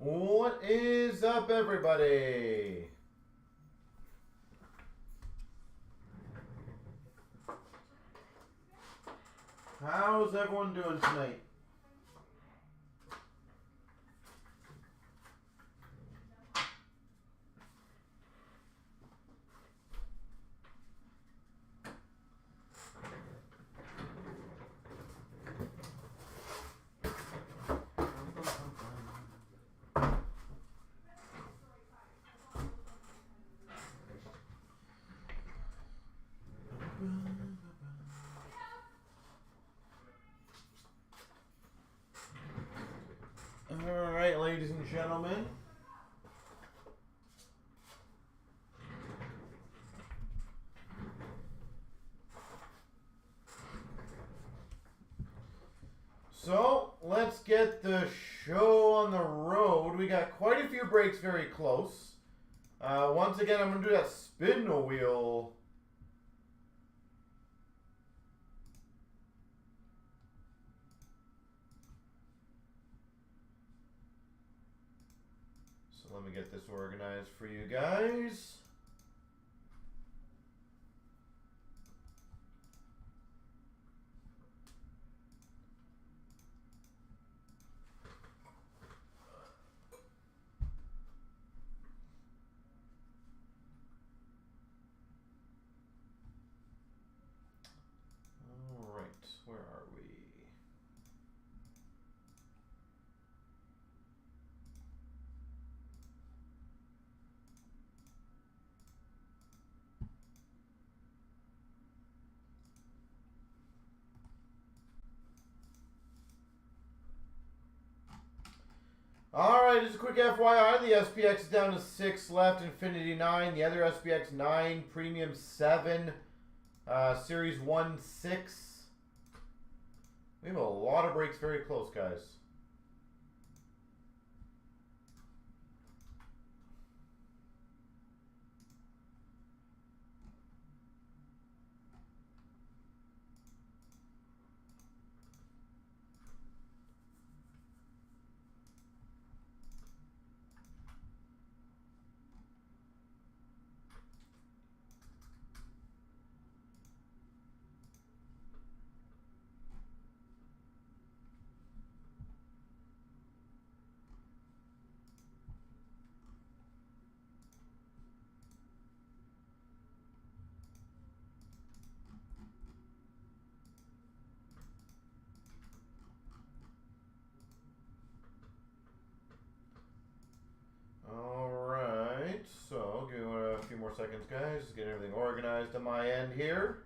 What is up, everybody? How's everyone doing tonight? All right, ladies and gentlemen. So, let's get the show on the road. We got quite a few breaks very close. Once again, I'm going to do that spin the wheel. So let me get this organized for you guys. All right, where are we? Alright, just a quick FYI, the SPX is down to 6 left, Infinity 9, the other SPX 9, Premium 7, Series 1, 6. We have a lot of breaks very close, guys. Alright, so give me a few more seconds, guys. Just get everything organized on my end here.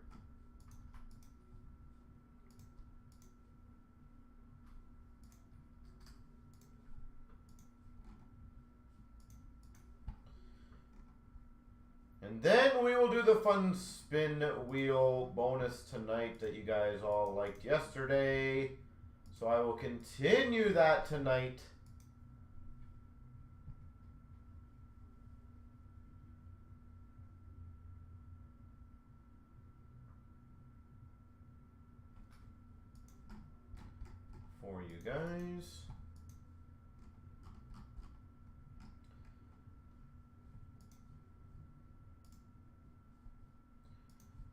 And then we will do the fun spin wheel bonus tonight that you guys all liked yesterday. So I will continue that tonight. For you guys.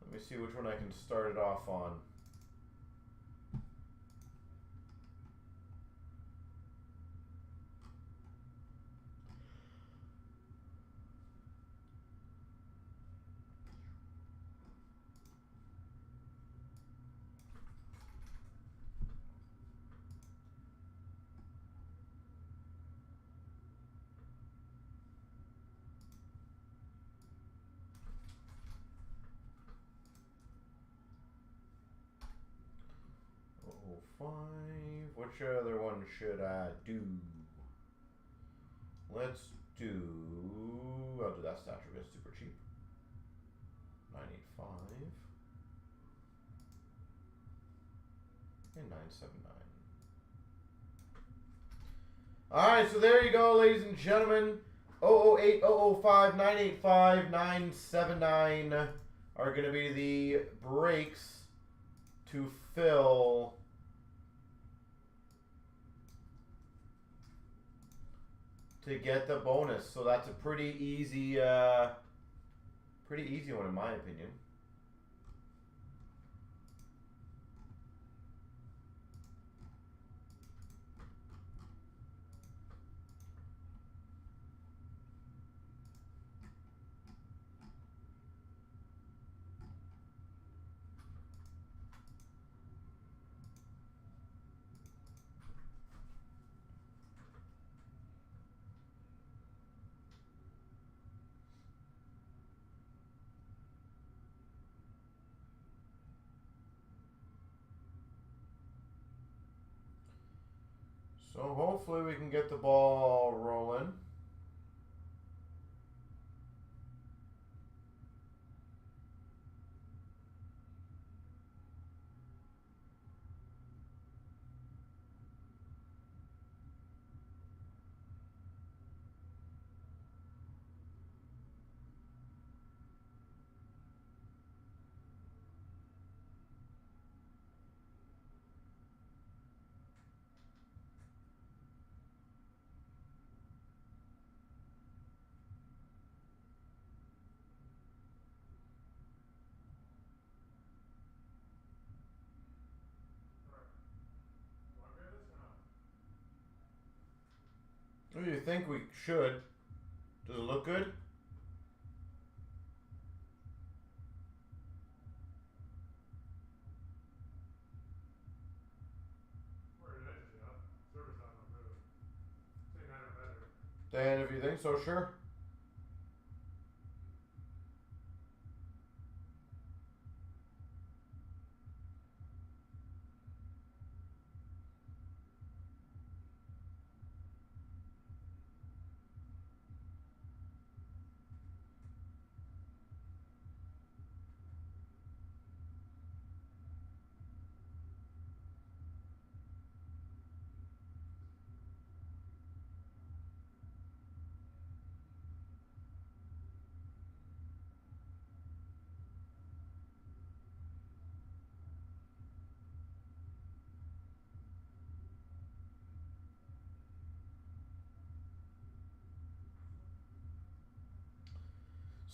Let me see which one I can start it off on. Which other one should I do? Let's do. I'll do that stature. It's super cheap. 985 and 979. All right, so there you go, ladies and gentlemen. 008, 005, 985, 979 are going to be the breaks to fill to get the bonus. So that's a pretty easy one in my opinion. So hopefully we can get the ball rolling. What do you think we should? Does it look good? Dan, if you think so, sure.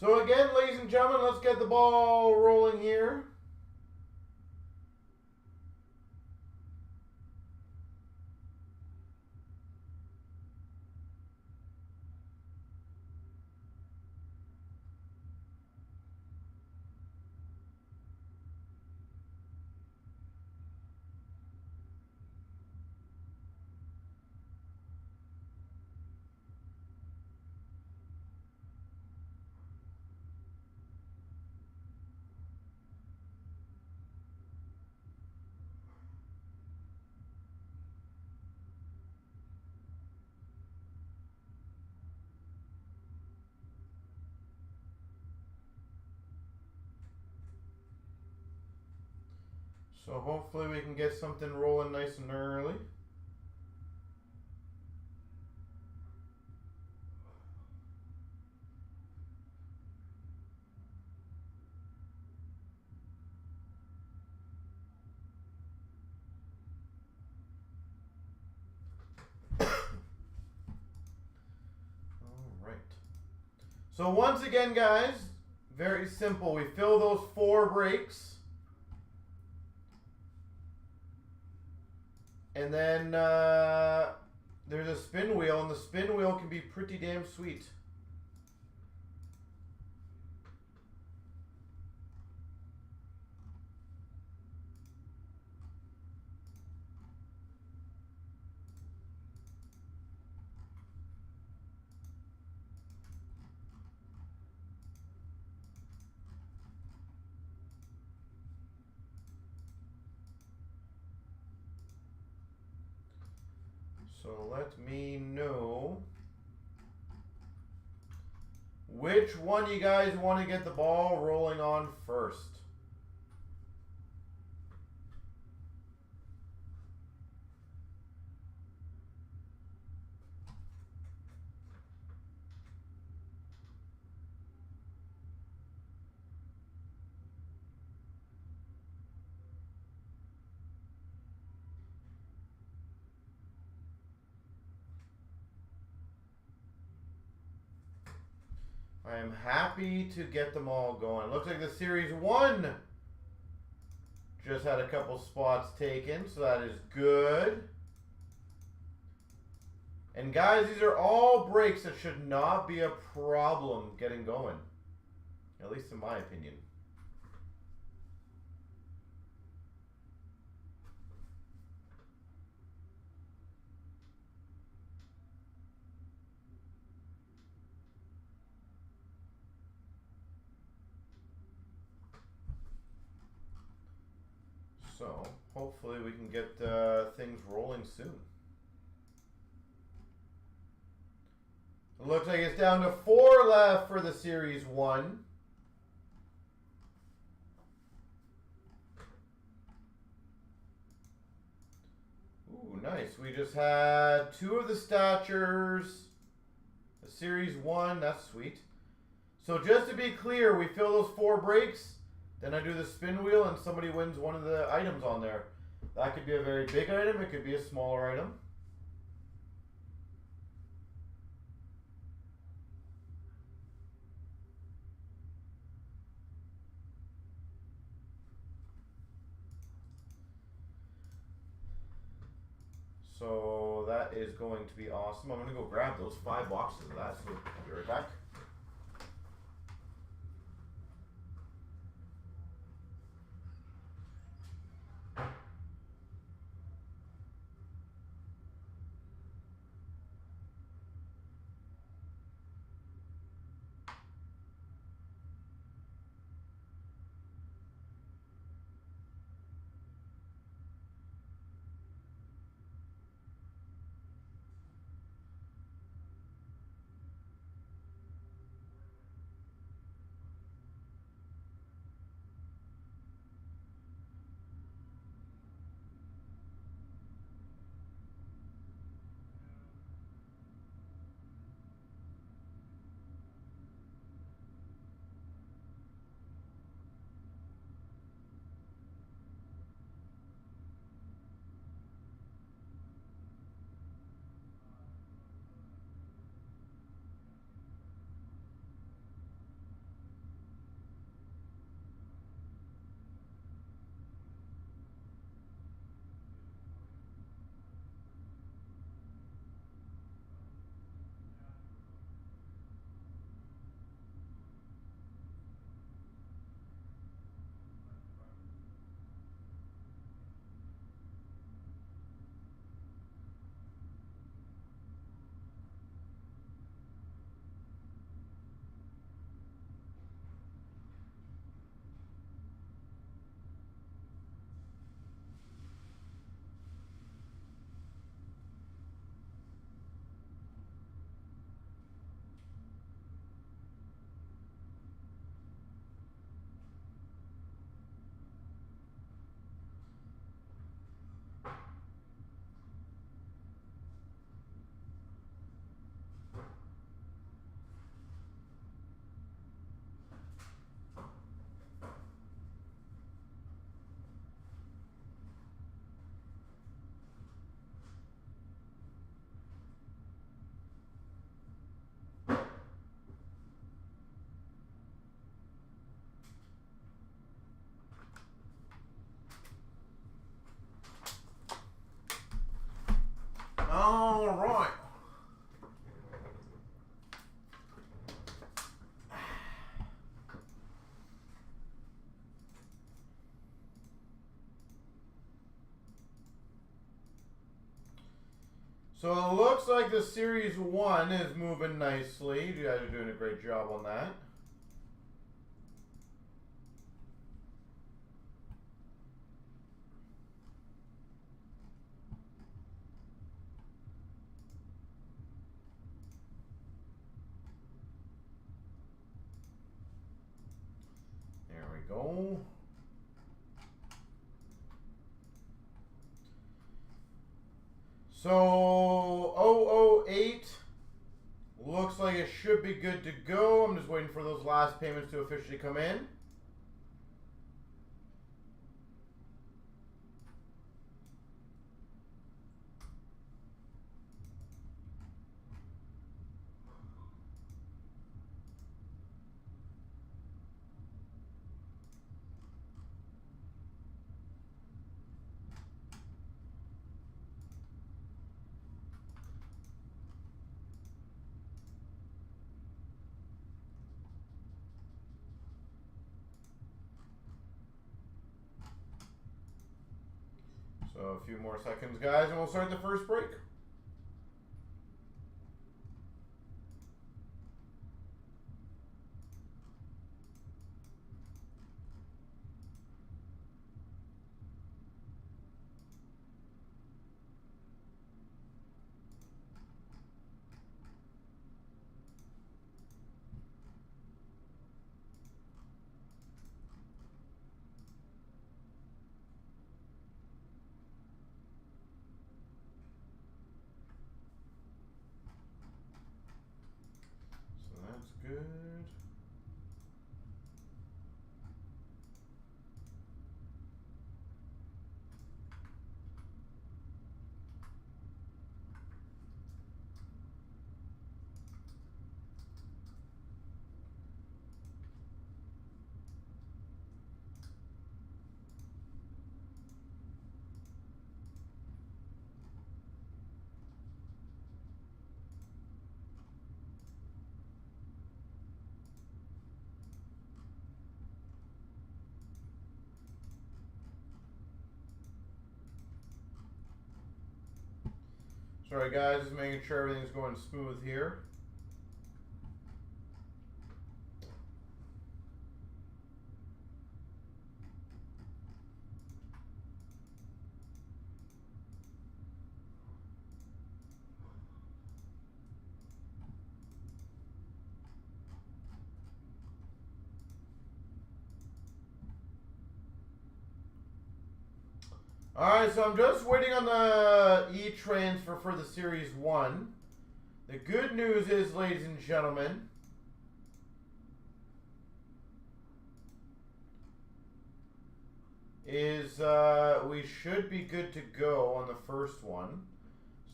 So again, ladies and gentlemen, let's get the ball rolling here. So hopefully we can get something rolling nice and early. So once again, guys, very simple. We fill those 4 breaks. And then there's a spin wheel, and the spin wheel can be pretty damn sweet. So let me know which one you guys want to get the ball rolling on first. I am happy to get them all going. Looks like the Series 1 just had a couple spots taken, so that is good. And guys, these are all breaks that should not be a problem getting going. At least in my opinion. So, hopefully we can get things rolling soon. It looks like it's down to 4 left for the Series 1. Ooh, nice. We just had 2 of the statures. The Series 1, that's sweet. So just to be clear, we fill those 4 breaks, then I do the spin wheel and somebody wins one of the items on there. That could be a very big item, it could be a smaller item. So that is going to be awesome. I'm going to go grab those 5 boxes of that, so I'll be right back. All right. So it looks like the Series 1 is moving nicely. You guys are doing a great job on that. There we go. So 008 looks like it should be good to go. I'm just waiting for those last payments to officially come in. So a few more seconds, guys, and we'll start the first break. So that's good. Sorry guys, just making sure everything's going smooth here. Alright, so I'm just waiting on the e-transfer for the Series 1. The good news is, ladies and gentlemen, is we should be good to go on the first one.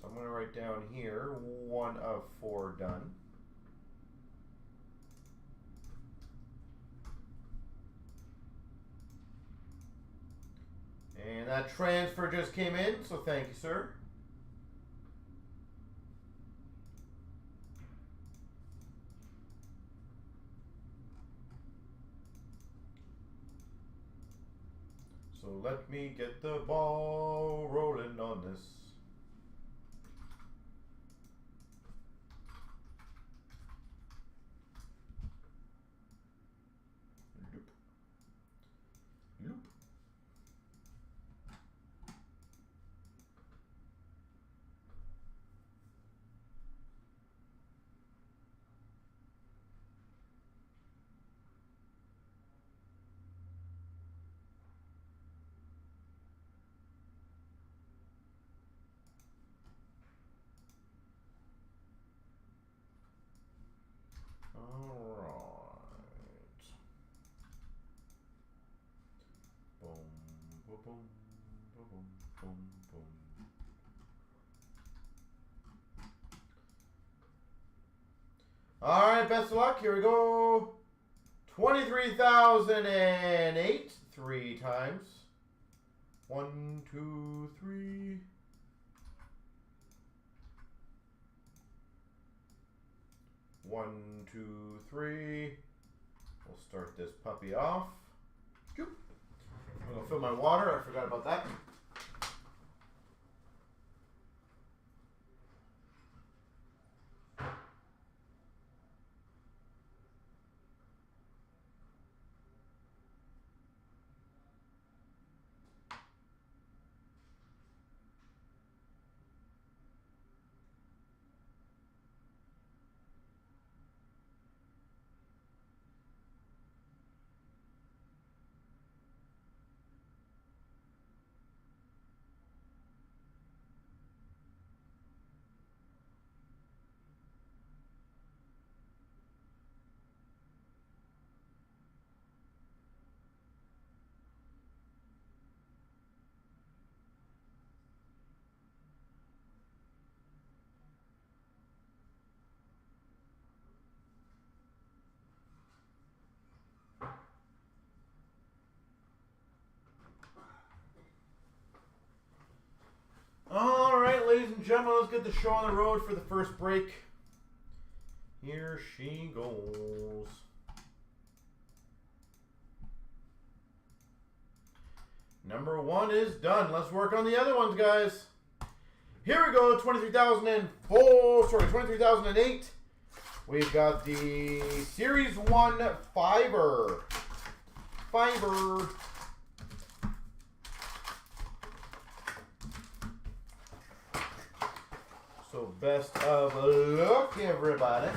So I'm going to write down here, 1 of 4 done. And that transfer just came in, so thank you, sir. So let me get the ball rolling on this. Loop. Loop. All right, best of luck. Here we go. 23,008 3 times. 1, 2, 3. 1, 2, 3. We'll start this puppy off. I'm gonna fill my water. I forgot about that. All right, ladies and gentlemen, let's get the show on the road for the first break. Here she goes. Number 1 is done. Let's work on the other ones, guys. Here we go, 23,008. We've got the Series 1 Fiber. So best of luck, everybody.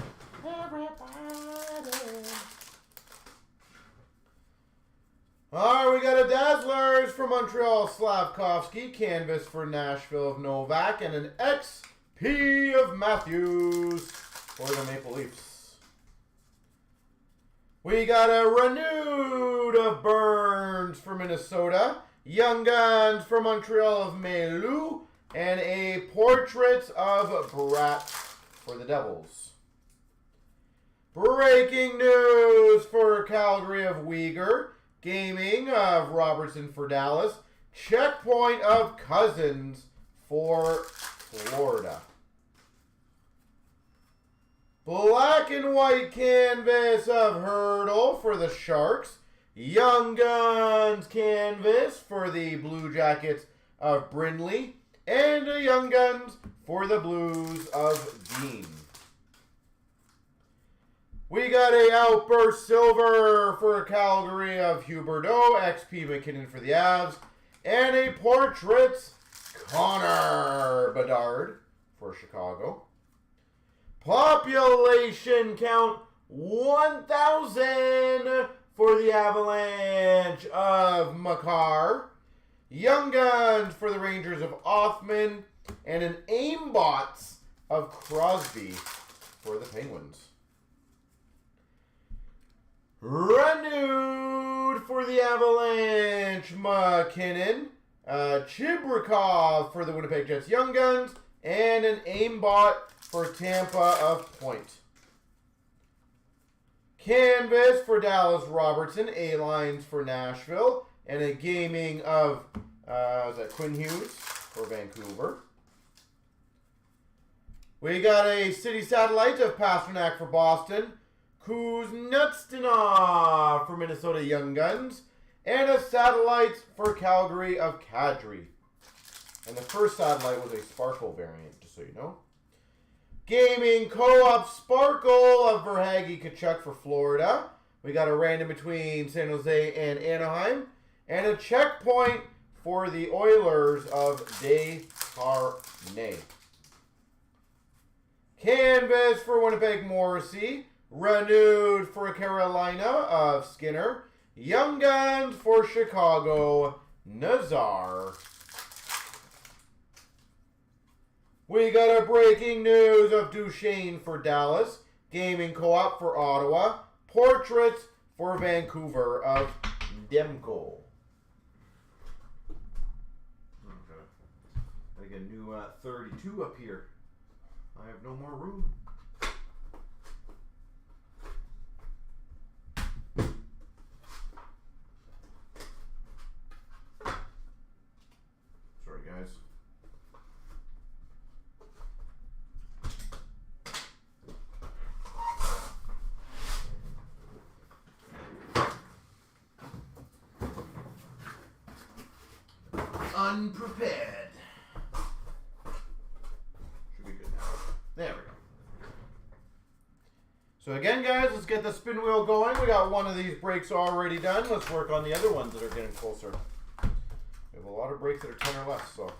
Alright, we got a Dazzlers for Montreal, Slavkovsky. Canvas for Nashville of Novak. And an XP of Matthews for the Maple Leafs. We got a renewed of Burns for Minnesota. Young Guns for Montreal of Melu. And a portrait of Bratt for the Devils. Breaking news for Calgary of Uyghur. Gaming of Robertson for Dallas. Checkpoint of Cousins for Florida. Black and white canvas of Hurdle for the Sharks. Young Guns canvas for the Blue Jackets of Brindley. And a Young Guns for the Blues of Dean. We got a Outburst Silver for Calgary of Huberdeau. XP McKinnon for the Avs. And a Portrait Connor Bedard for Chicago. Population count 1,000 for the Avalanche of Makar. Young Guns for the Rangers of Othman. And an Aimbots of Crosby for the Penguins. Renewed for the Avalanche, McKinnon. Chibrikov for the Winnipeg Jets Young Guns. And an aimbot for Tampa of Point. Canvas for Dallas Robertson. A-lines for Nashville. And a gaming of Quinn Hughes for Vancouver. We got a City Satellite of Pasternak for Boston. Kuznetsov for Minnesota Young Guns. And a satellite for Calgary of Kadri. And the first satellite was a Sparkle variant, just so you know. Gaming Co-op Sparkle of Verhaeghe Kachuk for Florida. We got a random between San Jose and Anaheim. And a checkpoint for the Oilers of Desharnais. Canvas for Winnipeg Morrissey. Renewed for Carolina of Skinner. Young Guns for Chicago, Nazar. We got a breaking news of Duchesne for Dallas. Gaming Co-op for Ottawa. Portraits for Vancouver of Demko. Okay. Gotta get a new 32 up here. I have no more room. Sorry, guys. Unprepared. Should be good now. There we go. So again, guys, let's get the spin wheel going. We got one of these breaks already done. Let's work on the other ones that are getting closer. We have a lot of breaks that are 10 or less, so.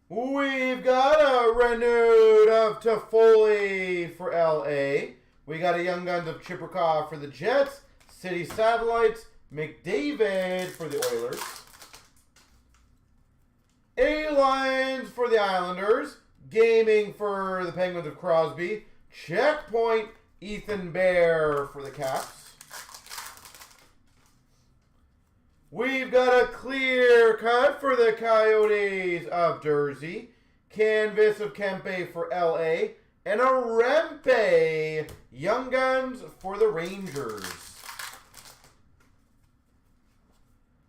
We've got a renewed of Toffoli for LA. We got a Young Guns of Chibrikov for the Jets. City Satellites, McDavid for the Oilers. A-Lines for the Islanders. Gaming for the Penguins of Crosby. Checkpoint, Ethan Bear for the Caps. We've got a clear cut for the Coyotes of Jersey. Canvas of Kempe for LA. And a Rempe Young Guns for the Rangers.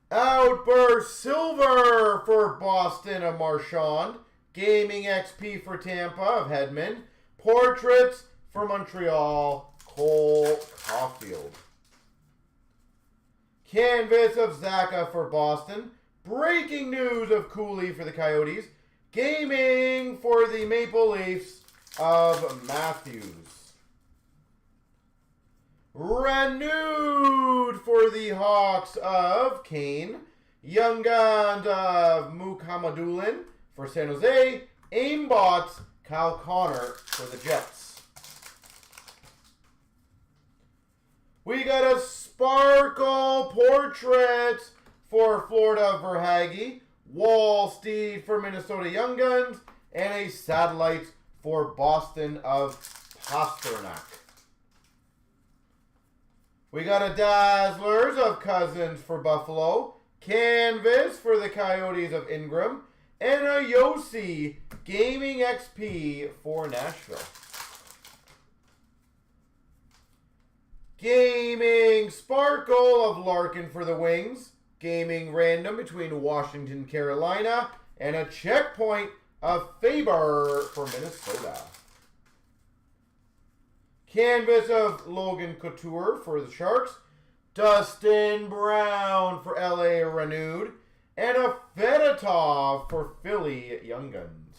Outburst Silver for Boston of Marchand. Gaming XP for Tampa of Hedman. Portraits for Montreal, Cole Caulfield. Canvas of Zaka for Boston. Breaking news of Cooley for the Coyotes. Gaming for the Maple Leafs of Matthews. Renewed for the Hawks of Kane. Young Guns of Mukhamadullin for San Jose. Aimbots, Kyle Connor for the Jets. We got a Sparkle Portrait for Florida Verhaeghe. Wall Steed for Minnesota Young Guns. And a Satellite for Boston of Pasternak. We got a Dazzlers of Cousins for Buffalo. Canvas for the Coyotes of Ingram. And a Yossi Gaming XP for Nashville. Gaming Sparkle of Larkin for the Wings. Gaming Random between Washington, Carolina. And a Checkpoint of Faber for Minnesota. Canvas of Logan Couture for the Sharks. Dustin Brown for LA Renewed. And a Fedotov for Philly Young Guns.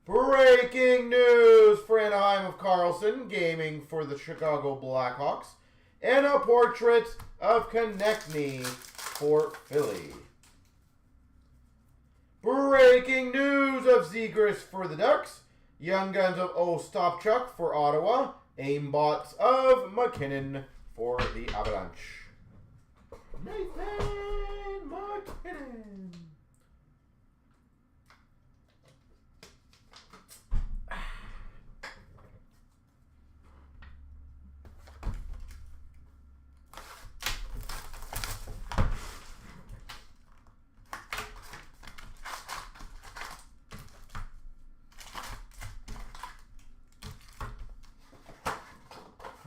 Breaking news for Anaheim of Carlson. Gaming for the Chicago Blackhawks. And a portrait of Konechny for Philly. Breaking news of Zegras for the Ducks. Young Guns of Ostapchuk for Ottawa. Aimbots of McKinnon for the Avalanche. Nathan McKinnon.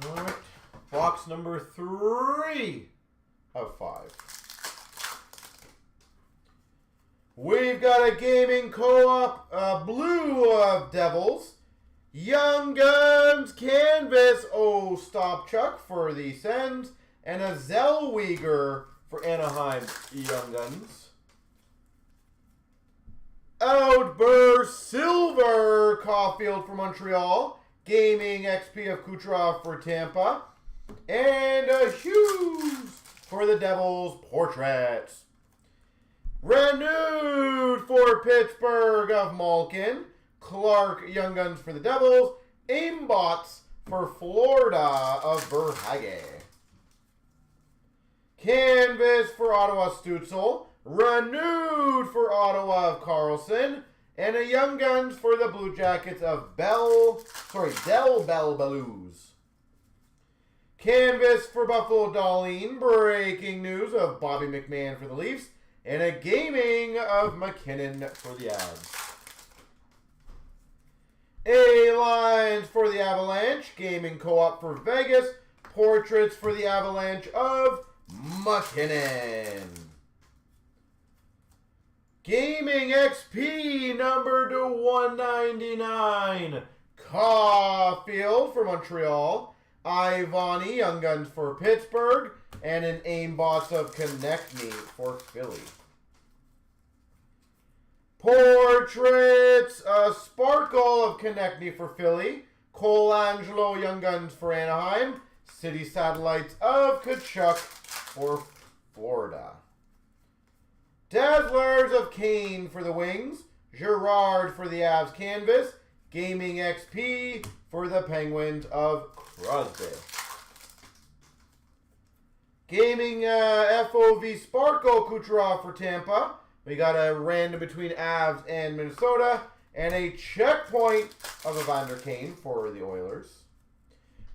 All right, box number 3 of 5. We've got a Gaming Co-op Blue of Devils. Young Guns Canvas Ostapchuk for the Sens. And a Zellweger for Anaheim Young Guns. Outburst Silver Caulfield for Montreal. Gaming XP of Kucherov for Tampa. And a Hughes for the Devils Portraits. Renewed for Pittsburgh of Malkin. Clark Young Guns for the Devils. Aimbots for Florida of Verhaeghe. Canvas for Ottawa Stützle. Renewed for Ottawa of Carlson. And a Young Guns for the Blue Jackets of Del Bellbelouz. Canvas for Buffalo Darlene. Breaking news of Bobby McMahon for the Leafs. And a Gaming of McKinnon for the Avs. A-Lines for the Avalanche. Gaming Co-op for Vegas. Portraits for the Avalanche of McKinnon. Gaming XP number to 199. Caulfield for Montreal. Ivani Young Guns for Pittsburgh. And an Aimbots of Konechny for Philly. Portraits, Sparkle of Konechny for Philly. Colangelo Young Guns for Anaheim. City Satellites of Tkachuk for Florida. Dazzlers of Kane for the Wings. Girard for the Avs Canvas. Gaming XP for the Penguins of Crosby. Gaming FOV Sparkle Kucherov for Tampa. We got a random between Avs and Minnesota. And a checkpoint of Evander Kane for the Oilers.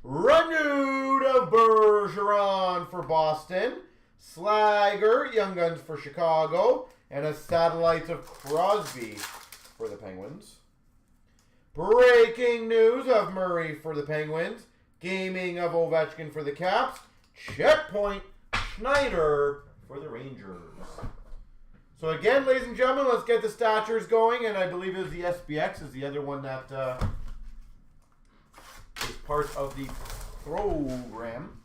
Renewed of Bergeron for Boston. Slager, Young Guns for Chicago. And a Satellites of Crosby for the Penguins. Breaking news of Murray for the Penguins. Gaming of Ovechkin for the Caps. Checkpoint Schneider for the Rangers. So again, ladies and gentlemen, let's get the statures going. And I believe it was the SPX is the other one that is part of the program.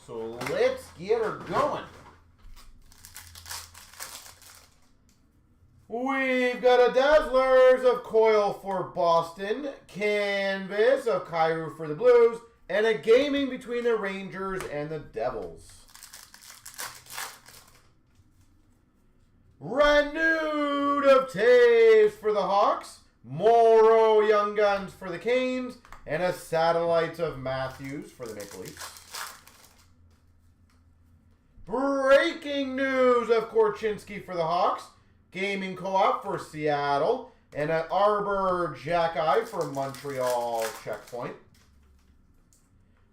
So let's get her going. We've got a Dazzlers of Coyle for Boston, canvas of Kyrou for the Blues, and a gaming between the Rangers and the Devils. Renewed of Taves for the Hawks, Morrow Young Guns for the Canes, and a Satellites of Matthews for the Maple Leafs. Breaking news of Korchinski for the Hawks, gaming co-op for Seattle, and an Arbor Jack-Eye for Montreal checkpoint.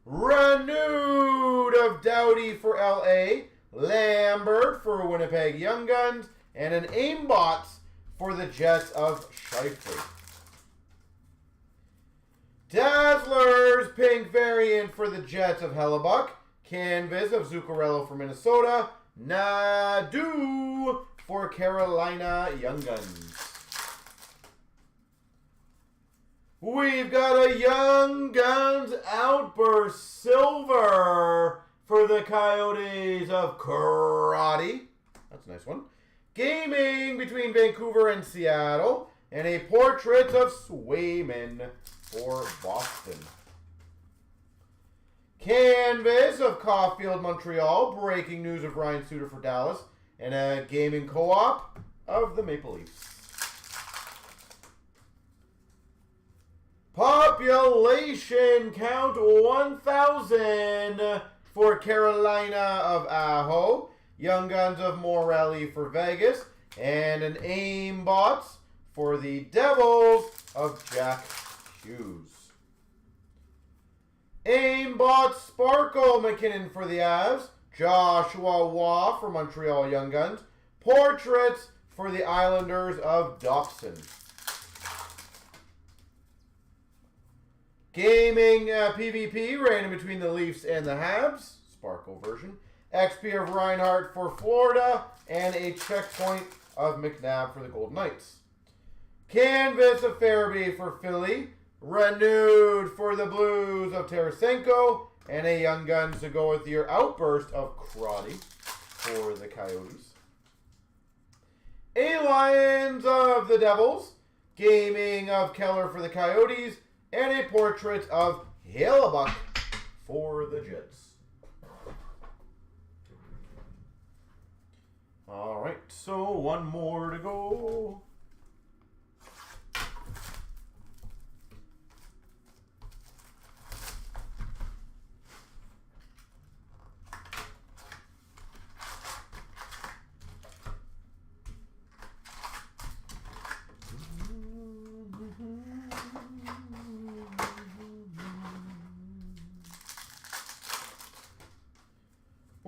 Renewed of Doughty for LA, Lambert for Winnipeg Young Guns, and an Aimbots for the Jets of Scheifele. Dazzlers pink variant for the Jets of Hellebuck, canvas of Zuccarello for Minnesota, Nadeau for Carolina Young Guns. We've got a Young Guns Outburst Silver for the Coyotes of Karate. That's a nice one. Gaming between Vancouver and Seattle. And a portrait of Swayman for Boston. Canvas of Caulfield, Montreal. Breaking news of Ryan Suter for Dallas. And a gaming co-op of the Maple Leafs. Population count 1,000 for Carolina of Aho. Young Guns of Morelli for Vegas. And an Aimbots for the Devils of Jack Hughes. Aimbots Sparkle McKinnon for the Avs. Joshua Waugh for Montreal Young Guns. Portraits for the Islanders of Dobson. Gaming PvP ran in between the Leafs and the Habs. Sparkle version. XP of Reinhardt for Florida. And a checkpoint of McNabb for the Golden Knights. Canvas of Farabee for Philly. Renewed for the Blues of Tarasenko. And a Young Guns to go with your Outburst of Crotty for the Coyotes. A Lions of the Devils. Gaming of Keller for the Coyotes. And a portrait of Hellebuck for the Jets. All right, so one more to go.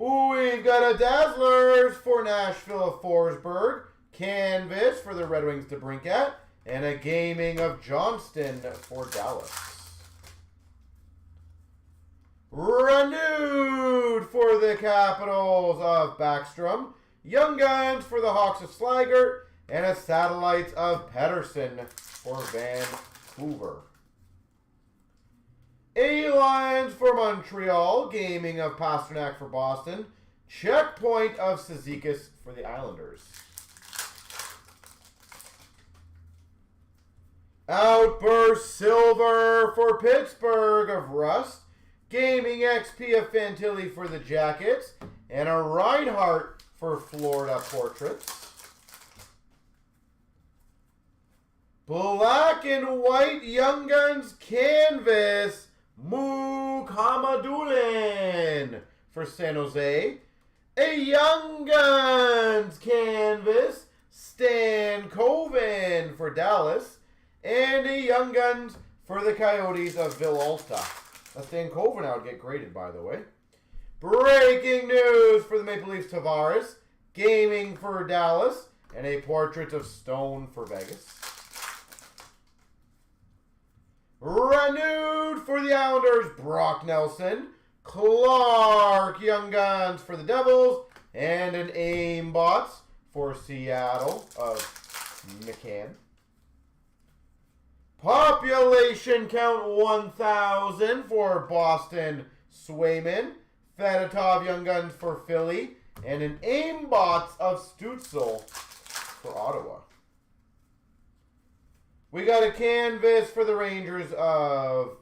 We've got a Dazzlers for Nashville of Forsberg, canvas for the Red Wings to Brinkat, and a gaming of Johnston for Dallas. Renewed for the Capitals of Backstrom, Young Guns for the Hawks of Slaggert, and a Satellites of Pettersson for Vancouver. A-Lines for Montreal, gaming of Pasternak for Boston, checkpoint of Cizikas for the Islanders. Outburst Silver for Pittsburgh of Rust, gaming XP of Fantilli for the Jackets, and a Reinhardt for Florida Portraits. Black and white Young Guns canvas, Mukhamadullin for San Jose. A Young Guns canvas, Stan Coven for Dallas. And a Young Guns for the Coyotes of Villalta. A Stan Coven I would get graded, by the way. Breaking news for the Maple Leafs, Tavares. Gaming for Dallas. And a portrait of Stone for Vegas. Renewed for the Islanders, Brock Nelson. Clark Young Guns for the Devils. And an aimbots for Seattle of McCann. Population count 1,000 for Boston, Swayman. Fedotov Young Guns for Philly. And an aimbots of Stützle for Ottawa. We got a canvas for the Rangers of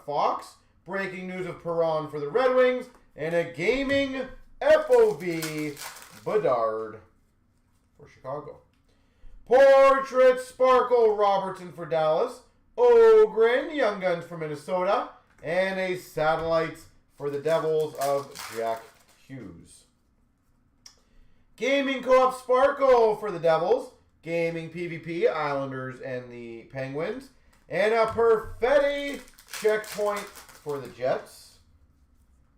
Fox. Breaking news of Perron for the Red Wings. And a gaming FOV Bedard for Chicago. Portrait Sparkle Robertson for Dallas. Ogren Young Guns for Minnesota. And a Satellites for the Devils of Jack Hughes. Gaming Co-op Sparkle for the Devils. Gaming PvP Islanders and the Penguins. And a Perfetti Checkpoint for the Jets.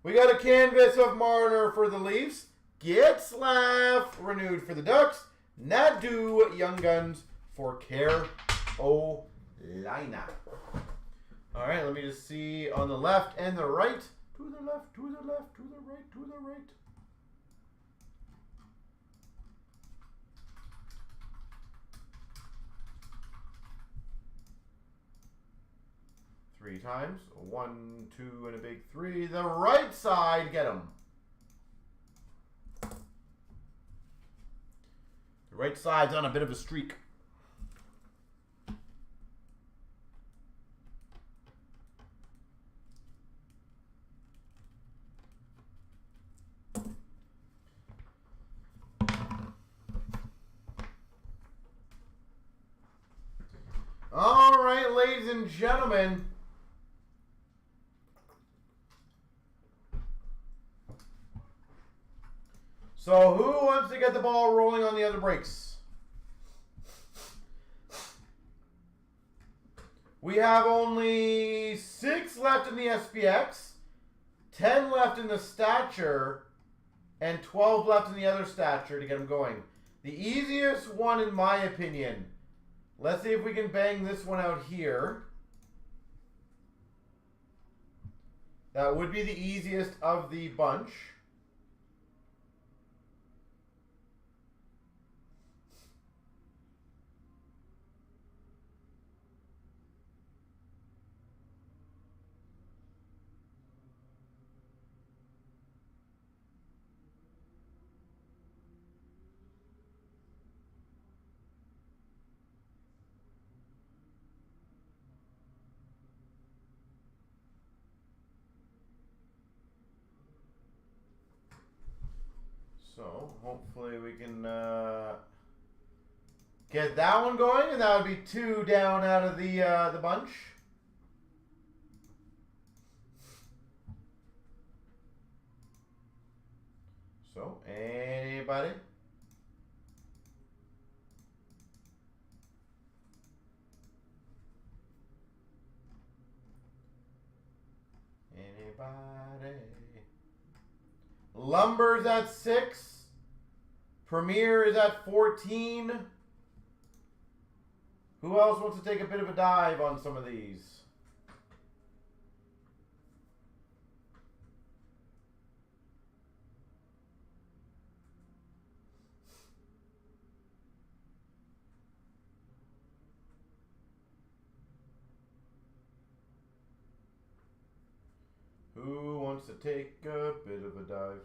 We got a canvas of Marner for the Leafs. Getzlaf renewed for the Ducks. Nadu Young Guns for Carolina. All right, let me just see on the left and the right. To the left, to the left, to the right, to the right. Three times. 1, 2, and a big 3. The right side, get them. The right side's on a bit of a streak. All right, ladies and gentlemen. So who wants to get the ball rolling on the other breaks? We have only 6 left in the SPX, 10 left in the stature, and 12 left in the other stature to get them going. The easiest one, in my opinion. Let's see if we can bang this one out here. That would be the easiest of the bunch. So hopefully we can get that one going, and that would be 2 down out of the bunch. So anybody? Anybody? Lumber's at 6. Premier is at 14. Who else wants to take a bit of a dive on some of these? Who wants to take a bit of a dive?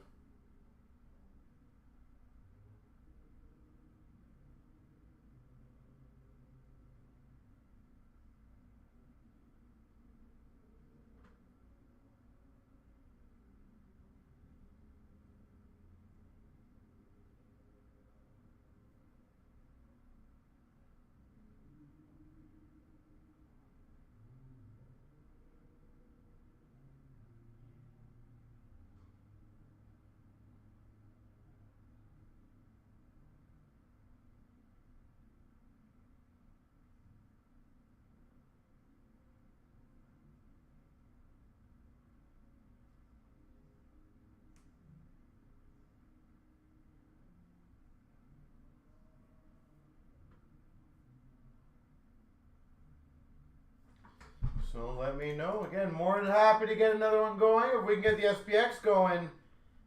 So let me know. Again, more than happy to get another one going. If we can get the SPX going,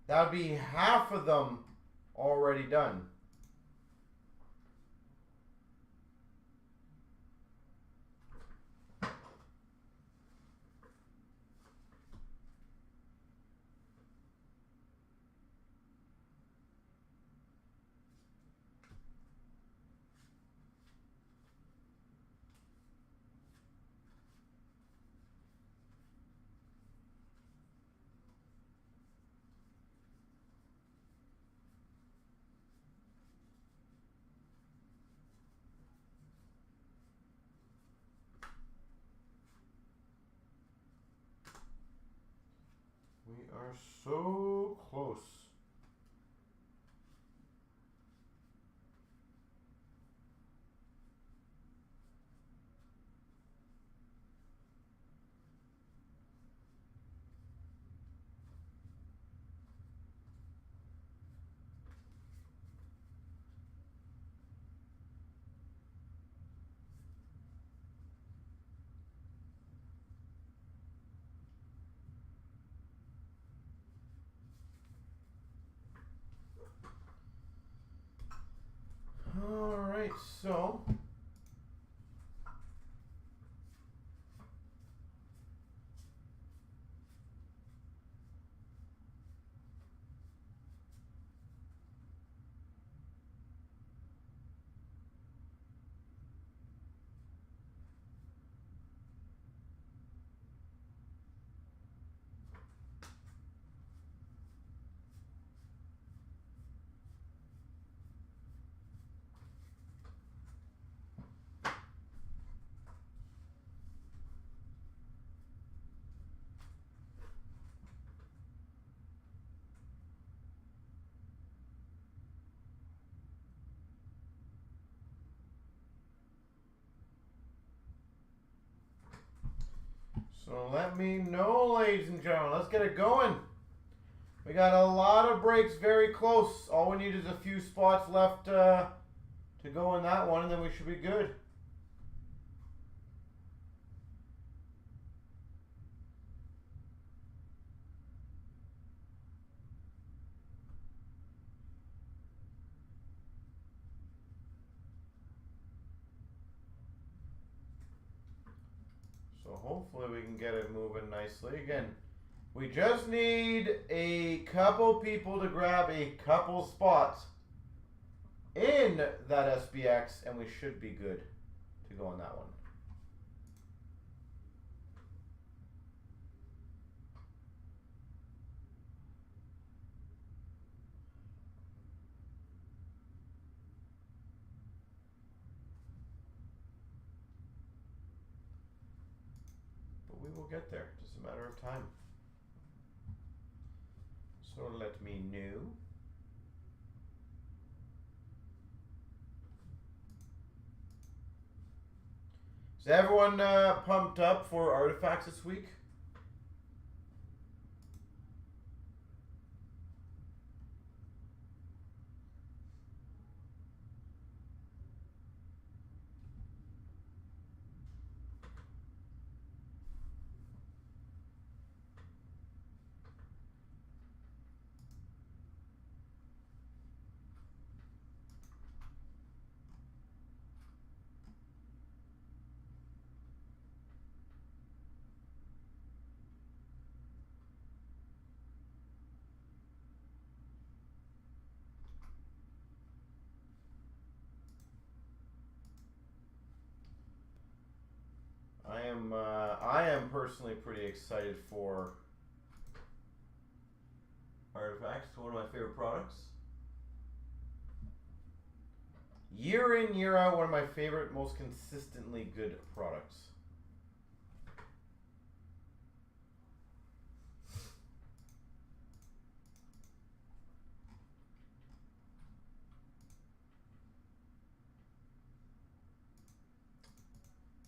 that would be half of them already done. We are so close. All right, so let me know, ladies and gentlemen. Let's get it going. We got a lot of breaks very close. All we need is a few spots left to go in that one, and then we should be good. So hopefully we can get it moving nicely. Again, we just need a couple people to grab a couple spots in that SPX, and we should be good to go on that one. But we will get there, just a matter of time. So let me know. Is everyone pumped up for artifacts this week? I am personally pretty excited for artifacts. One of my favorite products. Year in, year out, one of my favorite, most consistently good products.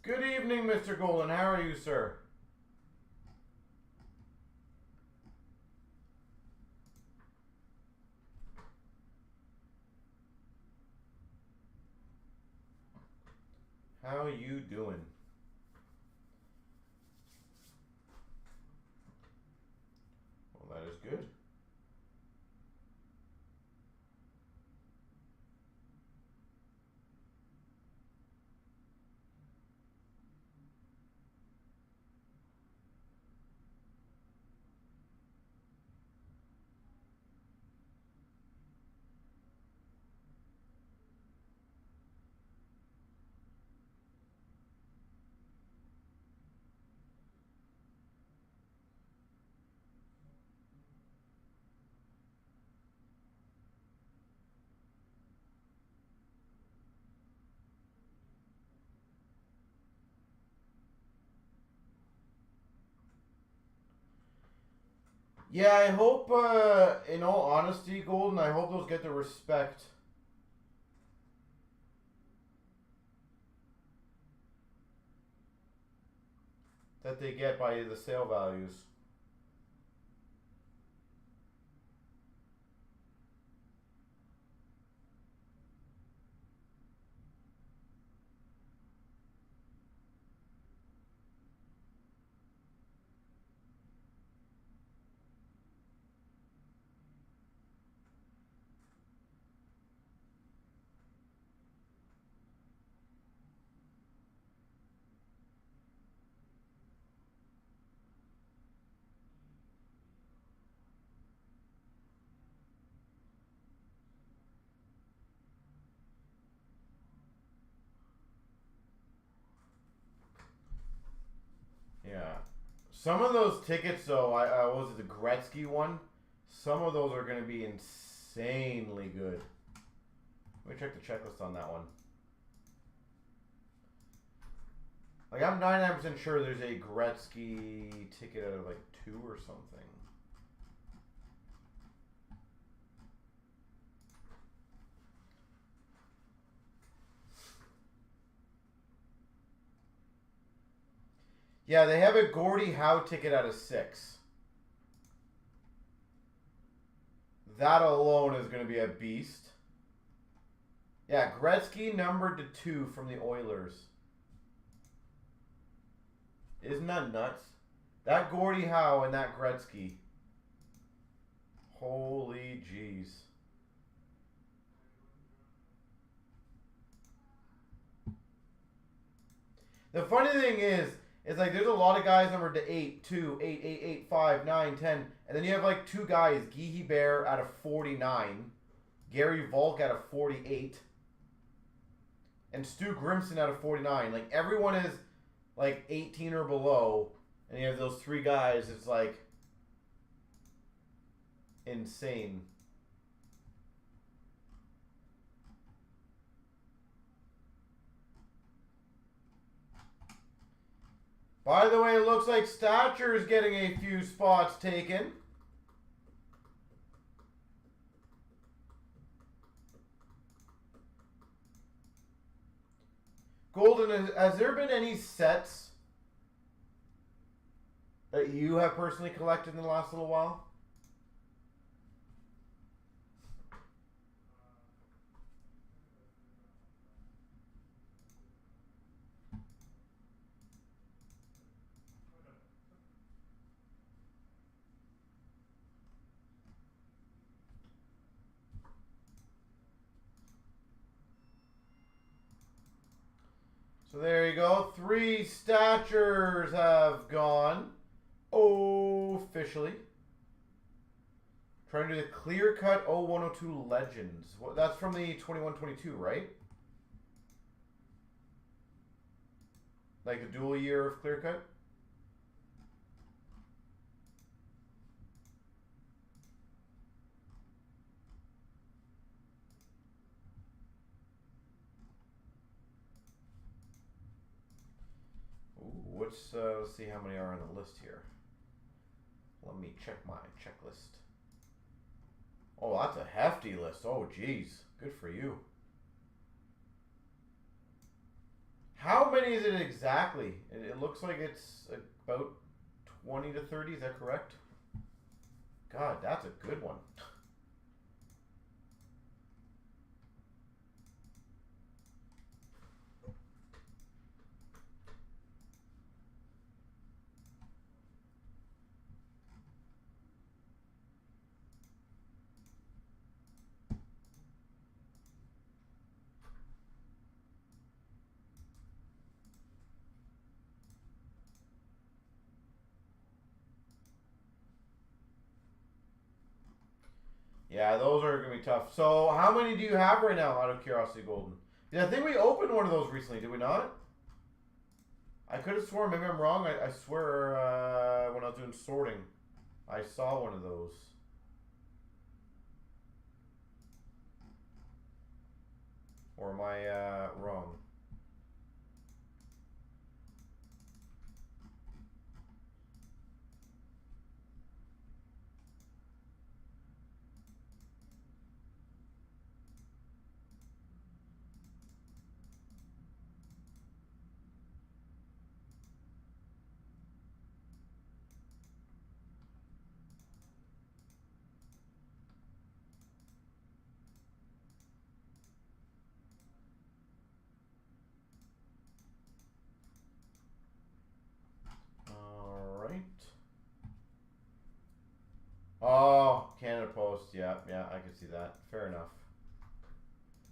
Good evening, Mr. Golden. How are you, sir? How you doing? Yeah, I hope, in all honesty, Golden, I hope those get the respect that they get by the sale values. Yeah. Some of those tickets, though, what was it, the Gretzky one? Some of those are going to be insanely good. Let me check the checklist on that one. Like, I'm 99% sure there's a Gretzky ticket out of, like, 2 or something. Yeah, they have a Gordie Howe ticket out of 6. That alone is going to be a beast. Yeah, Gretzky numbered to 2 from the Oilers. Isn't that nuts? That Gordie Howe and that Gretzky. Holy jeez. The funny thing is like there's a lot of guys numbered to 8, 2, 8, 8, 8, 5, 9, 10. And then you have like 2 guys, Guy Hebert out of 49, Gary Volk out of 48, and Stu Grimson out of 49. Like everyone is like 18 or below, and you have those 3 guys. It's like insane. By the way, it looks like Stature is getting a few spots taken. Golden, has there been any sets that you have personally collected in the last little while? So there you go. 3 Statures have gone officially. Trying to do the clear cut 0102 Legends. That's from the 21-22, right? Like the dual year of clear cut? Let's see how many are on the list here. Let me check my checklist. Oh, that's a hefty list. Oh, geez. Good for you. How many is it exactly? It looks like it's about 20 to 30. Is that correct? God, that's a good one. Yeah, those are going to be tough. So, how many do you have right now out of curiosity, Golden? Yeah, I think we opened one of those recently, did we not? I could have sworn, maybe I'm wrong. I swear when I was doing sorting, I saw one of those. Or am I wrong? yeah, I can see that. Fair enough.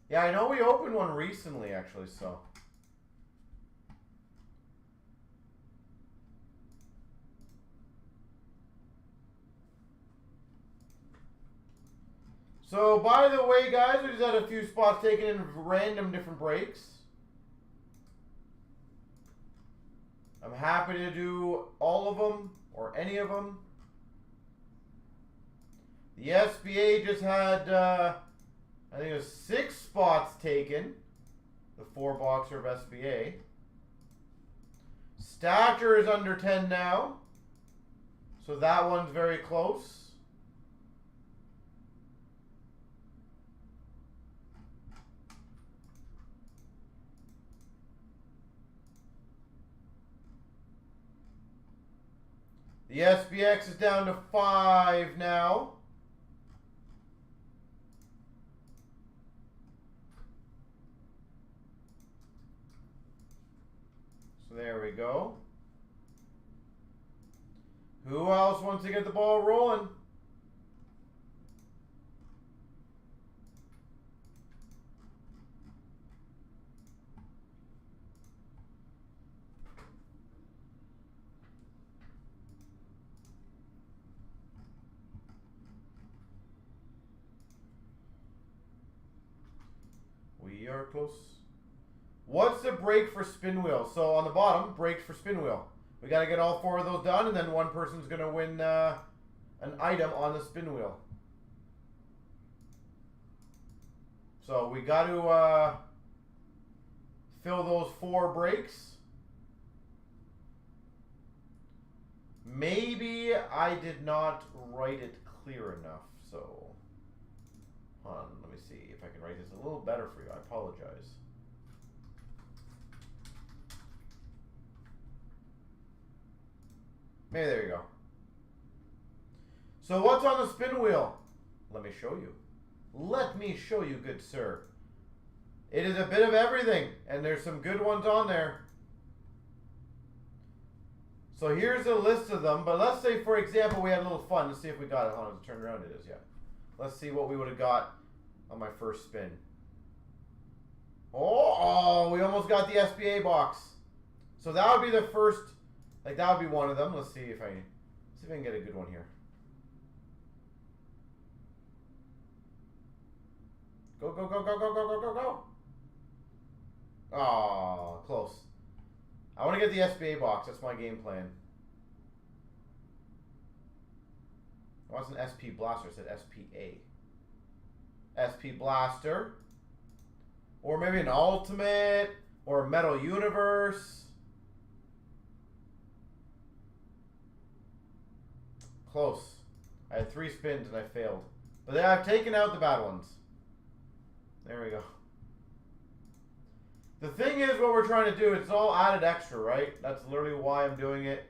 Yeah, I know we opened one recently, actually, so. So, by the way, guys, we just had a few spots taken in random different breaks. I'm happy to do all of them, or any of them. The SBA just had, I think it was 6 spots taken. The 4-boxer of SBA. Stature is under 10 now. So that one's very close. The SBX is down to 5 now. So there we go. Who else wants to get the ball rolling? We are close. What's the break for spin wheel? So on the bottom, breaks for spin wheel. We got to get all 4 of those done, and then one person's going to win an item on the spin wheel. So we got to fill those 4 breaks. Maybe I did not write it clear enough, so hold on, let me see if I can write this a little better for you. I apologize. Maybe there you go. So what's on the spin wheel? Let me show you. Let me show you, good sir. It is a bit of everything, and there's some good ones on there. So here's a list of them, but let's say, for example, we had a little fun. Let's see if we got it. Hold on, turn around. It is, yeah. Let's see what we would have got on my first spin. Oh, we almost got the SBA box. So that would be the first, like that would be one of them. Let's see if I can get a good one here. Go, go, go, go, go, go, go, go, go. Oh, close. I want to get the SBA box. That's my game plan. I want an SP Blaster. It said SPA. SP Blaster. Or maybe an Ultimate. Or a Metal Universe. Close. I had 3 spins and I failed. But then I've taken out the bad ones. There we go. The thing is, what we're trying to do, it's all added extra, right? That's literally why I'm doing it.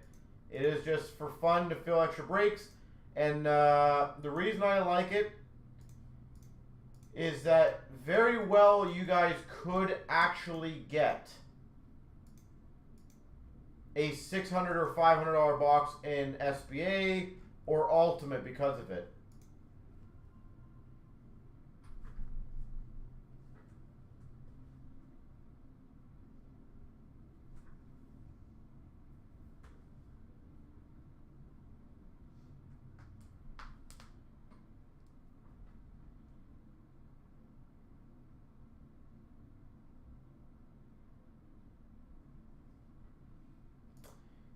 It is just for fun to fill extra breaks. And the reason I like it is that very well you guys could actually get a $600 or $500 box in SBA or Ultimate because of it.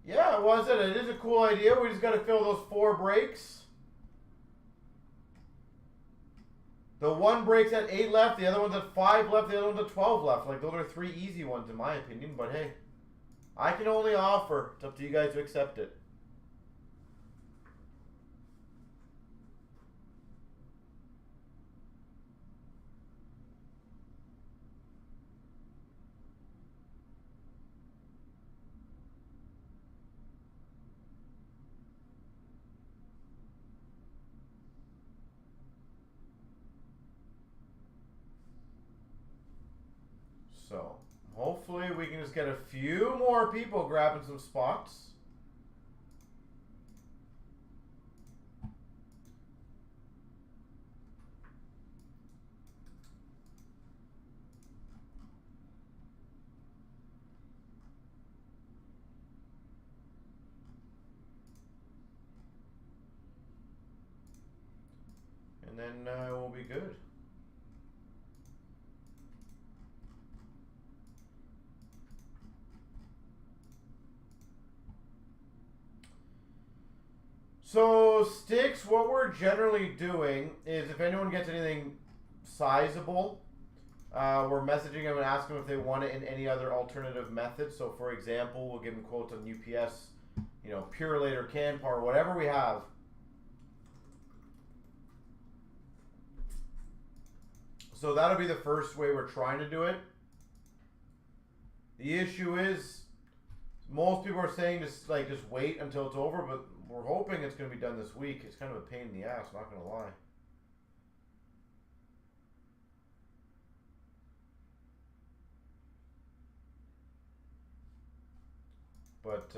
Yeah, it was it. It is a cool idea. We just got to fill those 4 breaks. The one break's at 8 left. The other one's at 5 left. The other one's at 12 left. Like, those are 3 easy ones in my opinion. But hey, I can only offer. It's up to you guys to accept it. So, hopefully we can just get a few more people grabbing some spots. And then we'll be good. So sticks, what we're generally doing is if anyone gets anything sizable, we're messaging them and asking them if they want it in any other alternative method. So for example, we'll give them quotes on UPS, you know, Purelator, Canpar, whatever we have. So that'll be the first way we're trying to do it. The issue is most people are saying just wait until it's over, but we're hoping it's going to be done this week. It's kind of a pain in the ass, not going to lie. But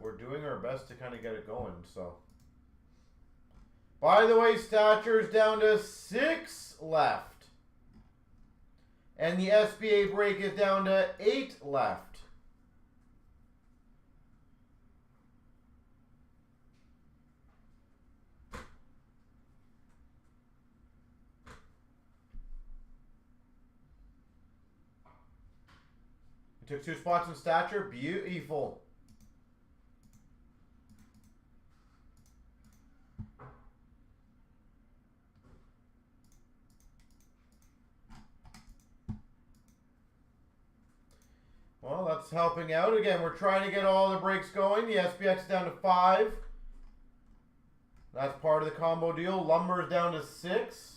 we're doing our best to kind of get it going. So, by the way, Stature's down to 6 left. And the SBA break is down to 8 left. We took 2 spots in Stature. Beautiful. Well, that's helping out. Again, we're trying to get all the breaks going. The SPX is down to 5. That's part of the combo deal. Lumber is down to 6.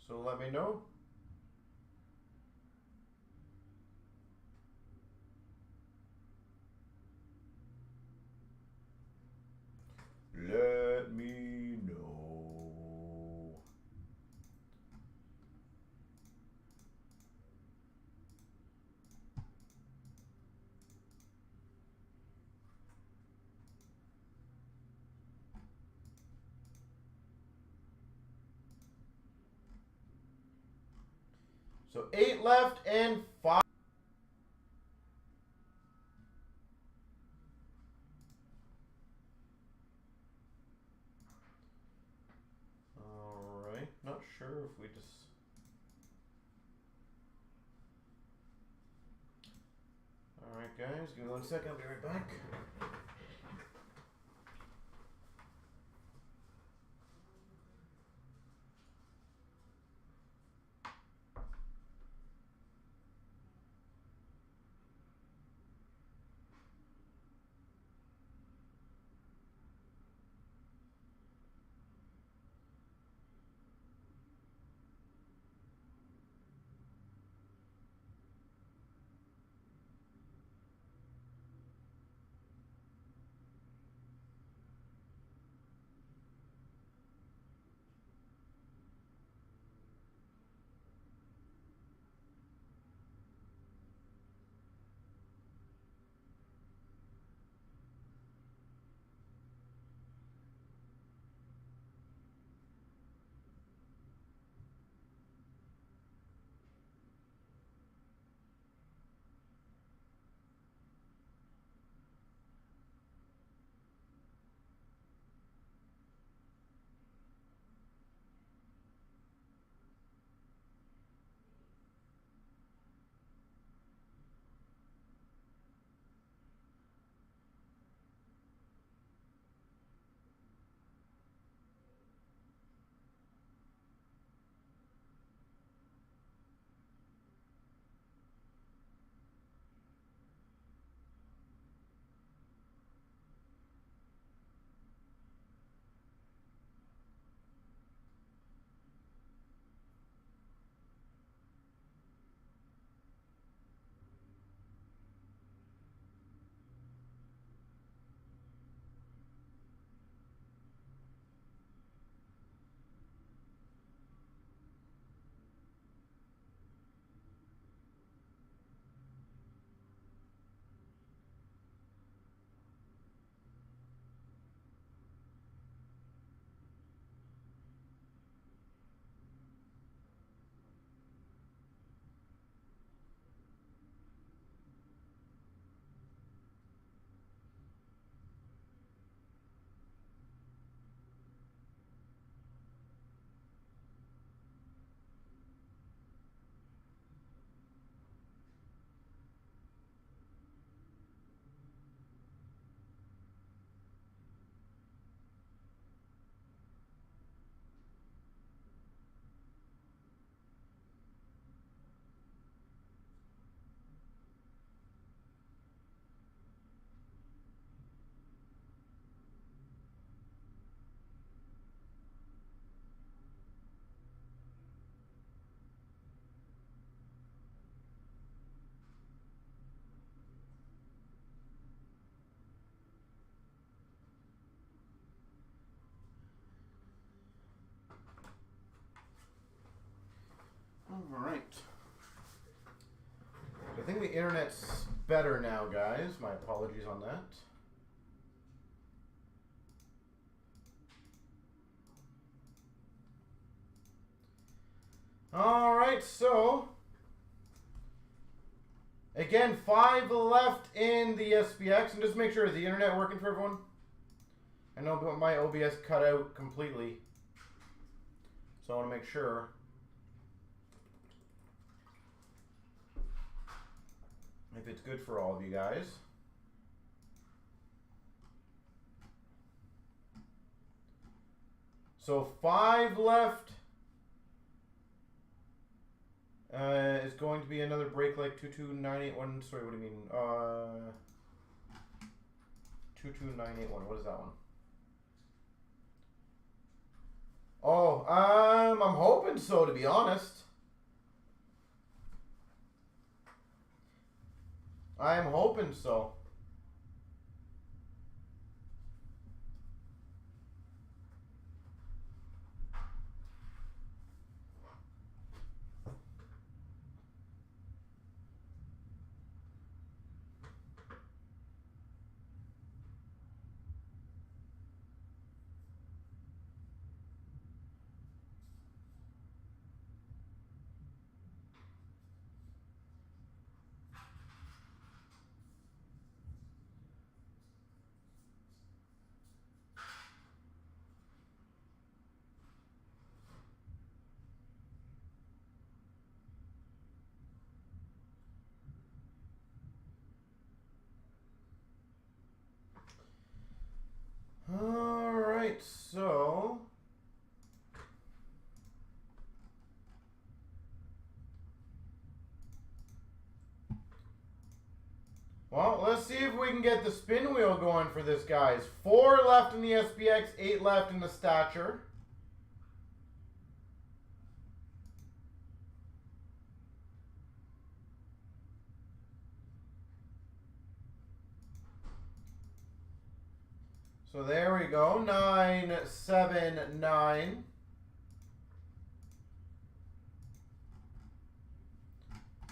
So let me know. Let me know. So 8 left and 5. All right. Not sure if we just. All right, guys. Give me 1 second. I'll be right back. I think the internet's better now, guys. My apologies on that. All right, so again, 5 left in the SPX, and just make sure, is the internet working for everyone? I know my OBS cut out completely, so I want to make sure. If it's good for all of you guys. So 5 left. Is going to be another break like 22981. Sorry, what do you mean? 22981. What is that one? Oh, I'm hoping so, to be honest. I'm hoping so. All right, so well, let's see if we can get the spin wheel going for this, guys. 4 left in the SPX, 8 left in the Stature. So there we go, 979.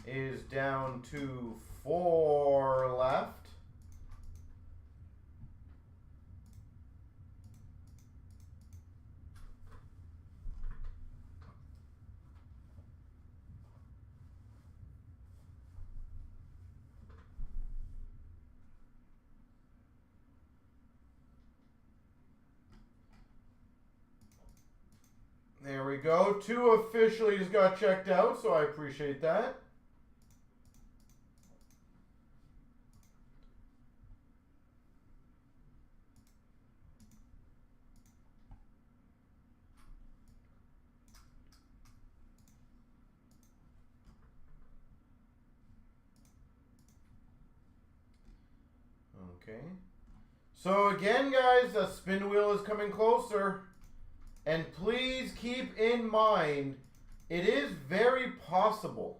Is down to 4 left. There we go. 2 officially just got checked out, so I appreciate that. Okay. So again, guys, the spin wheel is coming closer. And please keep in mind, it is very possible.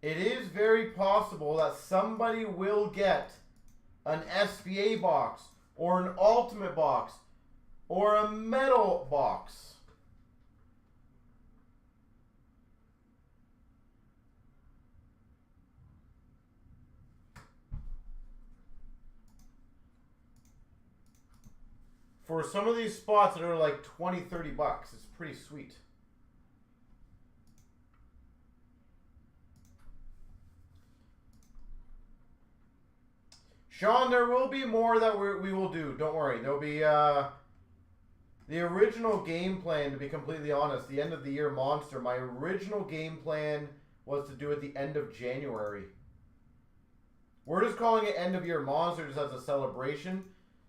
It is very possible that somebody will get an SBA box or an Ultimate box or a Metal box. For some of these spots that are like 20, 30 bucks, it's pretty sweet. Sean, there will be more that we will do. Don't worry. There'll be the original game plan, to be completely honest, the end of the year monster. My original game plan was to do it the end of January. We're just calling it end of year monster just as a celebration.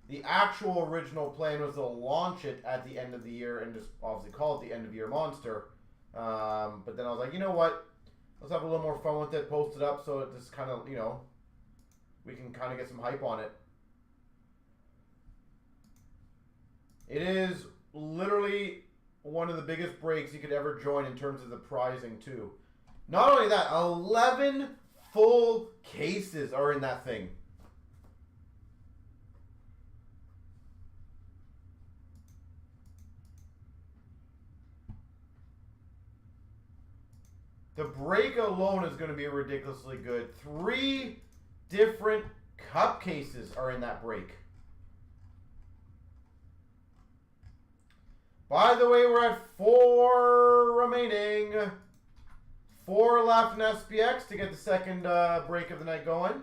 The actual original plan was to launch it at the end of the year and just obviously call it the end of year monster. But then I was like, you know what? Let's have a little more fun with it, post it up so it just kind of, you know, we can kind of get some hype on it. It is literally one of the biggest breaks you could ever join in terms of the prizing too. Not only that, 11 full cases are in that thing. The break alone is going to be ridiculously good. 3 different cup cases are in that break. By the way, we're at 4 remaining. 4 left in SPX to get the second break of the night going.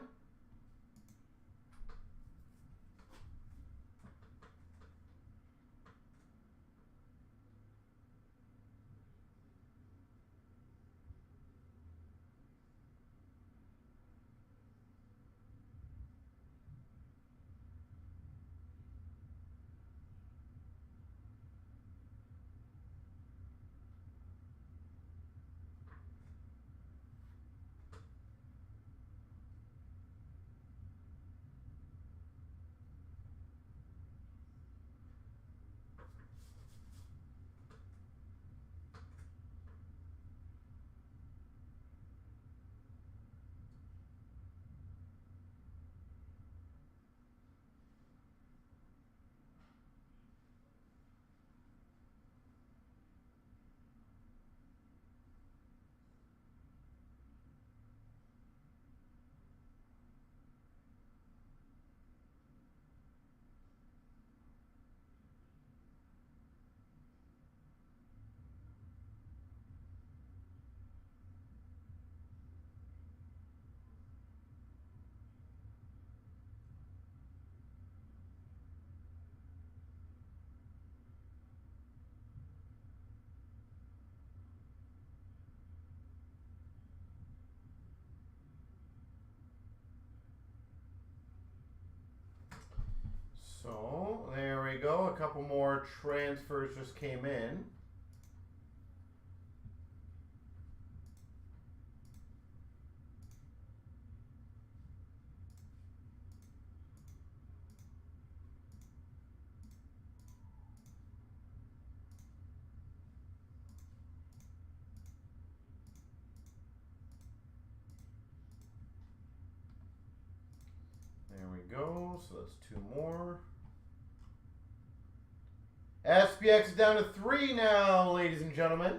So, there we go. A couple more transfers just came in. There we go. So that's 2 more. SPX is down to 3 now, ladies and gentlemen.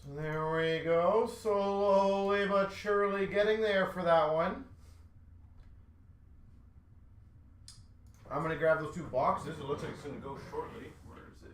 So there we go. Slowly but surely getting there for that one. I'm going to grab those 2 boxes. It looks like it's going to go shortly. Where is it?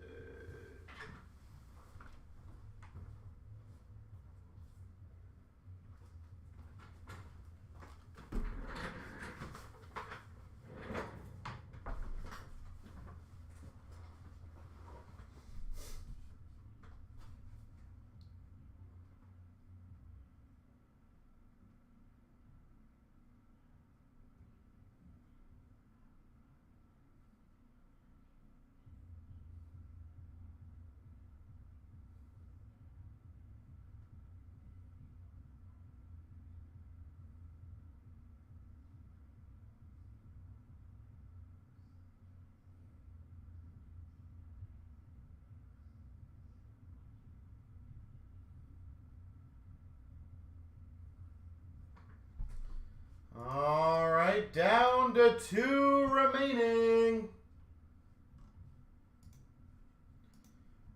All right, down to 2 remaining.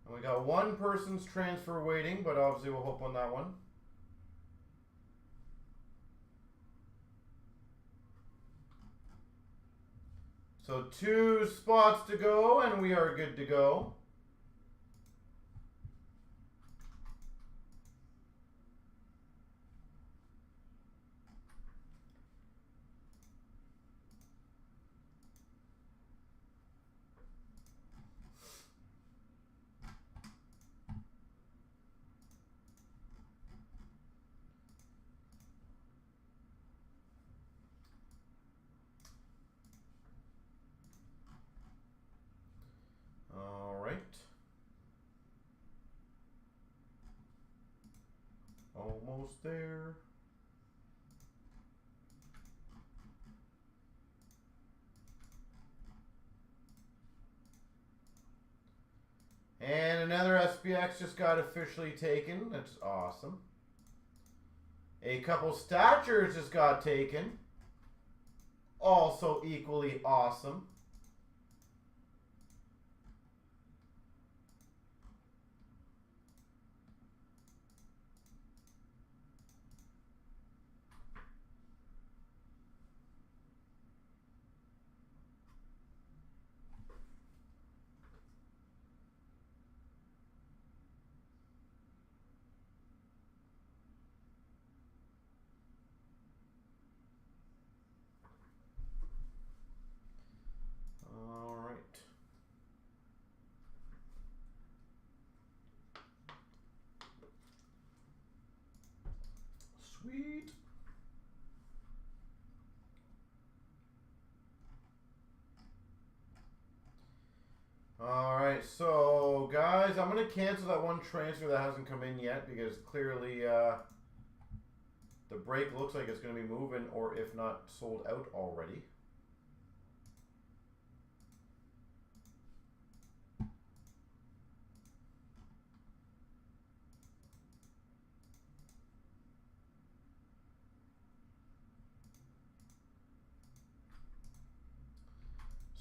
And we got 1 person's transfer waiting, but obviously we'll hope on that one. So 2 spots to go, and we are good to go. Almost there. And another SPX just got officially taken. That's awesome. A couple statures just got taken. Also equally awesome. All right. Sweet. All right, so guys, I'm going to cancel that one transfer that hasn't come in yet because clearly the break looks like it's going to be moving, or if not sold out already.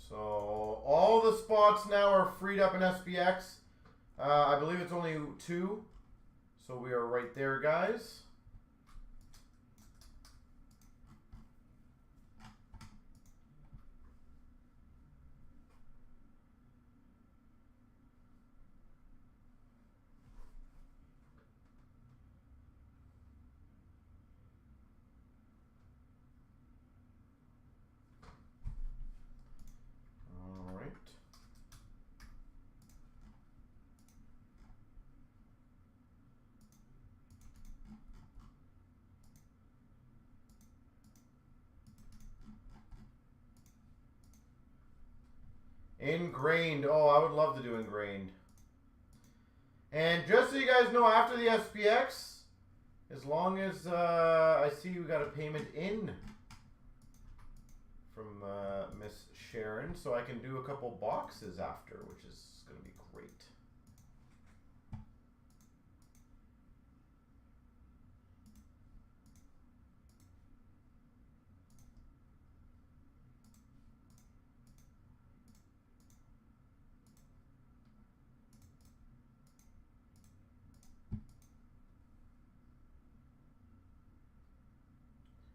So all the spots now are freed up in SPX. I believe it's only 2. So we are right there, guys. All right. Ingrained. Oh, I would love to do ingrained. And just so you guys know, after the SPX, as long as I see you got a payment in from Miss Sharon, so I can do a couple boxes after, which is going to be great.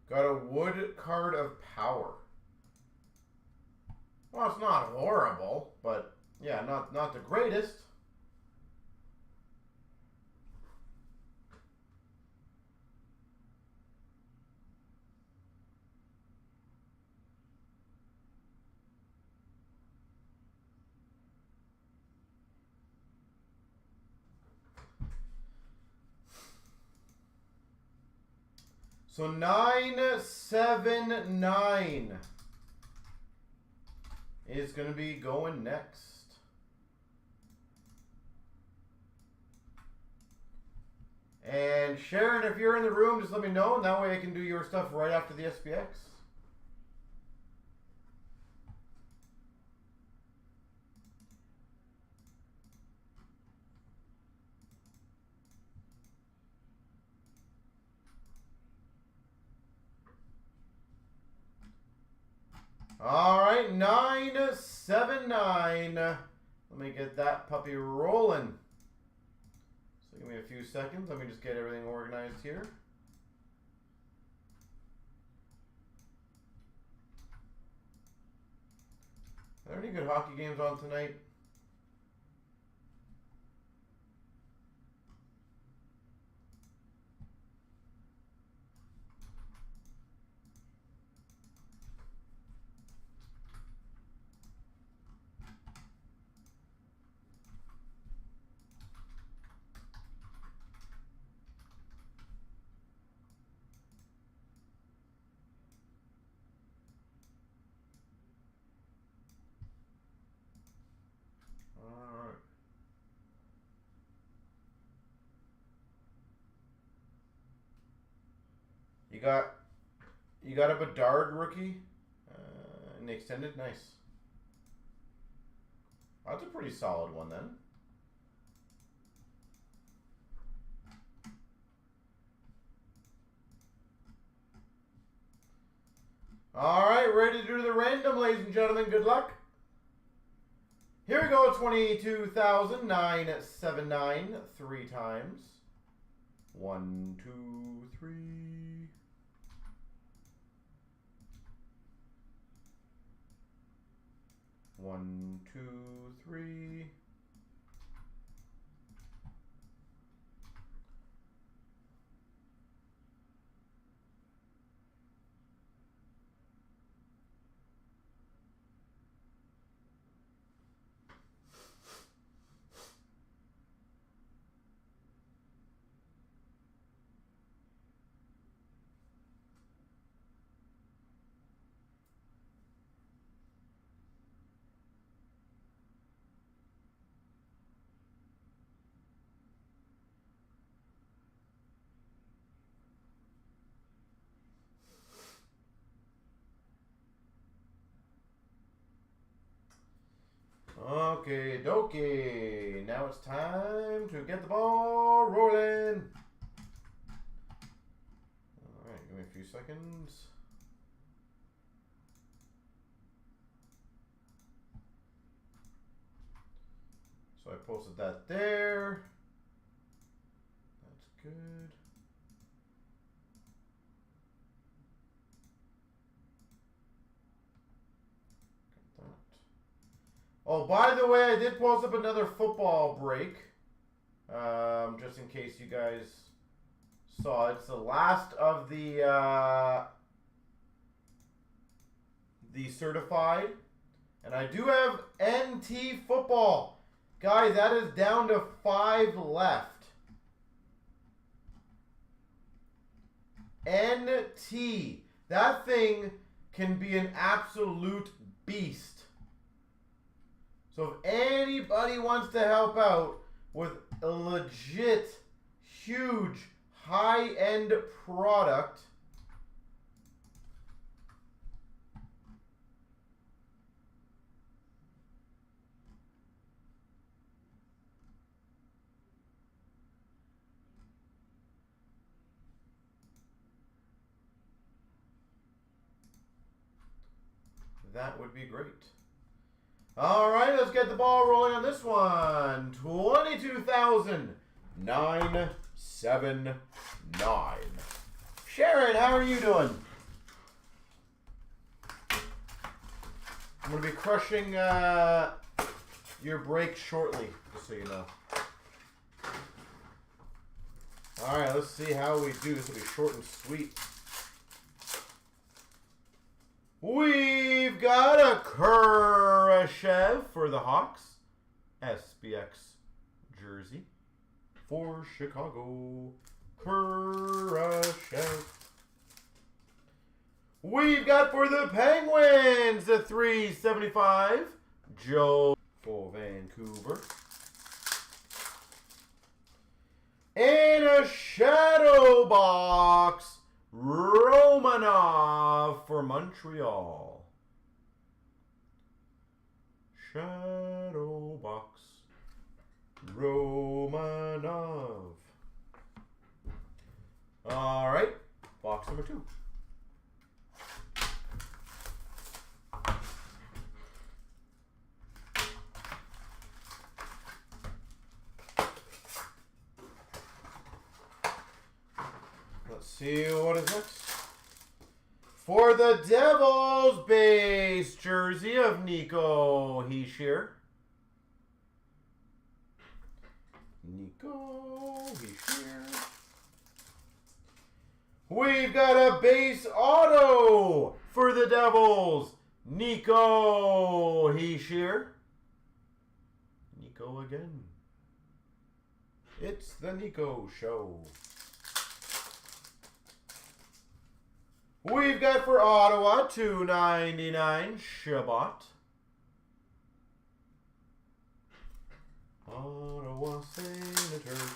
Got a wood card of power. Well, it's not horrible, but yeah, not the greatest. So 979 is going to be going next. And Sharon, if you're in the room, just let me know, and that way I can do your stuff right after the SPX. All right, 979. Let me get that puppy rolling. So give me a few seconds. Let me just get everything organized here. Are there any good hockey games on tonight? You got a Bedard rookie in the extended. Nice. That's a pretty solid one then. All right, ready to do the random, ladies and gentlemen. Good luck. Here we go, 22,979 3 times. 1, 2, 3. 1, 2, 3. Okay, dokie. Now it's time to get the ball rolling. All right, give me a few seconds. So I posted that there. That's good. Oh, by the way, I did post up another football break, just in case you guys saw it. It's the last of the certified, and I do have NT football, guys. That is down to 5 left. NT, that thing can be an absolute beast. So if anybody wants to help out with a legit, huge, high-end product, that would be great. All right, let's get the ball rolling on this one. 22,979. Sharon, how are you doing? I'm going to be crushing your break shortly, just so you know. All right, let's see how we do. This will be short and sweet. We've got a Kurashev for the Hawks. SBX jersey for Chicago. Kurashev. We've got for the Penguins the 375. Joe for Vancouver. And a shadow box. Romanov for Montreal. Shadow box. Romanov. All right, box number 2. Let's see what is next. For the Devils, base jersey of Nico Hischier. Nico Hischier. We've got a base auto for the Devils. Nico Hischier. Nico again. It's the Nico Show. We've got for Ottawa, $2.99, Shabbat. Ottawa Senators.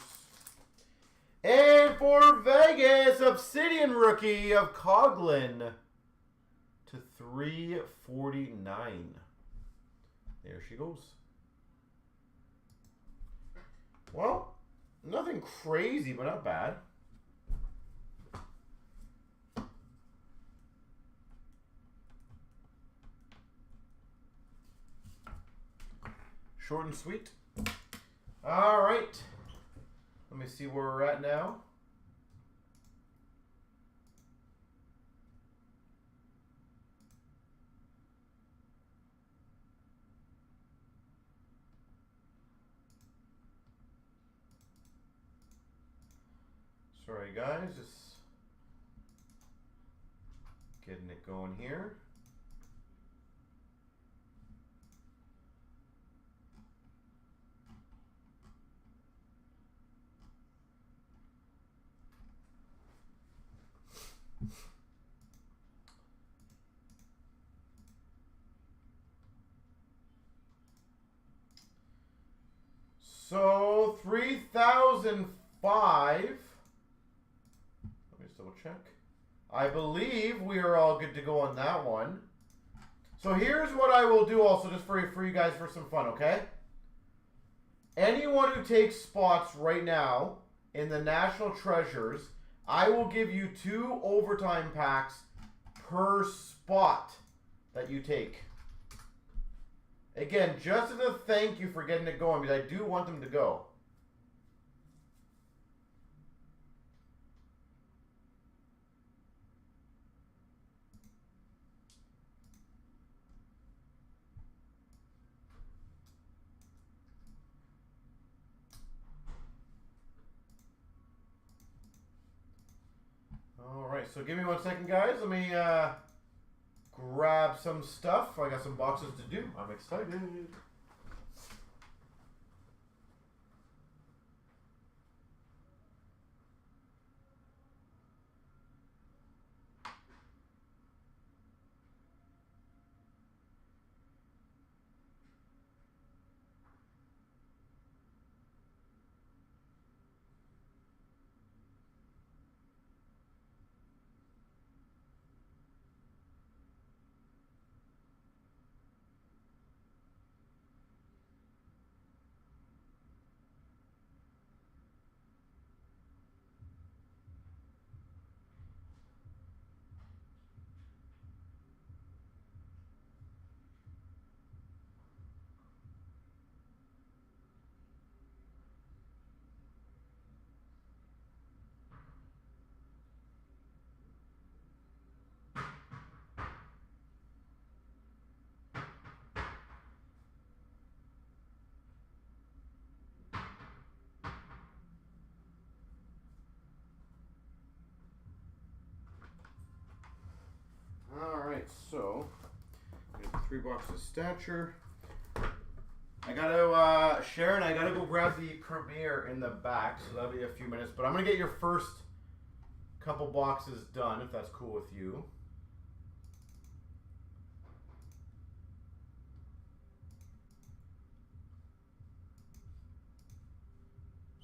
And for Vegas, Obsidian rookie of Coughlin to 349. There she goes. Well, nothing crazy, but not bad. Short and sweet. All right. Let me see where we're at now. Sorry guys, just getting it going here. So 3005. Let me just double check. I believe we are all good to go on that one. So here's what I will do also just for you guys for some fun, okay? Anyone who takes spots right now in the National Treasures, I will give you 2 overtime packs per spot that you take. Again, just as a thank you for getting it going, because I do want them to go. All right, so give me 1 second, guys. Let me grab some stuff. I got some boxes to do. I'm excited. Alright, so we have 3 boxes of stature. I gotta, Sharon, I gotta go grab the Premiere in the back, so that'll be a few minutes. But I'm gonna get your first couple boxes done, if that's cool with you.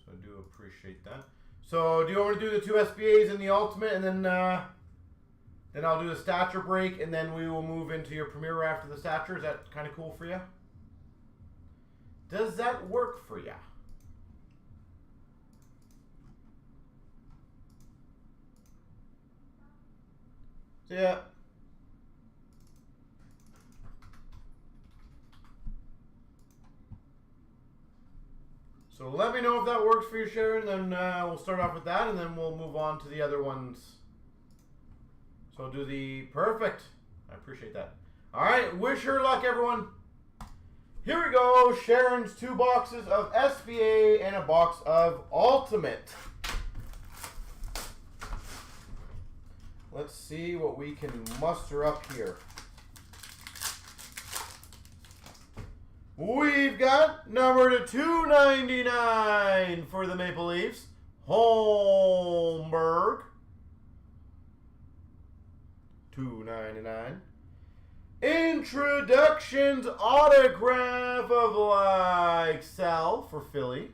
So I do appreciate that. So do you want me to do the 2 SBAs and the Ultimate, and then I'll do the stature break, and then we will move into your Premiere after the stature? Is that kind of cool for you? Does that work for you? Yeah. So let me know if that works for you, Sharon. Then we'll start off with that, and then we'll move on to the other ones. So I'll do the perfect. I appreciate that. All right, wish her luck, everyone. Here we go. Sharon's 2 boxes of SBA and a box of Ultimate. Let's see what we can muster up here. We've got number to 299 for the Maple Leafs, Holmberg. 299. Introductions autograph of Like Sal for Philly.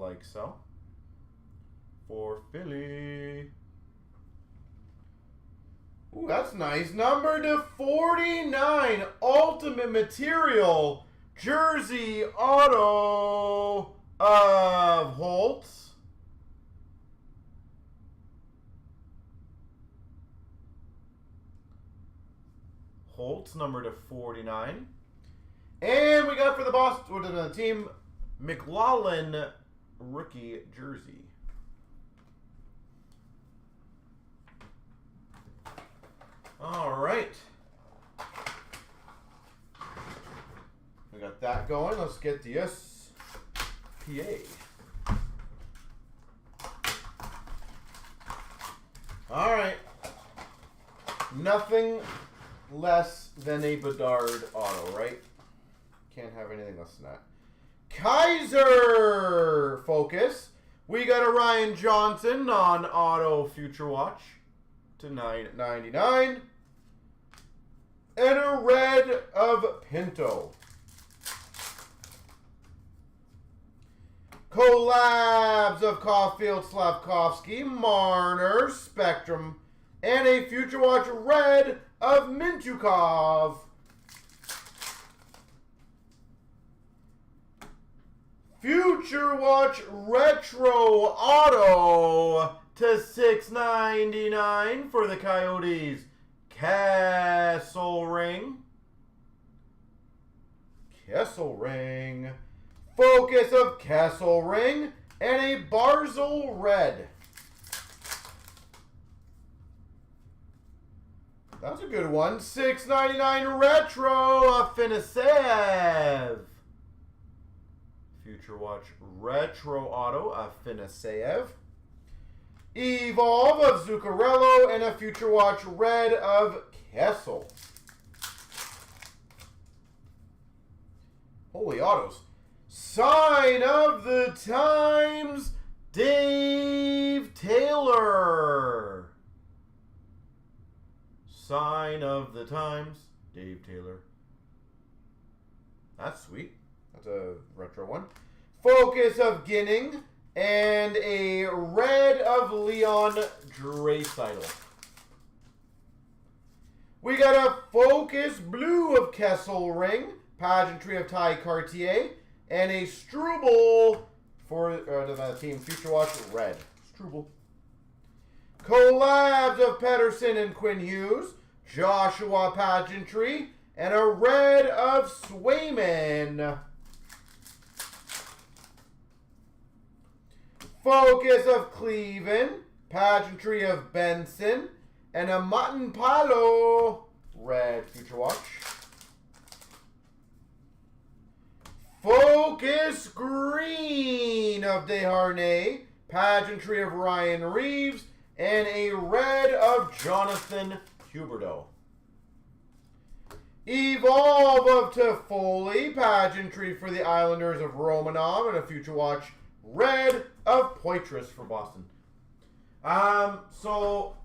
like so. For Philly. Ooh, that's nice. Number to 49. Ultimate Material. Jersey auto of Holtz. Holtz, number to 49. And we got for the Boston team, McLaughlin rookie jersey. All right. We got that going. Let's get the SPA. All right. Nothing less than a Bedard auto, right? Can't have anything less than that. Kaiser focus. We got a Ryan Johnson non-auto Future Watch to $9.99. And a red of Pinto. Collabs of Caulfield, Slavkovsky, Marner, Spectrum, and a Future Watch red of Mintukov. Future Watch Retro Auto to $6.99 for the Coyotes. Kessel Ring. Focus of Kessel Ring and a Barzal red. That's a good one. $6.99 Retro of Finisev. Future Watch Retro Auto of Finisev. Evolve of Zuccarello and a Future Watch red of Kessel. Holy autos. Sign of the Times, Dave Taylor. Sign of the Times, Dave Taylor. That's sweet. That's a retro one. Focus of Ginning and a red of Leon Draisaitl. We got a Focus Blue of Kessel Ring, Pageantry of Ty Cartier, and a Struble for the team Future Watch red. Struble. Collabs of Pedersen and Quinn Hughes, Joshua Pageantry, and a red of Swayman. Focus of Cleveland, Pageantry of Benson, and a Mutton Palo red Future Watch. Focus Green of Desharnais, Pageantry of Ryan Reeves, and a red of Jonathan Huberdeau. Evolve of Toffoli, Pageantry for the Islanders of Romanov, and a Future Watch red of Poitras for Boston. So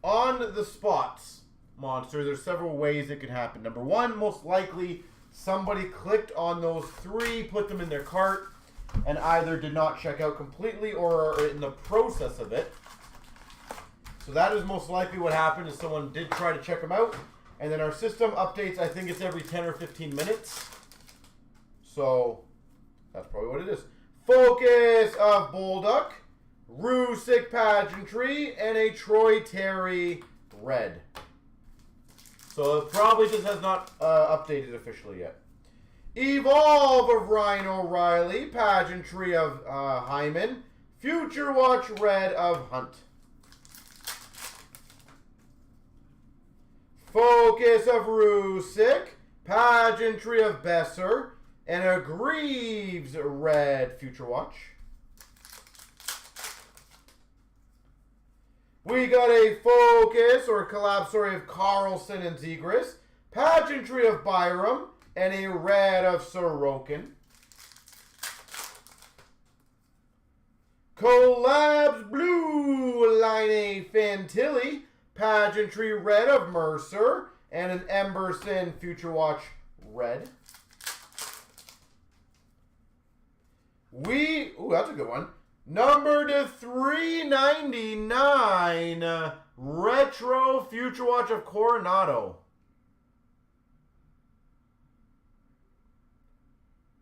on the spots, Monster, there's several ways it could happen. Number one, most likely somebody clicked on those three, put them in their cart, and either did not check out completely or are in the process of it. So that is most likely what happened, is someone did try to check them out. And then our system updates, I think it's every 10 or 15 minutes. So that's probably what it is. Focus of Bolduc, Rusick Pageantry, and a Troy Terry red. So it probably just has not updated officially yet. Evolve of Ryan O'Reilly, Pageantry of Hyman, Future Watch red of Hunt. Focus of Rusick, Pageantry of Besser, and a Greaves red Future Watch. We got a Focus or collab story of Carlson and Zegras, Pageantry of Byram, and a red of Sorokin. Collabs Blue Line Fantilli, Pageantry red of Mercer, and an Emberson Future Watch red. Ooh, that's a good one. Number to 399, Retro Future Watch of Coronado.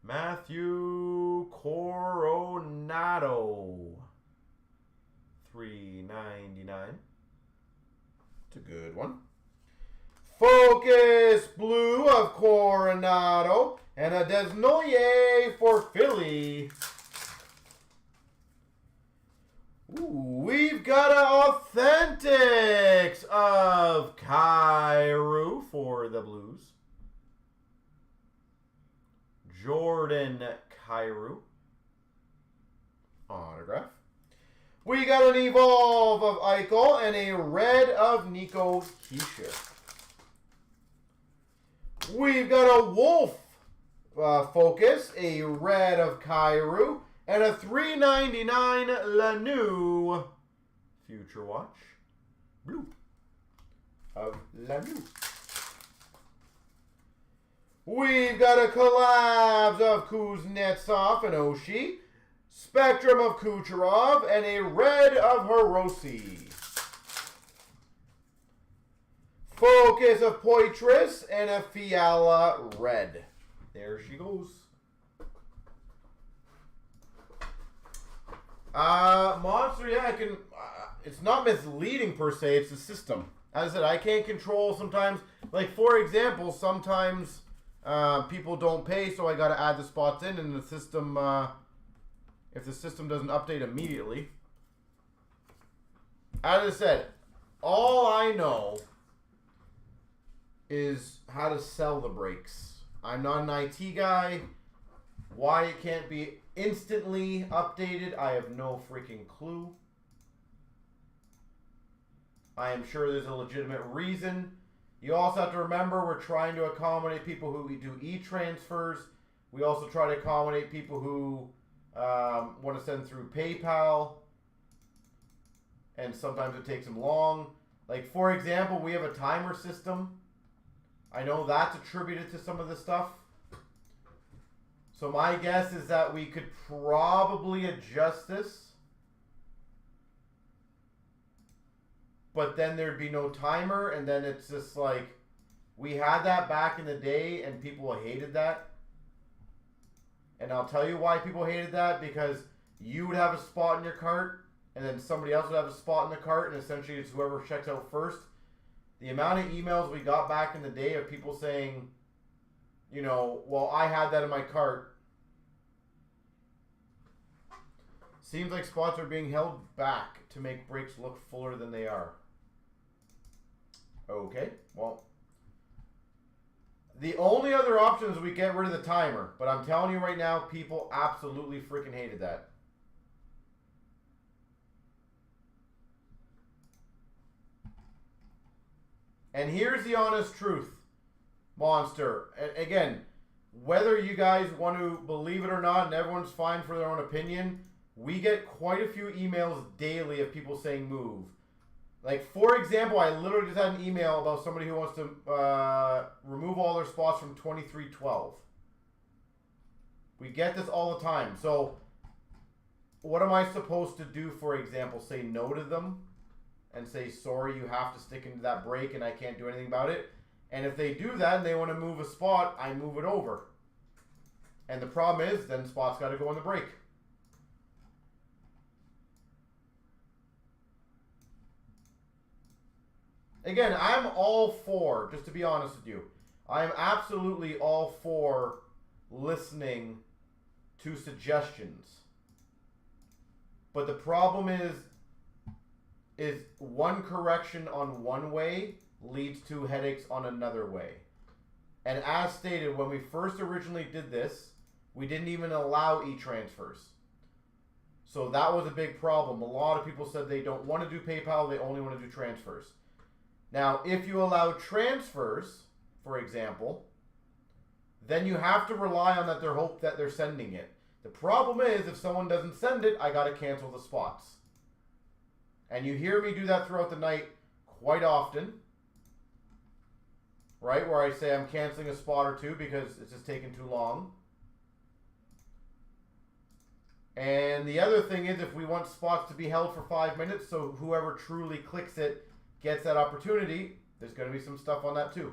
Matthew Coronado. 399. It's a good one. Focus Blue of Coronado. And a Desnoyers for Philly. Ooh, we've got an Authentics of Cairo for the Blues. Jordan Cairo. Autograph. We got an Evolve of Eichel and a red of Nico Hischier. We've got a Wolf Focus, a red of Cairo, and a 399 Lanu Future Watch Blue of Lanu. We've got a Collabs of Kuznetsov and Oshie, Spectrum of Kucherov, and a red of Hiroshi. Focus of Poitras and a Fiala red. There she goes. Monster, yeah, I can. It's not misleading per se. It's the system. As I said, I can't control sometimes. Like for example, sometimes people don't pay, so I got to add the spots in, and the system. If the system doesn't update immediately, as I said, all I know is how to sell the breaks. I'm not an IT guy. Why it can't be instantly updated, I have no freaking clue. I am sure there's a legitimate reason. You also have to remember we're trying to accommodate people who do e-transfers. We also try to accommodate people who want to send through PayPal. And sometimes it takes them long. Like, for example, we have a timer system. I know that's attributed to some of the stuff. So my guess is that we could probably adjust this. But then there'd be no timer, and then it's just like, we had that back in the day, and people hated that. And I'll tell you why people hated that, because you would have a spot in your cart, and then somebody else would have a spot in the cart, and essentially it's whoever checks out first. The amount of emails we got back in the day of people saying, you know, well, I had that in my cart. Seems like spots are being held back to make breaks look fuller than they are. Okay, well. The only other option is we get rid of the timer. But I'm telling you right now, people absolutely freaking hated that. And here's the honest truth, Monster. And again, whether you guys want to believe it or not, and everyone's fine for their own opinion, we get quite a few emails daily of people saying move. Like, for example, I literally just had an email about somebody who wants to remove all their spots from 2312. We get this all the time. So, what am I supposed to do, for example? Say no to them? And say, sorry, you have to stick into that break and I can't do anything about it. And if they do that and they want to move a spot, I move it over. And the problem is, then spot's got to go on the break. Again, I'm all for, just to be honest with you, I am absolutely all for listening to suggestions. But the problem is one correction on one way leads to headaches on another way. And as stated, when we first originally did this, we didn't even allow e-transfers. So that was a big problem. A lot of people said they don't want to do PayPal, they only want to do transfers. Now, if you allow transfers, for example, then you have to rely on that they're sending it. The problem is, if someone doesn't send it, I got to cancel the spots. And you hear me do that throughout the night quite often, right? Where I say I'm canceling a spot or two because it's just taking too long. And the other thing is, if we want spots to be held for 5 minutes, so whoever truly clicks it gets that opportunity, there's going to be some stuff on that too.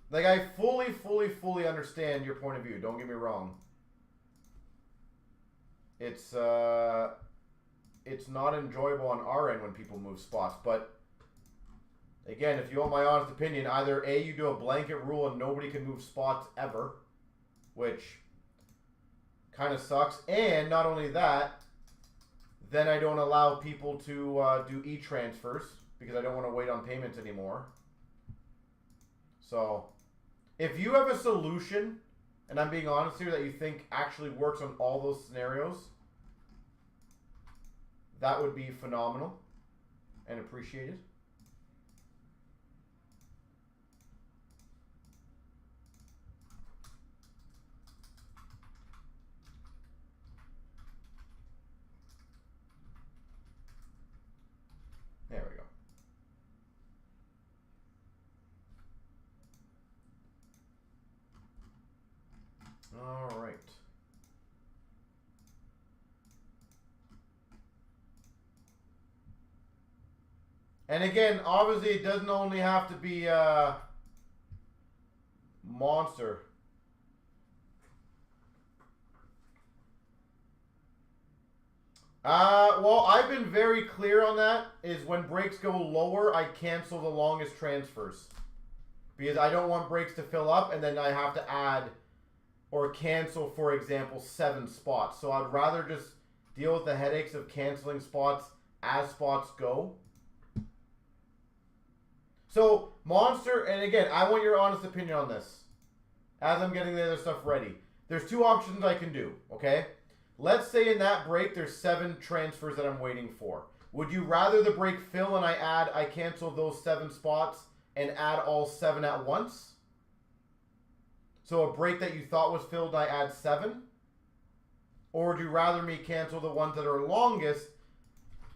Like, I fully understand your point of view. Don't get me wrong. It's not enjoyable on our end when people move spots, but again, if you want my honest opinion, either A, you do a blanket rule and nobody can move spots ever, which kind of sucks, and not only that, then I don't allow people to do e-transfers because I don't want to wait on payments anymore. So, if you have a solution, and I'm being honest here, that you think actually works on all those scenarios, that would be phenomenal and appreciated. There we go. All right. And again, obviously, it doesn't only have to be monster. Well, I've been very clear on that, is when breaks go lower, I cancel the longest transfers. Because I don't want breaks to fill up, and then I have to add or cancel, for example, 7 spots. So I'd rather just deal with the headaches of canceling spots as spots go. So, Monster, and again, I want your honest opinion on this as I'm getting the other stuff ready. There's 2 options I can do, okay? Let's say in that break, there's 7 transfers that I'm waiting for. Would you rather the break fill and I cancel those 7 spots and add all 7 at once? So a break that you thought was filled, I add 7? Or would you rather me cancel the ones that are longest,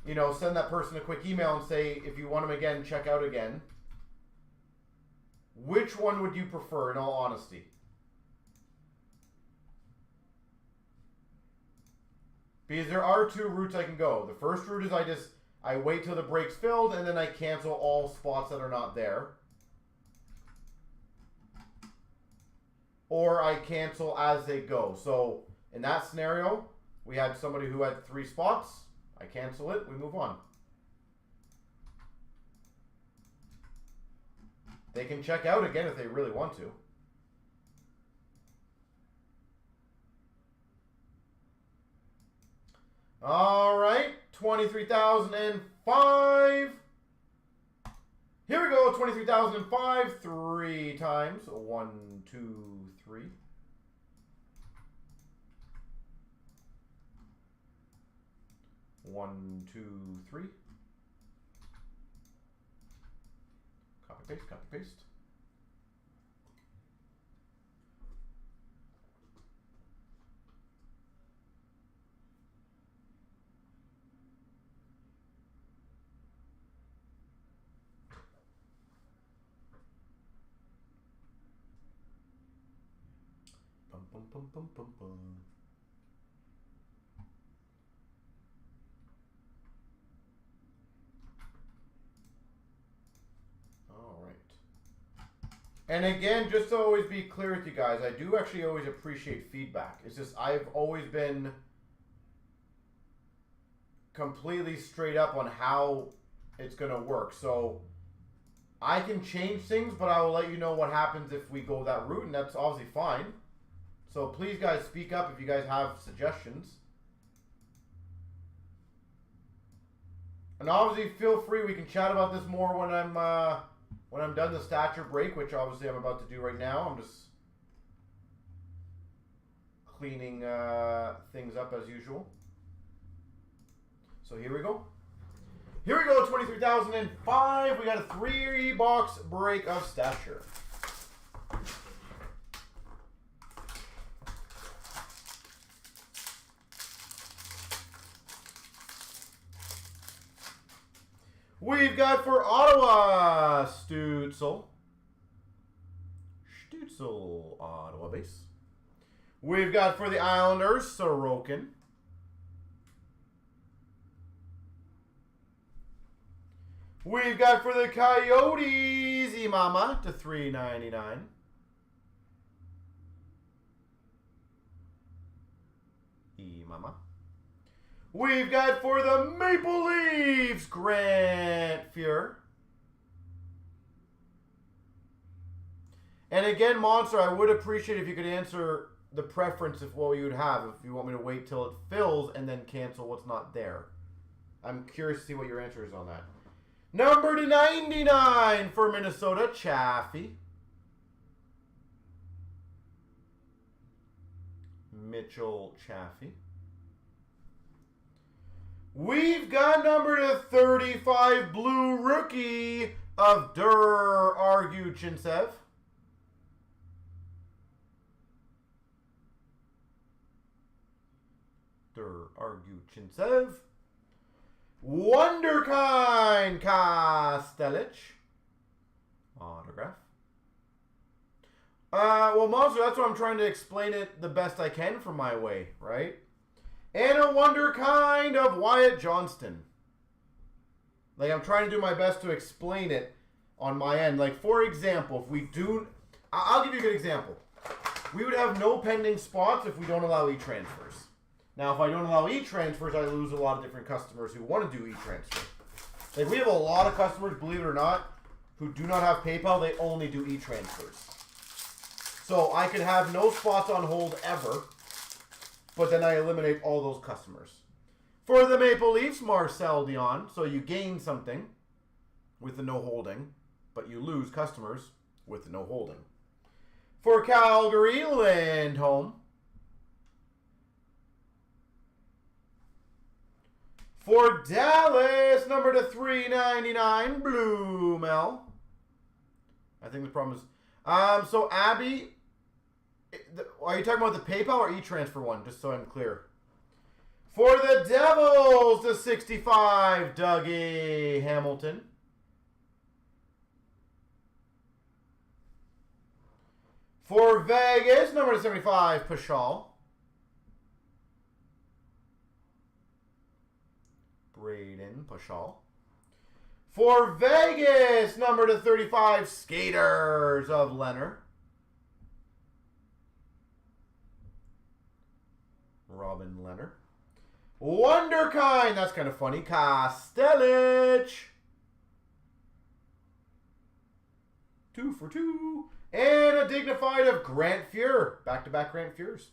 you know, send that person a quick email and say, if you want them again, check out again? Which one would you prefer, in all honesty? Because there are 2 routes I can go. The first route is I wait till the break's filled and then I cancel all spots that are not there. Or I cancel as they go. So in that scenario, we had somebody who had 3 spots. I cancel it, we move on. They can check out again if they really want to. All right, 23,005. Here we go, 23,005, 3 times. 1, 2, 3. 1, 2, 3. Copy, paste, copy, paste. Bum, bum, bum, bum, bum, bum. And again, just to always be clear with you guys, I do actually always appreciate feedback. It's just I've always been completely straight up on how it's going to work. So I can change things, but I will let you know what happens if we go that route, and that's obviously fine. So please, guys, speak up if you guys have suggestions. And obviously, feel free. We can chat about this more when I'm done the stature break, which obviously I'm about to do right now. I'm just cleaning things up as usual. So here we go. Here we go, 23,005. We got a 3-box break of stature. We've got for Ottawa, Stutzel. Stützle, Ottawa base. We've got for the Islanders, Sorokin. We've got for the Coyotes, Imama to 399. Imama. We've got for the Maple Leafs, Grant Fuhr. And again, Monster, I would appreciate if you could answer the preference of what you would have. If you want me to wait till it fills and then cancel what's not there. I'm curious to see what your answer is on that. Number to 99 for Minnesota, Chaffee. Mitchell Chaffee. We've got number to 35 blue rookie of Arguchintsev. Arguchintsev. Wonderkind Kastelic. Autograph. Well, Monster, that's what I'm trying to explain it the best I can from my way, right? And a Wonderkind of Wyatt Johnston. Like, I'm trying to do my best to explain it on my end. Like, for example, if we do... I'll give you a good example. We would have no pending spots if we don't allow e-transfers. Now, if I don't allow e-transfers, I lose a lot of different customers who want to do e-transfer. Like, we have a lot of customers, believe it or not, who do not have PayPal. They only do e-transfers. So I could have no spots on hold ever, but then I eliminate all those customers. For the Maple Leafs, Marcel Dion. So you gain something with the no holding, but you lose customers with the no holding. For Calgary, Lindholm. For Dallas, number to 399, Blumel. I think the problem is... so, Abby, are you talking about the PayPal or e-transfer one? Just so I'm clear. For the Devils, the 65, Dougie Hamilton. For Vegas, number to 75, Pashal. Braden Pashal. For Vegas, number to 35, Skaters of Leonard. Robin Leonard. Wonderkind, that's kind of funny, Kastelic. 2 for 2. And a dignified of Grant Fuhr. Back-to-back Grant Fuhrs.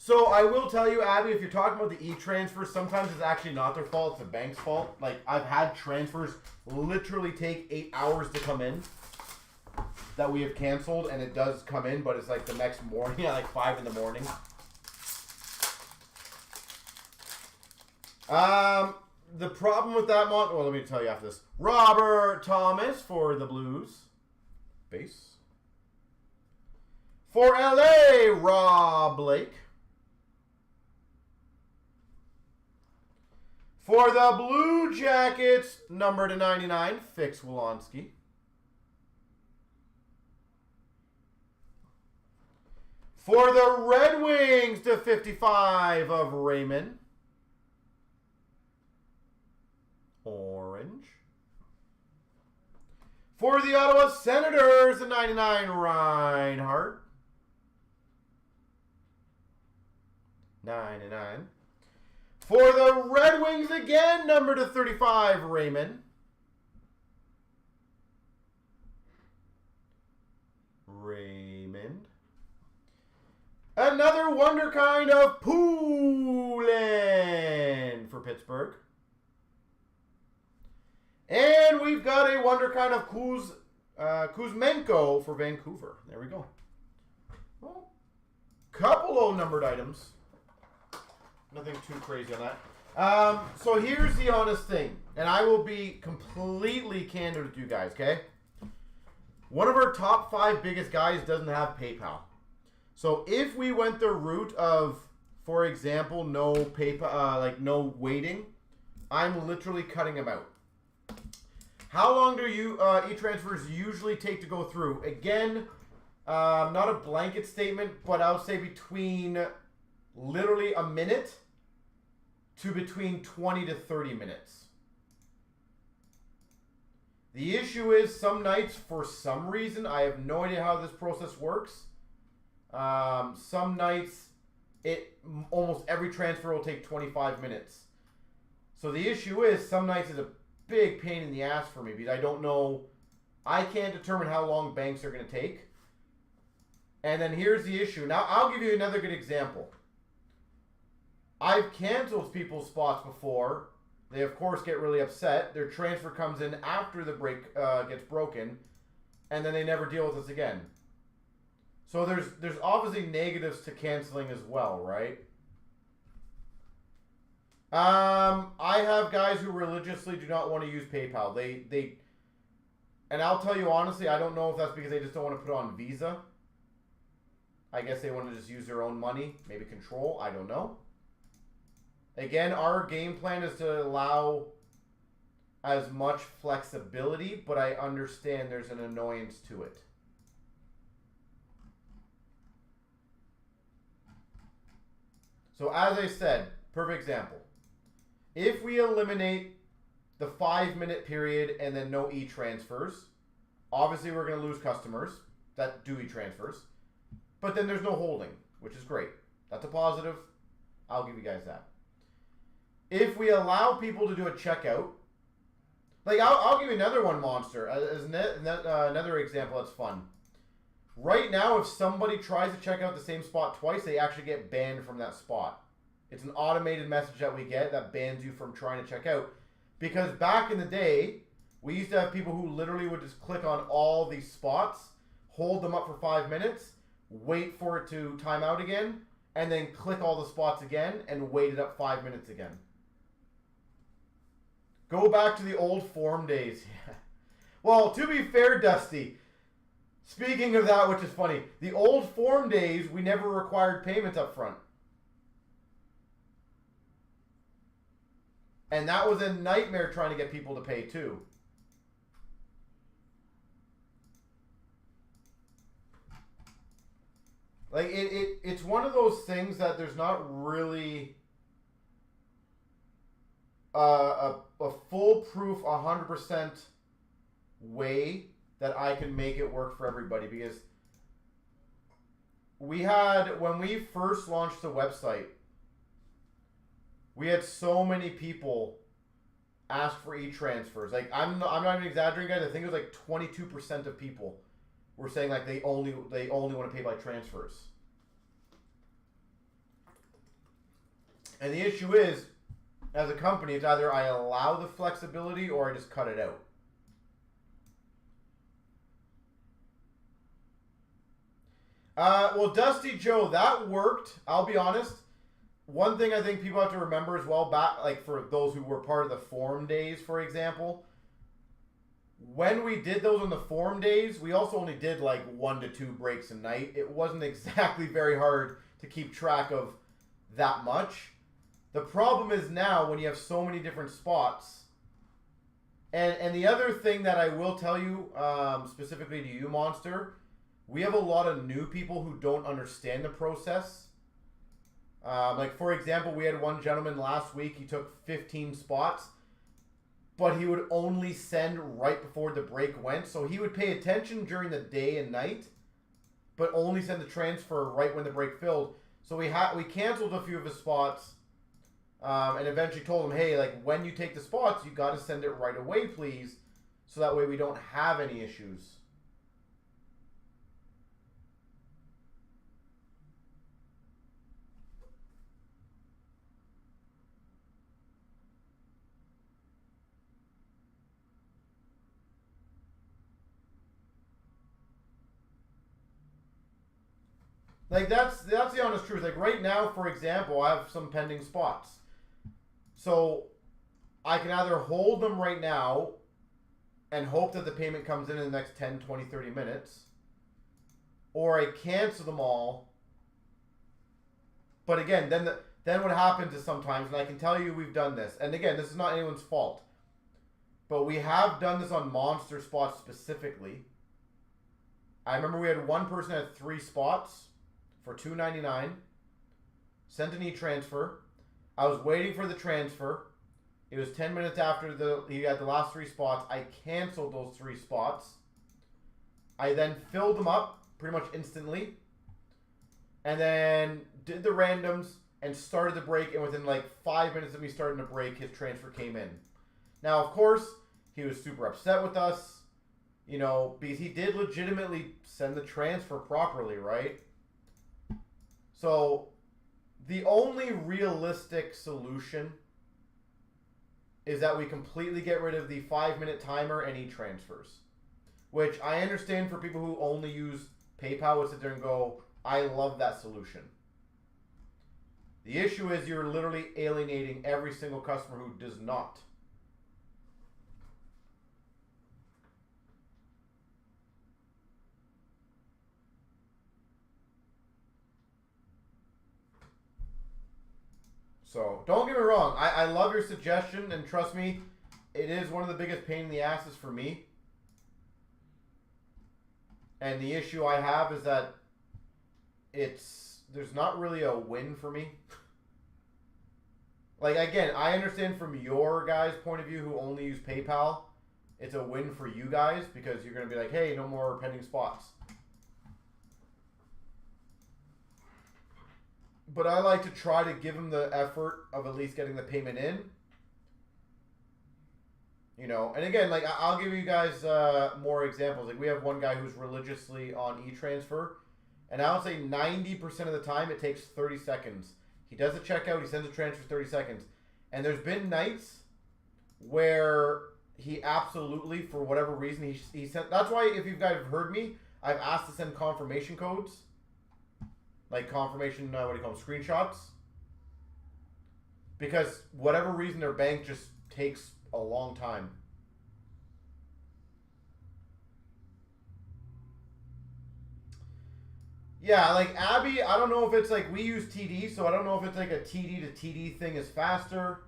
So I will tell you, Abby, if you're talking about the e-transfer, sometimes it's actually not their fault. It's the bank's fault. Like, I've had transfers literally take 8 hours to come in that we have canceled, and it does come in, but it's like the next morning at like 5 in the morning. The problem with that well, let me tell you after this. Robert Thomas for the Blues. Base. For LA, Rob Blake. For the Blue Jackets, number to 99, Fix Wolonski. For the Red Wings, to 55 of Raymond. Orange. For the Ottawa Senators, the 99, Reinhardt. 99. For the Red Wings again, number to 35, Raymond. Raymond. Another Wonderkind of Poulin for Pittsburgh. And we've got a Wonderkind of Kuzmenko for Vancouver. There we go. Well, couple of numbered items. Nothing too crazy on that. So here's the honest thing. And I will be completely candid with you guys, okay? One of our top 5 biggest guys doesn't have PayPal. So if we went the route of, for example, no PayPal, like no waiting, I'm literally cutting him out. How long do you e-transfers usually take to go through? Again, Not a blanket statement, but I would say between literally a minute to between 20 to 30 minutes. The issue is some nights, for some reason, I have no idea how this process works. Some nights, almost every transfer will take 25 minutes. So the issue is some nights is a big pain in the ass for me because I don't know. I can't determine how long banks are going to take. And then here's the issue. Now, I'll give you another good example. I've canceled people's spots before. They, of course, get really upset. Their transfer comes in after the break gets broken, and then they never deal with us again. So there's obviously negatives to canceling as well, right? I have guys who religiously do not want to use PayPal. And I'll tell you honestly, I don't know if that's because they just don't want to put it on Visa. I guess they want to just use their own money, maybe control, I don't know. Again, our game plan is to allow as much flexibility, but I understand there's an annoyance to it. So as I said, perfect example. If we eliminate the 5-minute period and then no e-transfers, obviously we're going to lose customers that do e-transfers. But then there's no holding, which is great. That's a positive. I'll give you guys that. If we allow people to do a checkout, like I'll give you another one, Monster, as another example that's fun. Right now, if somebody tries to check out the same spot twice, they actually get banned from that spot. It's an automated message that we get that bans you from trying to check out. Because back in the day, we used to have people who literally would just click on all these spots, hold them up for 5 minutes, wait for it to time out again, and then click all the spots again and wait it up 5 minutes again. Go back to the old form days. Well, to be fair, Dusty, speaking of that, which is funny, the old form days, we never required payments up front. And that was a nightmare trying to get people to pay too. Like, it's one of those things that there's not really a foolproof 100% way that I can make it work for everybody, because we had, when we first launched the website, we had so many people ask for e-transfers. Like, I'm not even exaggerating, guys. I think it was like 22% of people were saying like they only want to pay by transfers. And the issue is, as a company, it's either I allow the flexibility or I just cut it out. Well, Dusty Joe, that worked. I'll be honest. One thing I think people have to remember as well, back like for those who were part of the forum days, for example, when we did those on the forum days, we also only did like 1 to 2 breaks a night. It wasn't exactly very hard to keep track of that much. The problem is now when you have so many different spots. And the other thing that I will tell you, specifically to you, Monster, we have a lot of new people who don't understand the process. Like, for example, we had one gentleman last week. He took 15 spots, but he would only send right before the break went. So he would pay attention during the day and night, but only send the transfer right when the break filled. So we canceled a few of his spots, and eventually told him, hey, like, when you take the spots, you got to send it right away, please, so that way we don't have any issues. Like, that's the honest truth. Like, right now, for example, I have some pending spots. So, I can either hold them right now and hope that the payment comes in the next 10, 20, 30 minutes, or I cancel them all. But again, then what happens is sometimes, and I can tell you we've done this, and again, this is not anyone's fault, but we have done this on monster spots specifically. I remember we had one person had 3 spots for $2.99. Sent an e-transfer. I was waiting for the transfer. It was 10 minutes after he had the last 3 spots. I canceled those 3 spots. I then filled them up pretty much instantly. And then did the randoms and started the break. And within like 5 minutes of me starting the break, his transfer came in. Now, of course, he was super upset with us. You know, because he did legitimately send the transfer properly, right? So the only realistic solution is that we completely get rid of the 5-minute timer and e-transfers. Which I understand for people who only use PayPal would sit there and go, I love that solution. The issue is you're literally alienating every single customer who does not. So, don't get me wrong. I love your suggestion, and trust me, it is one of the biggest pain in the asses for me. And the issue I have is that there's not really a win for me. Like, again, I understand from your guys' point of view who only use PayPal, it's a win for you guys because you're going to be like, hey, no more pending spots. But I like to try to give them the effort of at least getting the payment in. You know, and again, like, I'll give you guys more examples. Like, we have one guy who's religiously on e-transfer. And I would say 90% of the time it takes 30 seconds. He does a checkout, he sends a transfer 30 seconds. And there's been nights where he absolutely, for whatever reason, he sent... That's why, if you guys have heard me, I've asked to send confirmation codes. Like confirmation, what do you call them, screenshots. Because whatever reason, their bank just takes a long time. Yeah, like Abby, I don't know if it's like, we use TD, so I don't know if it's like a TD to TD thing is faster.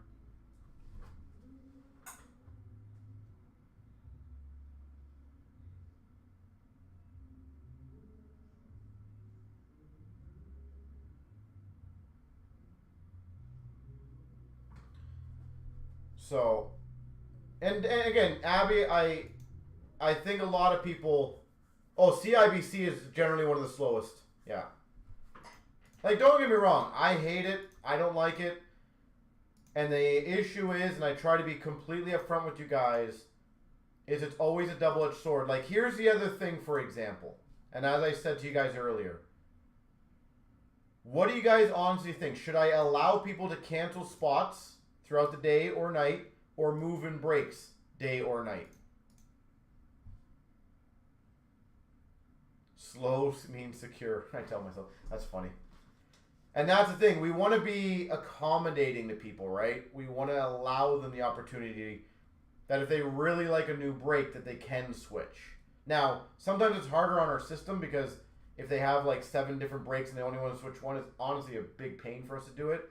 So, and again, Abby, I think a lot of people, CIBC is generally one of the slowest. Yeah. Like, don't get me wrong. I hate it. I don't like it. And the issue is, and I try to be completely upfront with you guys, is it's always a double-edged sword. Like, here's the other thing, for example. And as I said to you guys earlier, what do you guys honestly think? Should I allow people to cancel spots throughout the day or night, or move in breaks day or night? Slow means secure. I tell myself. That's funny. And that's the thing. We want to be accommodating to people, right? We want to allow them the opportunity that if they really like a new break, that they can switch. Now, sometimes it's harder on our system because if they have like 7 different breaks and they only want to switch one, it's honestly a big pain for us to do it.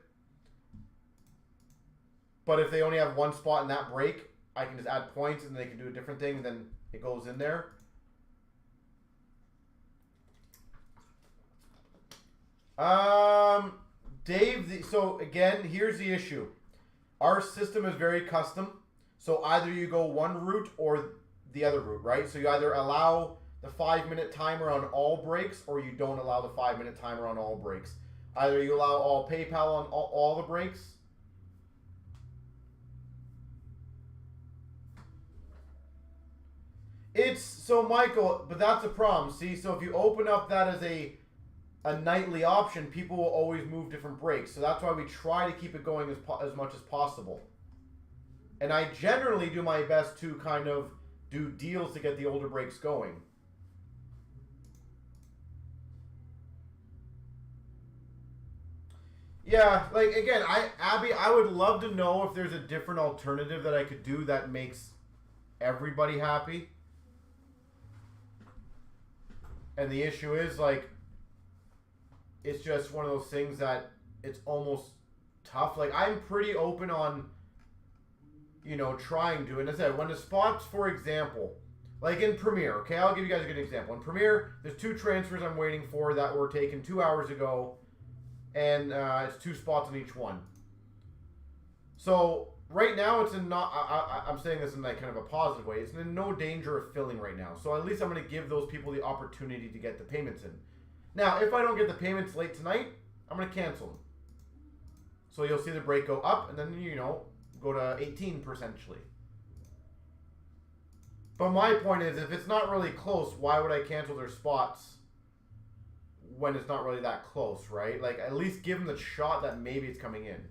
But if they only have 1 spot in that break, I can just add points and they can do a different thing and then it goes in there. Dave, so again, here's the issue. Our system is very custom. So either you go one route or the other route, right? So you either allow the 5-minute timer on all breaks or you don't allow the 5-minute timer on all breaks. Either you allow all PayPal on all the breaks. So Michael, but that's a problem. See, so if you open up that as a nightly option, people will always move different breaks. So that's why we try to keep it going as much as possible. And I generally do my best to kind of do deals to get the older breaks going. Yeah, like again, Abby, I would love to know if there's a different alternative that I could do that makes everybody happy. And the issue is, like, it's just one of those things that it's almost tough. Like, I'm pretty open on, you know, trying to. And as I said, when the spots, for example, Like in Premiere, okay? I'll give you guys a good example. In Premiere, there's 2 transfers I'm waiting for that were taken 2 hours ago, and it's 2 spots on each one. So right now, it's in not. I'm saying this in like kind of a positive way. It's in no danger of filling right now. So at least I'm going to give those people the opportunity to get the payments in. Now, if I don't get the payments late tonight, I'm going to cancel them. So you'll see the break go up, and then go to 18 potentially. But my point is, if it's not really close, why would I cancel their spots when it's not really that close, right? Like, at least give them the shot that maybe it's coming in.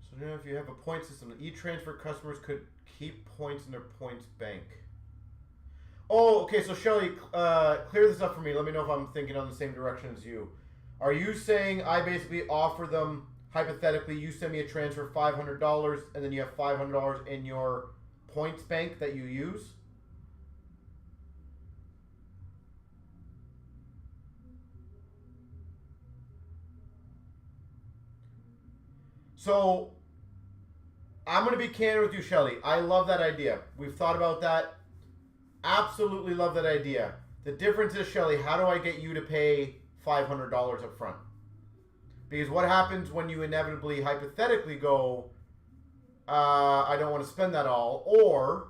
So now if you have a point system, e-transfer customers could keep points in their points bank. Oh, okay, so Shelly, clear this up for me. Let me know if I'm thinking on the same direction as you. Are you saying I basically offer them, hypothetically, you send me a transfer of $500 and then you have $500 in your points bank that you use? So, I'm going to be candid with you, Shelly. I love that idea. We've thought about that. Absolutely love that idea. The difference is, Shelly, how do I get you to pay $500 up front? Because what happens when you inevitably, hypothetically go, I don't want to spend that all, or,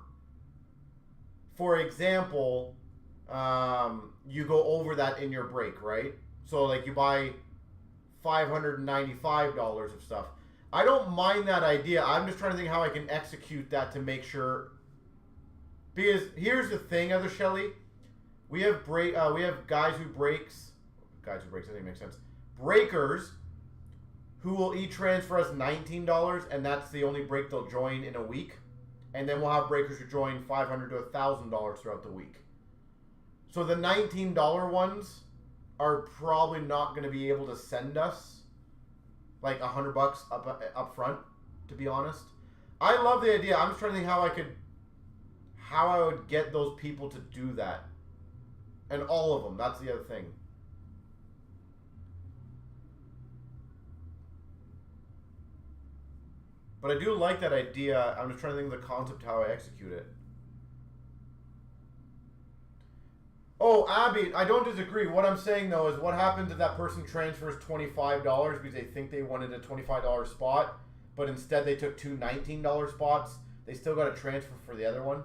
for example, you go over that in your break, right? So, like, you buy $595 of stuff. I don't mind that idea. I'm just trying to think how I can execute that to make sure. Because here's the thing, other Shelly, we have guys who breaks. I think it makes sense. Breakers who will e-transfer us $19, and that's the only break they'll join in a week. And then we'll have breakers who join $500 to $1,000 throughout the week. So the $19 ones are probably not going to be able to send us like $100 up front, to be honest. I love the idea. I'm just trying to think how I would get those people to do that. And all of them. That's the other thing. But I do like that idea. I'm just trying to think of the concept, how I execute it. Oh, Abby, I don't disagree. What I'm saying, though, is what happens if that person transfers $25 because they think they wanted a $25 spot, but instead they took 2 $19 spots? They still got to transfer for the other one?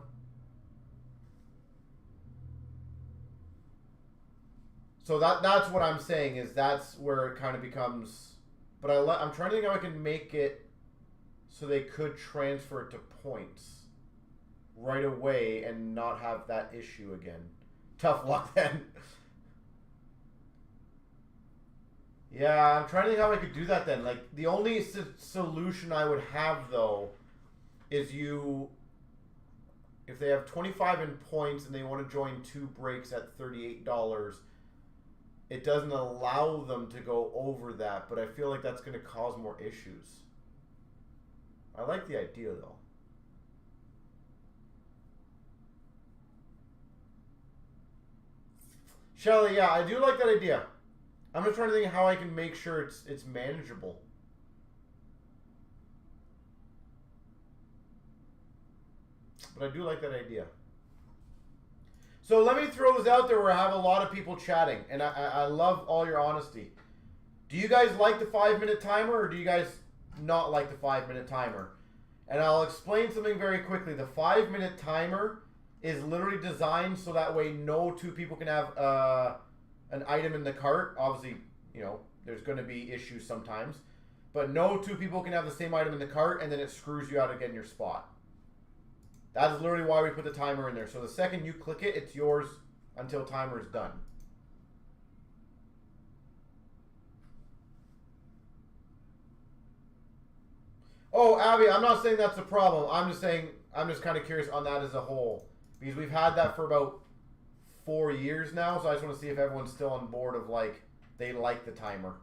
So that's what I'm saying, is that's where it kind of becomes... But I'm trying to think how I can make it so they could transfer it to points right away and not have that issue again. Tough luck then. Yeah, I'm trying to think how I could do that then. Like, the only solution I would have, though, is if they have 25 in points and they want to join 2 breaks at $38, it doesn't allow them to go over that, but I feel like that's going to cause more issues. I like the idea, though. Shelly, yeah, I do like that idea. I'm just trying to think how I can make sure it's manageable. But I do like that idea. So let me throw this out there where I have a lot of people chatting, and I love all your honesty. Do you guys like the 5-minute timer, or do you guys not like the 5-minute timer? And I'll explain something very quickly. The 5-minute timer is literally designed so that way no 2 people can have an item in the cart. Obviously, there's going to be issues sometimes. But no 2 people can have the same item in the cart, and then it screws you out of getting your spot. That is literally why we put the timer in there. So the second you click it, it's yours until timer is done. Oh, Abby, I'm not saying that's the problem. I'm just saying, I'm just kind of curious on that as a whole. Because we've had that for about 4 years now, so I just want to see if everyone's still on board of, like, they like the timer.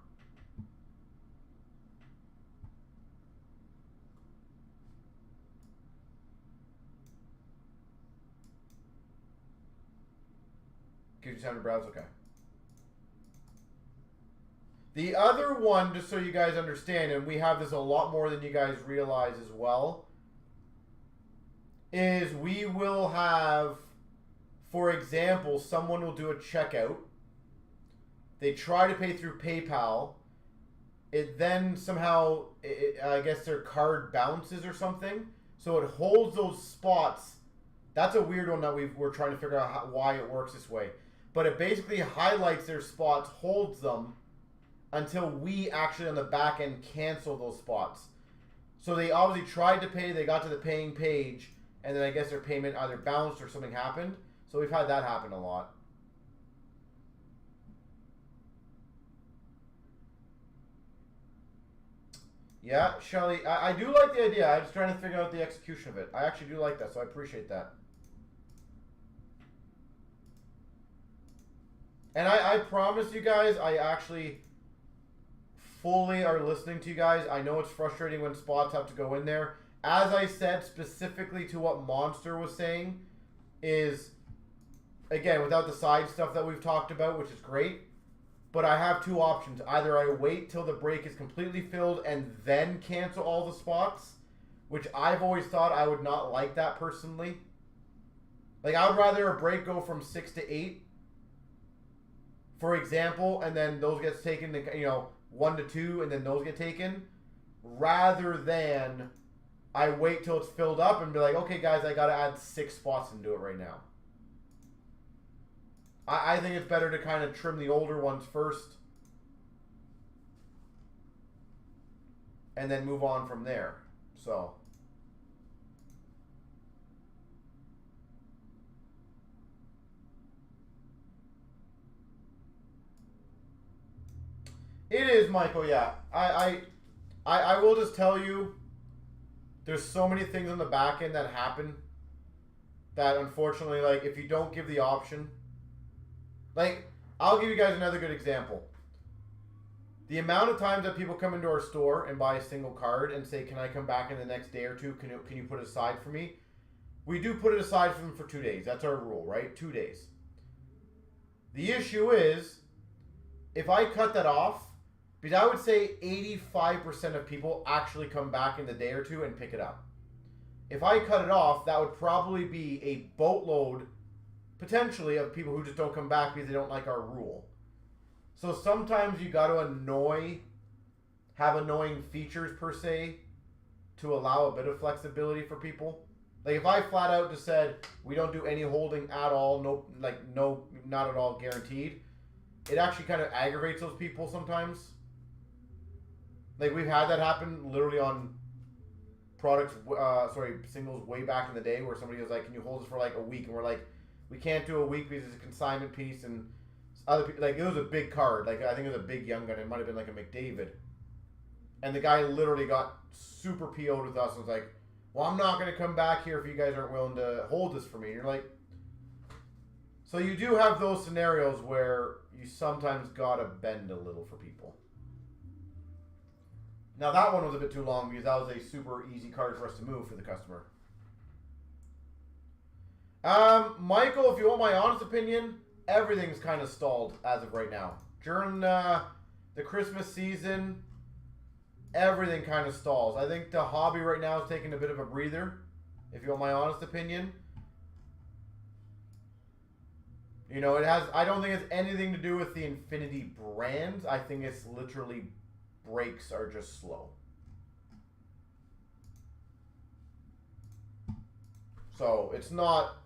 Gives you time to browse? Okay. The other one, just so you guys understand, and we have this a lot more than you guys realize as well, is we will have, for example, someone will do a checkout. They try to pay through PayPal. It then somehow, I guess their card bounces or something. So it holds those spots. That's a weird one that we're trying to figure out why it works this way. But it basically highlights their spots, holds them, until we actually on the back end cancel those spots. So they obviously tried to pay, they got to the paying page, and then I guess their payment either bounced or something happened. So we've had that happen a lot. Yeah, Shelly, I do like the idea. I'm just trying to figure out the execution of it. I actually do like that, so I appreciate that. And I promise you guys, I actually fully are listening to you guys. I know it's frustrating when spots have to go in there. As I said, specifically to what Monster was saying, is, again, without the side stuff that we've talked about, which is great, but I have two options. Either I wait till the break is completely filled and then cancel all the spots, which I've always thought I would not like that personally. Like, I would rather a break go from 6 to 8, for example, and then those gets taken, you know, 1 to 2, and then those get taken, rather than I wait till it's filled up and be like, okay, guys, I got to add 6 spots and do it right now. I think it's better to kind of trim the older ones first and then move on from there. So it is, Michael. Yeah, I will just tell you, there's so many things on the back end that happen that unfortunately, like, if you don't give the option, like, I'll give you guys another good example. The amount of times that people come into our store and buy a single card and say, can I come back in the next day or two? Can you put it aside for me? We do put it aside for them for 2 days. That's our rule, right? 2 days. The issue is, if I cut that off, because I would say 85% of people actually come back in the day or two and pick it up. If I cut it off, that would probably be a boatload, potentially, of people who just don't come back because they don't like our rule. So sometimes you got to have annoying features per se to allow a bit of flexibility for people. Like, if I flat out just said we don't do any holding at all, no, not at all guaranteed, it actually kind of aggravates those people sometimes. Like, we've had that happen literally on products, singles way back in the day, where somebody was like, can you hold this for like a week? And we're like, we can't do a week because it's a consignment piece, and other people, like, it was a big card. Like, I think it was a big young gun. It might have been like a McDavid. And the guy literally got super PO'd with us and was like, well, I'm not going to come back here if you guys aren't willing to hold this for me. And you're like, so you do have those scenarios where you sometimes got to bend a little for people. Now, that one was a bit too long because that was a super easy card for us to move for the customer. Michael, if you want my honest opinion, everything's kind of stalled as of right now. During the Christmas season, everything kind of stalls. I think the hobby right now is taking a bit of a breather, if you want my honest opinion. You know, I don't think it's anything to do with the Infinity brands. I think it's literally breaks are just slow. So it's not,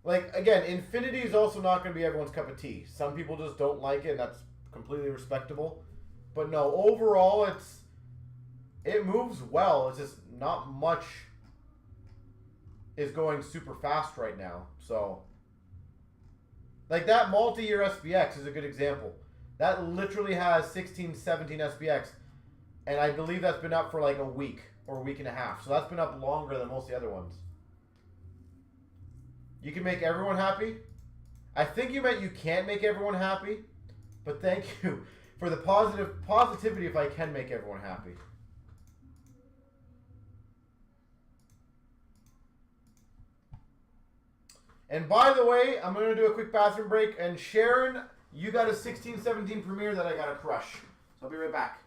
like, again, Infinity is also not going to be everyone's cup of tea. Some people just don't like it, and that's completely respectable. But no, overall, it moves well. It's just not much is going super fast right now. So, like, that multi-year SPX is a good example. That literally has 16, 17 SPX, and I believe that's been up for like a week or a week and a half. So that's been up longer than most of the other ones. You can make everyone happy. I think you meant you can't make everyone happy, but thank you for the positivity if I can make everyone happy. And by the way, I'm going to do a quick bathroom break. And Sharon, you got a 16-17 Premier that I got to crush. So I'll be right back.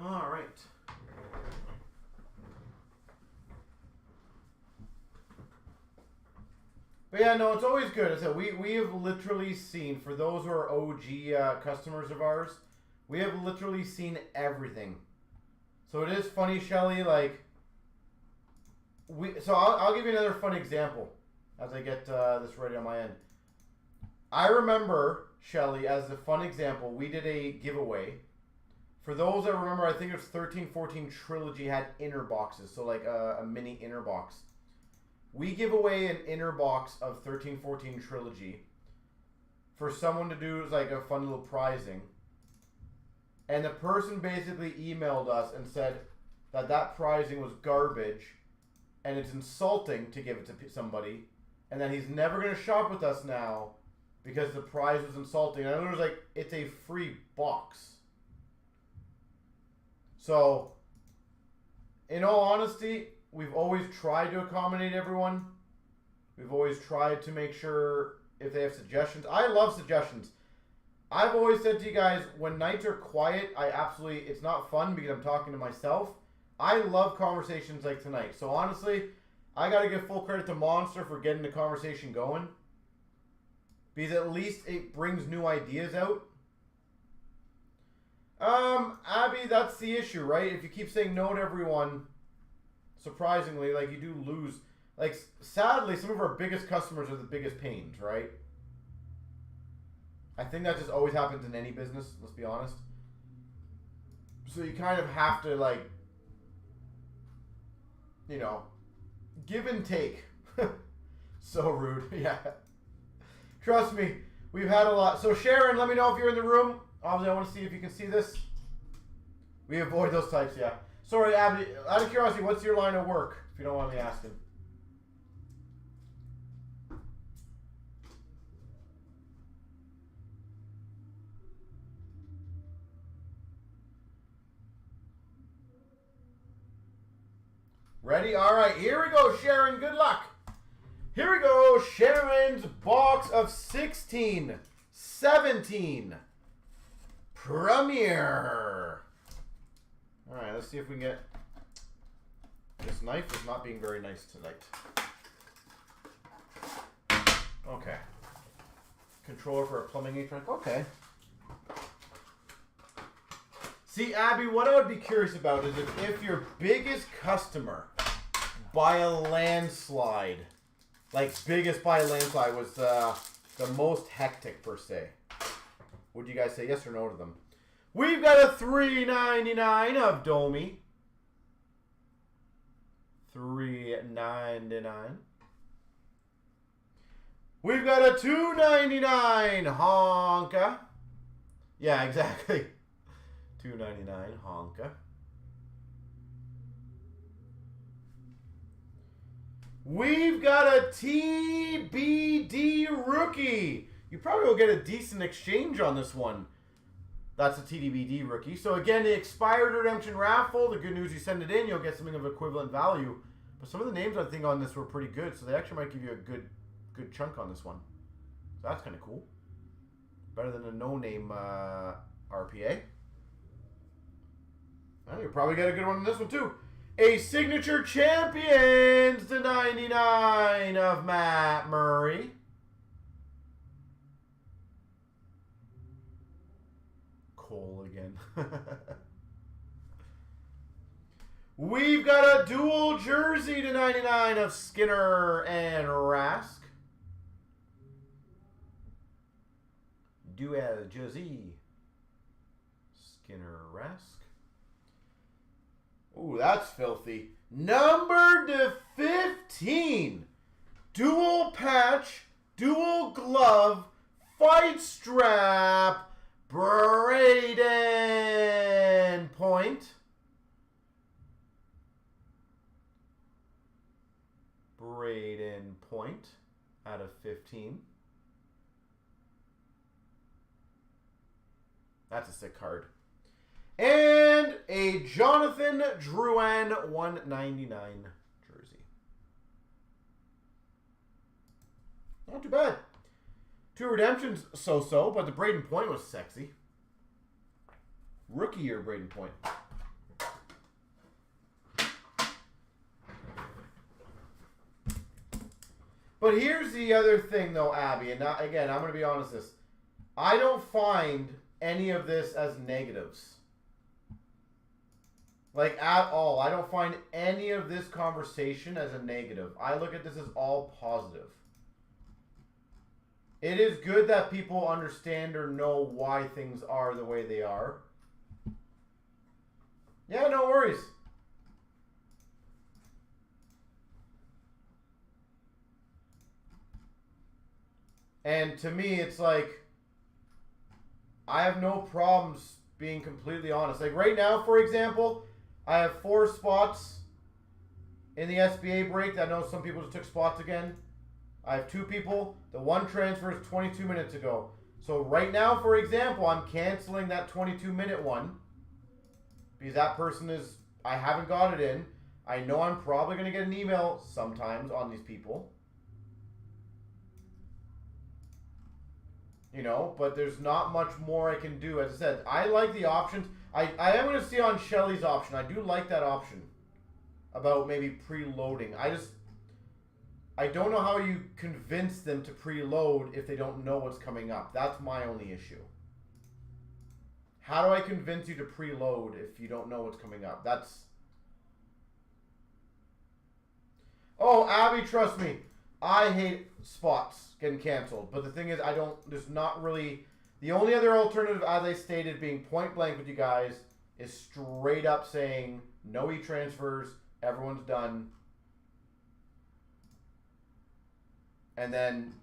All right. But yeah, no, it's always good. I said we have literally seen, for those who are OG customers of ours, we have literally seen everything. So it is funny, Shelly. Like I'll give you another fun example as I get this ready on my end. I remember, Shelly, as a fun example, we did a giveaway. For those that remember, I think it was 13-14 Trilogy had inner boxes, so like a mini inner box. We give away an inner box of 13-14 Trilogy for someone to do like a fun little prizing. And the person basically emailed us and said that that prizing was garbage and it's insulting to give it to somebody, and that he's never going to shop with us now because the prize was insulting. And I was like, it's a free box. So, in all honesty, we've always tried to accommodate everyone. We've always tried to make sure if they have suggestions. I love suggestions. I've always said to you guys, when nights are quiet, it's not fun because I'm talking to myself. I love conversations like tonight. So honestly, I got to give full credit to Monster for getting the conversation going. Because at least it brings new ideas out. Abby, that's the issue, right? If you keep saying no to everyone, surprisingly, like, you do lose. Like, sadly, some of our biggest customers are the biggest pains, right? I think that just always happens in any business, let's be honest. So you kind of have to, like, you know, give and take. So rude, yeah. Trust me, we've had a lot. So Sharon, let me know if you're in the room. Obviously, I want to see if you can see this. We avoid those types, yeah. Sorry, Abby, out of curiosity, what's your line of work, if you don't mind me asking? Ready? All right, here we go, Sharon. Good luck. Here we go, Sharon's box of 16, 17 Premier. All right, let's see if we can get... This knife is not being very nice tonight. Okay. Controller for a plumbing HVAC. Okay. See, Abby, what I would be curious about is if your biggest customer, by a landslide, like biggest by a landslide was the most hectic per se. Would you guys say yes or no to them? We've got a $3.99 of Domi. $3.99. We've got a $2.99 Honka. Yeah, exactly. $2.99 Honka. We've got a TBD rookie. You probably will get a decent exchange on this one. That's a TBD rookie. So again, the expired redemption raffle. The good news, you send it in, you'll get something of equivalent value. But some of the names I think on this were pretty good, so they actually might give you a good chunk on this one. So that's kind of cool. Better than a no-name RPA. Well, you'll probably get a good one on this one too. A signature champions to 99 of Matt Murray. Cole again. We've got a dual jersey to 99 of Skinner and Rask. Dual jersey. Skinner, Rask. Ooh, that's filthy. Number to 15. Dual patch, dual glove, fight strap, Braden Point. Braden Point out of 15. That's a sick card. And a Jonathan Drouin 199 jersey. Not too bad. 2 redemptions, so-so, but the Braden Point was sexy. Rookie year Braden Point. But here's the other thing, though, Abby, and now, again, I'm going to be honest with this. I don't find any of this as negatives. Like, at all. I don't find any of this conversation as a negative. I look at this as all positive. It is good that people understand or know why things are the way they are. Yeah, no worries. And to me, it's like, I have no problems being completely honest. Like right now, for example, I have 4 spots in the SBA break. I know some people just took spots again. I have 2 people. The one transfers 22 minutes ago. So right now, for example, I'm canceling that 22-minute one. Because that person is, I haven't got it in. I know I'm probably going to get an email sometimes on these people. You know, but there's not much more I can do. As I said, I like the options. I am going to see on Shelly's option. I do like that option about maybe preloading. I don't know how you convince them to preload if they don't know what's coming up. That's my only issue. How do I convince you to preload if you don't know what's coming up? That's... Oh, Abby, trust me. I hate spots getting canceled. But the thing is, there's not really... The only other alternative, as I stated, being point blank with you guys, is straight up saying, no e-transfers, everyone's done. And then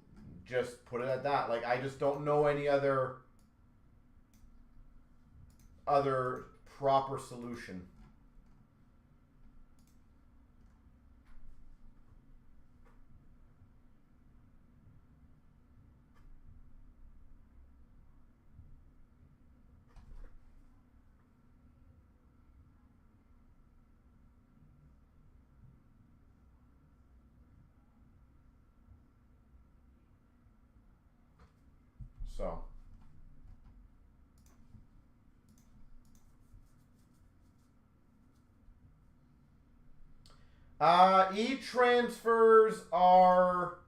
just put it at that. Like, I just don't know any other proper solution. So, e-transfers are,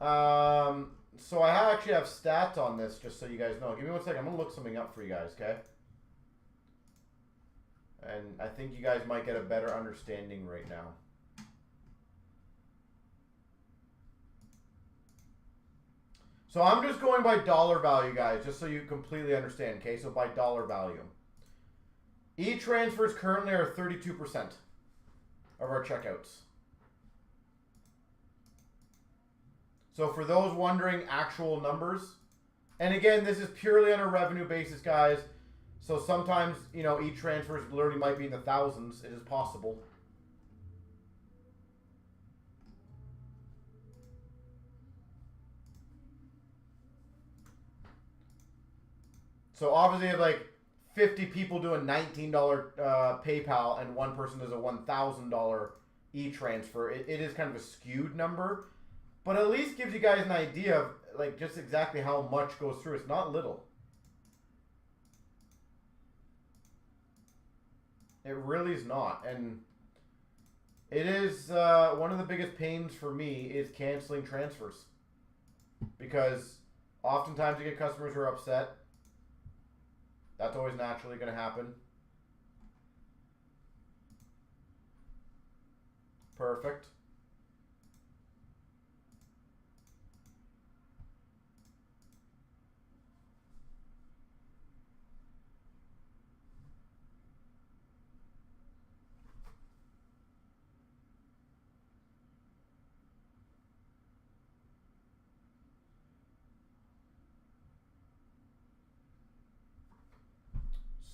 so I actually have stats on this, just so you guys know. Give me 1 second. I'm going to look something up for you guys, okay? And I think you guys might get a better understanding right now. So I'm just going by dollar value, guys, just so you completely understand, okay? So by dollar value. E-transfers currently are 32% of our checkouts. So for those wondering actual numbers, and again, this is purely on a revenue basis, guys. So sometimes, you know, e-transfers literally might be in the thousands. It is possible. So obviously, you have like 50 people doing $19 PayPal and one person does a $1,000 e-transfer. It is kind of a skewed number, but at least gives you guys an idea of like just exactly how much goes through. It's not little. It really is not. And it is one of the biggest pains for me is canceling transfers, because oftentimes you get customers who are upset. That's always naturally going to happen. Perfect.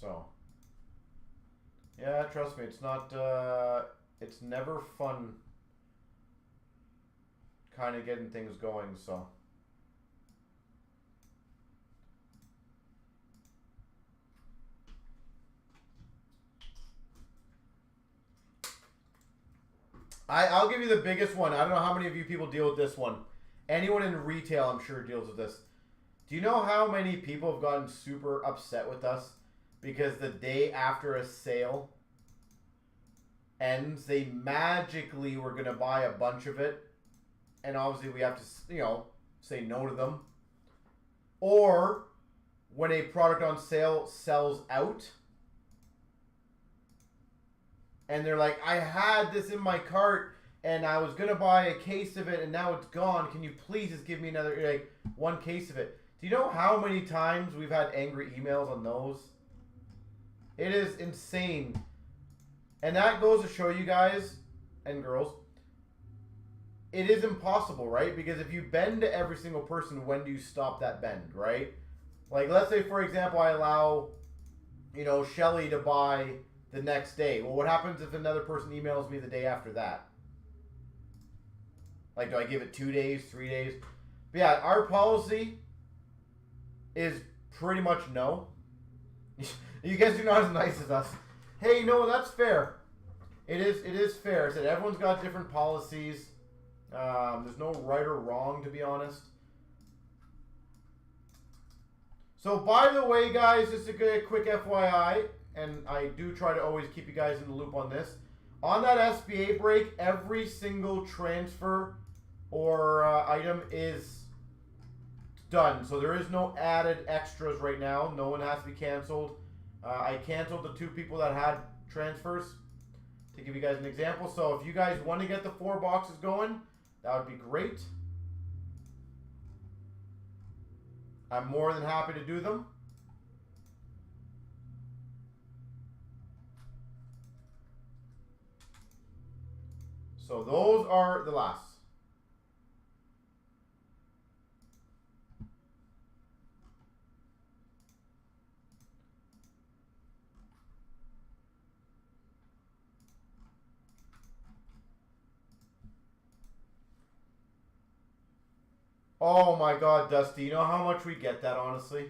So, yeah, trust me, it's not, it's never fun kind of getting things going, so. I'll give you the biggest one. I don't know how many of you people deal with this one. Anyone in retail, I'm sure, deals with this. Do you know how many people have gotten super upset with us because the day after a sale ends, they magically were going to buy a bunch of it, and obviously we have to, you know, say no to them. Or when a product on sale sells out, and they're like, I had this in my cart, and I was going to buy a case of it, and now it's gone. Can you please just give me another, like, one case of it? Do you know how many times we've had angry emails on those? It is insane. And that goes to show you guys, and girls, it is impossible, right? Because if you bend to every single person, when do you stop that bend, right? Like, let's say, for example, I allow, you know, Shelly to buy the next day. Well, what happens if another person emails me the day after that? Like, do I give it 2 days, 3 days? But yeah, our policy is pretty much no. You guys are not as nice as us. Hey, no, that's fair. It is fair. I said everyone's got different policies. There's no right or wrong, to be honest. So, by the way, guys, just a quick FYI, and I do try to always keep you guys in the loop on this. On that SBA break, every single transfer or item is done. So there is no added extras right now. No one has to be canceled. I canceled the 2 people that had transfers to give you guys an example. So if you guys want to get the 4 boxes going, that would be great. I'm more than happy to do them. So those are the last. Oh my God, Dusty, you know how much we get that, honestly?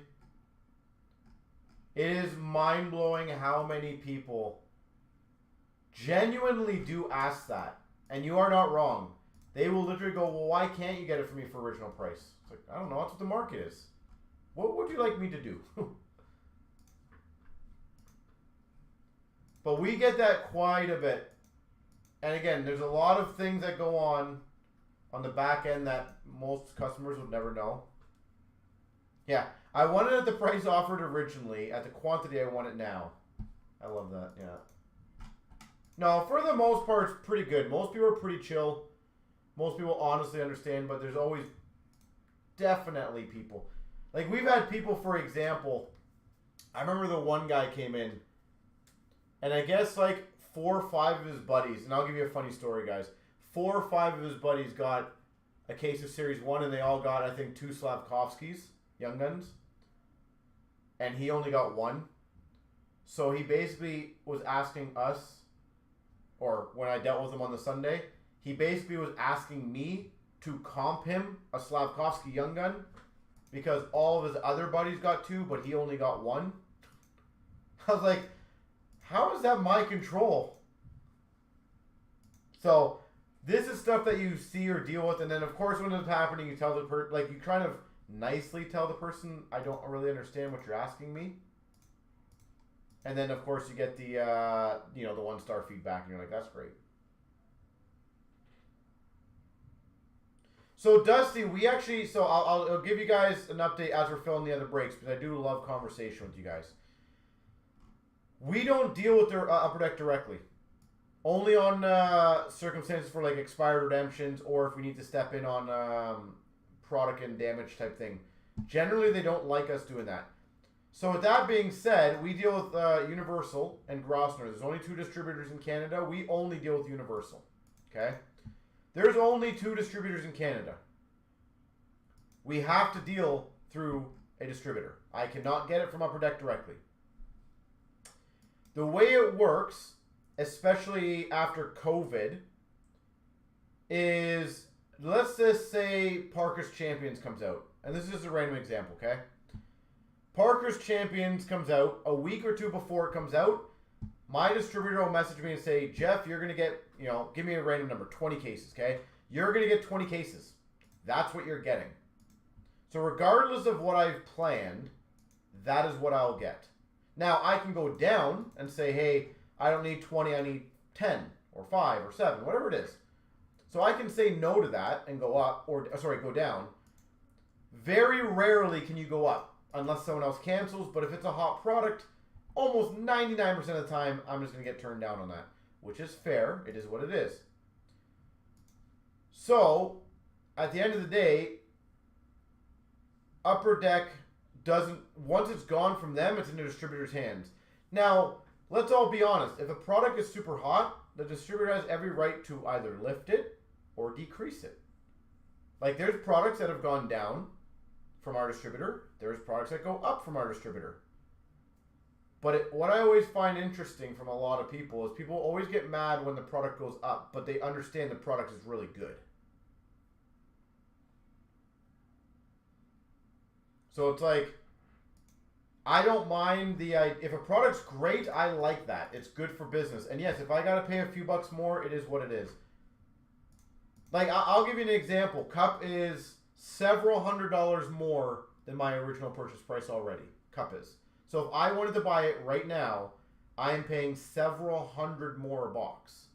It is mind-blowing how many people genuinely do ask that. And you are not wrong. They will literally go, well, why can't you get it for me for original price? It's like, I don't know, that's what the market is. What would you like me to do? But we get that quite a bit. And again, there's a lot of things that go on the back end that most customers would never know. Yeah, I want it at the price offered originally. At the quantity I want it now. I love that, yeah. No, for the most part, it's pretty good. Most people are pretty chill. Most people honestly understand, but there's always definitely people. Like, we've had people, for example, I remember the one guy came in, and I guess like 4 or 5 of his buddies, and I'll give you a funny story, guys. 4 or 5 of his buddies got a case of Series 1, and they all got, I think, 2 Slavkovskys, Young Guns, and he only got 1. So he basically was asking us, or when I dealt with him on the Sunday, he basically was asking me to comp him a Slavkovsky Young Gun because all of his other buddies got 2, but he only got 1. I was like, how is that my control? So this is stuff that you see or deal with, and then of course when it's happening, you tell the person, like, you kind of nicely tell the person, I don't really understand what you're asking me. And then of course you get the the 1-star feedback, and you're like, that's great. So Dusty, we actually, so I'll give you guys an update as we're filling the other breaks, because I do love conversation with you guys. We don't deal with their Upper Deck directly. Only on circumstances for like expired redemptions, or if we need to step in on product and damage type thing. Generally, they don't like us doing that. So with that being said, we deal with Universal and Grossner. There's only 2 distributors in Canada. We only deal with Universal. Okay? There's only 2 distributors in Canada. We have to deal through a distributor. I cannot get it from Upper Deck directly. The way it works, especially after COVID, is, let's just say Parker's Champions comes out. And this is just a random example, okay? Parker's Champions comes out a week or 2 before it comes out. My distributor will message me and say, Jeff, you're going to get, give me a random number, 20 cases, okay? You're going to get 20 cases. That's what you're getting. So regardless of what I've planned, that is what I'll get. Now, I can go down and say, hey, I don't need 20, I need 10 or 5 or 7, whatever it is. So I can say no to that and go up, or sorry, go down. Very rarely can you go up unless someone else cancels, but if it's a hot product, almost 99% of the time, I'm just going to get turned down on that, which is fair. It is what it is. So, at the end of the day, Upper Deck doesn't, once it's gone from them, it's in the distributor's hands. Now, let's all be honest. If a product is super hot, the distributor has every right to either lift it or decrease it. Like, there's products that have gone down from our distributor. There's products that go up from our distributor. But what I always find interesting from a lot of people is people always get mad when the product goes up, but they understand the product is really good. So it's like, I don't mind if a product's great, I like that. It's good for business. And yes, if I got to pay a few bucks more, it is what it is. Like, I'll give you an example. Cup is several $100s more than my original purchase price already. Cup is. So if I wanted to buy it right now, I am paying several $100 more a box.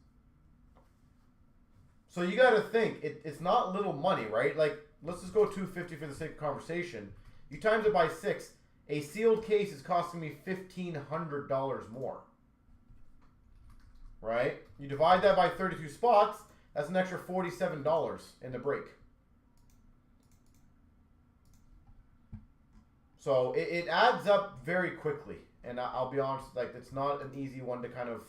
So you got to think, it's not little money, right? Like, let's just go $250 for the sake of conversation. You times it by 6. A sealed case is costing me $1,500 more. Right? You divide that by 32 spots, that's an extra $47 in the break. So it adds up very quickly. And I'll be honest, like, it's not an easy one to kind of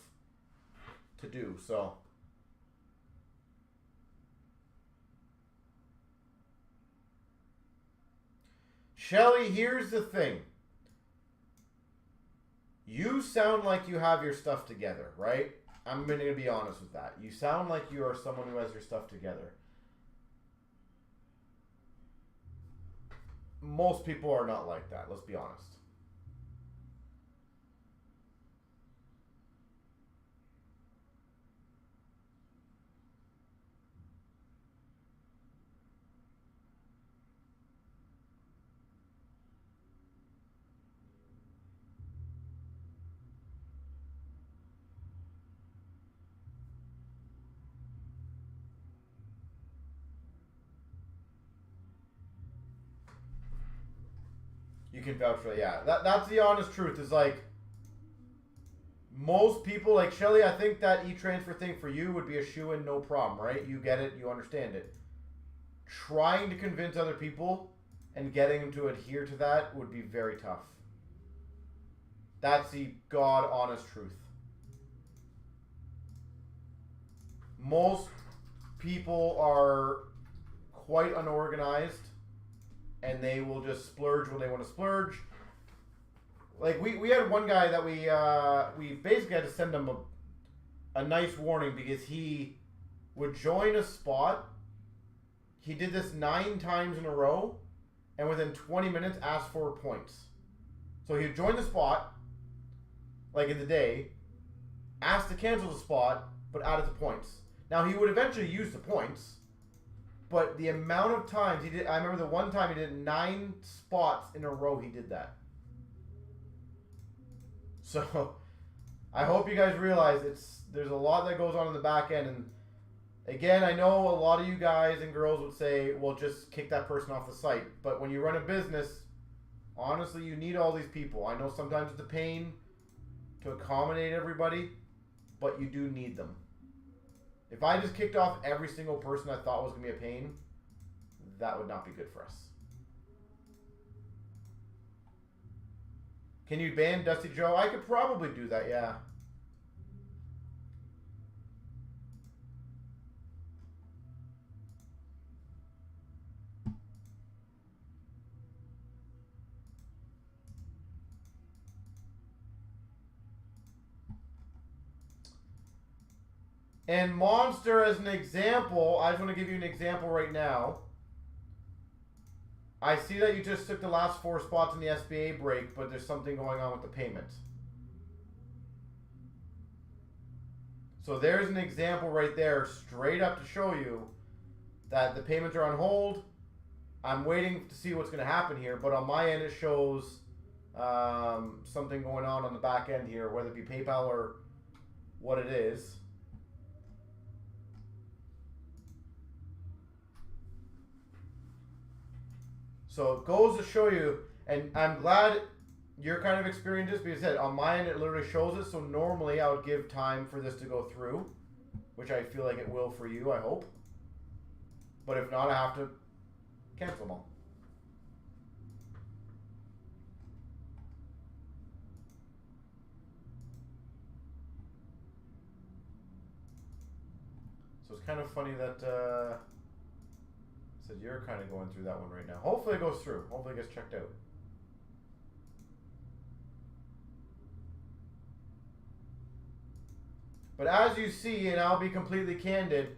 to do. So Shelly, here's the thing. You sound like you have your stuff together, right? I'm going to be honest with that. You sound like you are someone who has your stuff together. Most people are not like that, let's be honest. You can vouch for it, yeah. That's the honest truth, is like, most people, like Shelly, I think that e-transfer thing for you would be a shoo-in, no problem, right? You get it, you understand it. Trying to convince other people and getting them to adhere to that would be very tough. That's the God honest truth. Most people are quite unorganized and they will just splurge when they want to splurge. Like we had one guy that we basically had to send him a nice warning because he would join a spot. He did this 9 times in a row and within 20 minutes asked for points. So he'd join the spot, like in the day, asked to cancel the spot, but added the points. Now he would eventually use the points, but the amount of times he did, I remember the one time he did 9 spots in a row he did that. So I hope you guys realize there's a lot that goes on in the back end. And again, I know a lot of you guys and girls would say, well, just kick that person off the site. But when you run a business, honestly, you need all these people. I know sometimes it's a pain to accommodate everybody, but you do need them. If I just kicked off every single person I thought was going to be a pain, that would not be good for us. Can you ban Dusty Joe? I could probably do that, yeah. And Monster, as an example, I just want to give you an example right now. I see that you just took the last 4 spots in the SBA break, but there's something going on with the payment. So there's an example right there, straight up to show you that the payments are on hold. I'm waiting to see what's going to happen here, but on my end it shows something going on the back end here, whether it be PayPal or what it is. So it goes to show you, and I'm glad you're kind of experienced this because on my end it literally shows it. So normally I would give time for this to go through, which I feel like it will for you, I hope. But if not, I have to cancel them all. So it's kind of funny that said you're kind of going through that one right now. Hopefully it goes through. Hopefully it gets checked out. But as you see, and I'll be completely candid,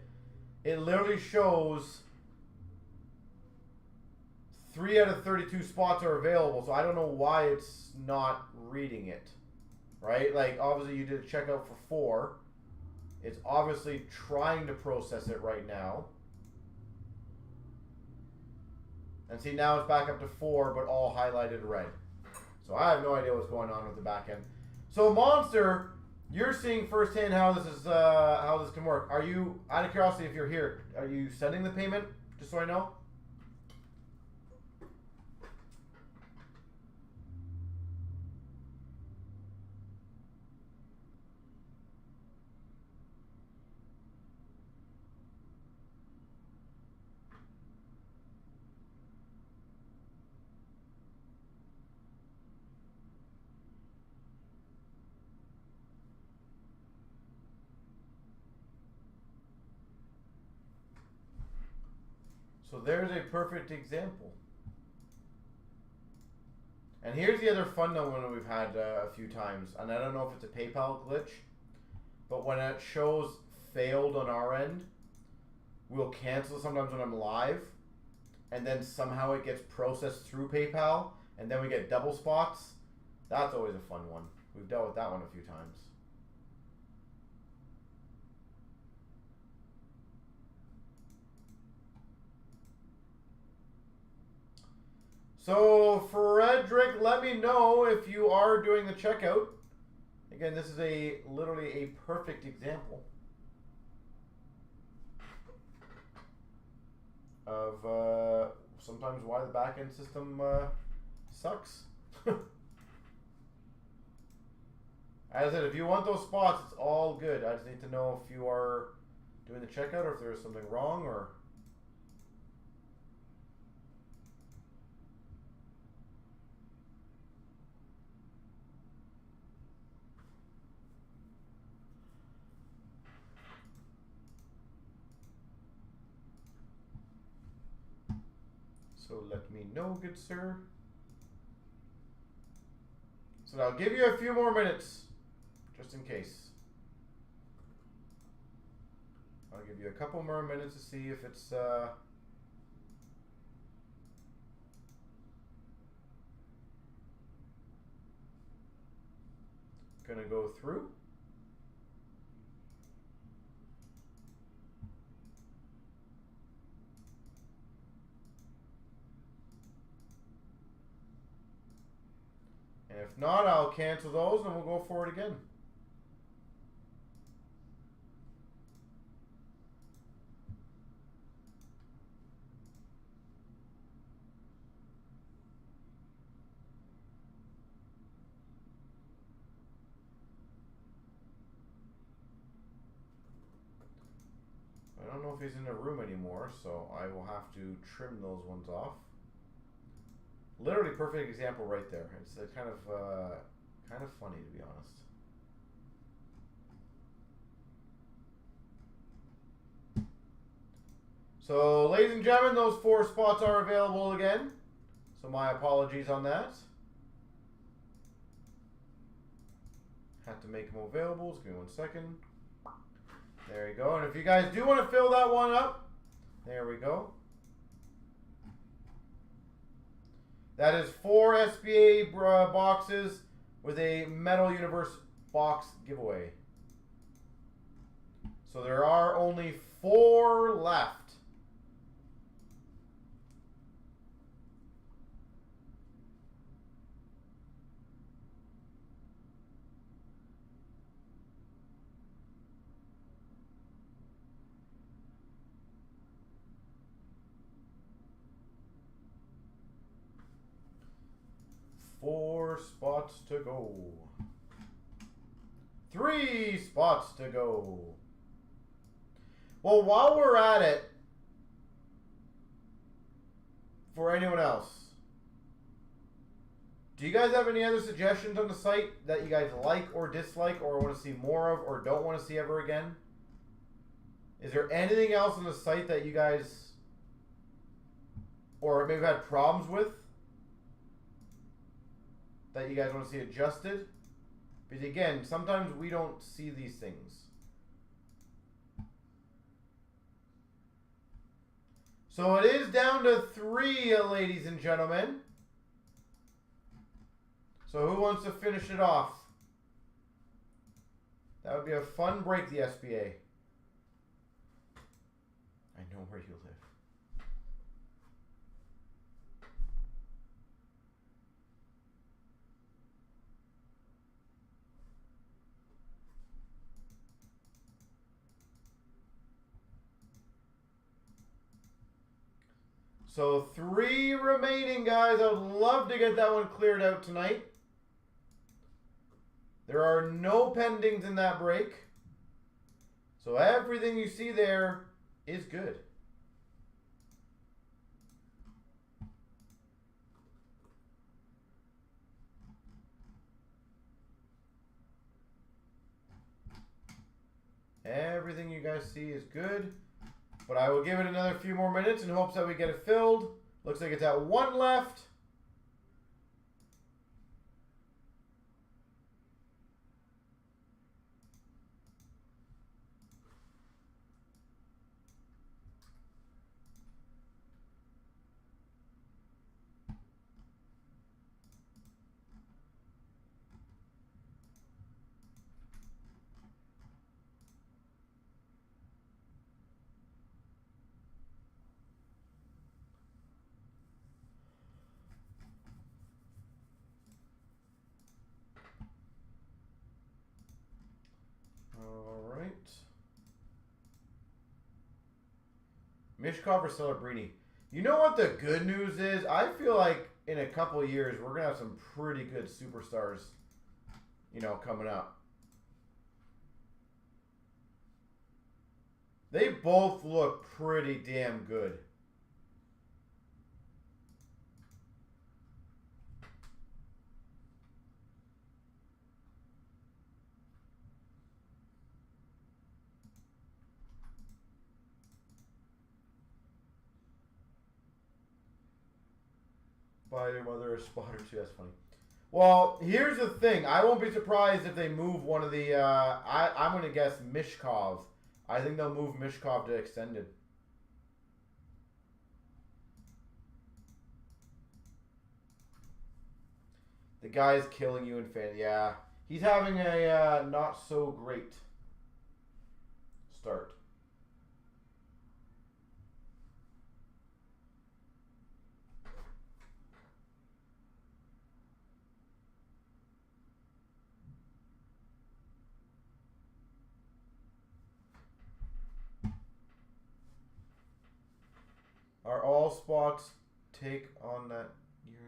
it literally shows 3 out of 32 spots are available. So I don't know why it's not reading it, right? Like obviously you did a checkout for 4. It's obviously trying to process it right now. And see, now it's back up to 4, but all highlighted red. So I have no idea what's going on with the back end. So Monster, you're seeing firsthand how this is how this can work. Are you, out of curiosity, if you're here, are you sending the payment? Just so I know. So there's a perfect example. And here's the other fun one we've had a few times. And I don't know if it's a PayPal glitch, but when it shows failed on our end, we'll cancel sometimes when I'm live. And then somehow it gets processed through PayPal. And then we get double spots. That's always a fun one. We've dealt with that one a few times. So, Frederick, let me know if you are doing the checkout. Again, this is literally a perfect example of sometimes why the back-end system sucks. As I said, if you want those spots, it's all good. I just need to know if you are doing the checkout or if there's something wrong or... me know, good sir. So I'll give you a few more minutes, just in case. I'll give you a couple more minutes to see if it's gonna go through. And if not, I'll cancel those and we'll go for it again. I don't know if he's in the room anymore, so I will have to trim those ones off. Literally perfect example right there. It's a kind of funny, to be honest. So, ladies and gentlemen, those 4 spots are available again. So my apologies on that. Had to make them available. Just give me 1 second. There you go. And if you guys do want to fill that one up, there we go. That is 4 SBA boxes with a Metal Universe box giveaway. So there are only 4 left. Four spots to go. 3 spots to go. Well, while we're at it, for anyone else, do you guys have any other suggestions on the site that you guys like or dislike or want to see more of or don't want to see ever again? Is there anything else on the site that you guys or maybe had problems with that you guys want to see adjusted? Because again, sometimes we don't see these things. So it is down to 3, ladies and gentlemen. So who wants to finish it off? That would be a fun break, the SBA. I know where you live. So 3 remaining, guys. I would love to get that one cleared out tonight. There are no pendings in that break. So everything you see there is good. Everything you guys see is good. But I will give it another few more minutes in hopes that we get it filled. Looks like it's at 1 left. All right. Mishkov or Celebrini. You know what the good news is? I feel like in a couple of years, we're going to have some pretty good superstars, you know, coming up. They both look pretty damn good. Spider Mother, a spot or two. That's funny. Well, here's the thing. I won't be surprised if they move one of the... I'm going to guess Mishkov. I think they'll move Mishkov to extended. The guy's killing you in fan. Yeah. He's having a not so great start. Are all spots take on that year?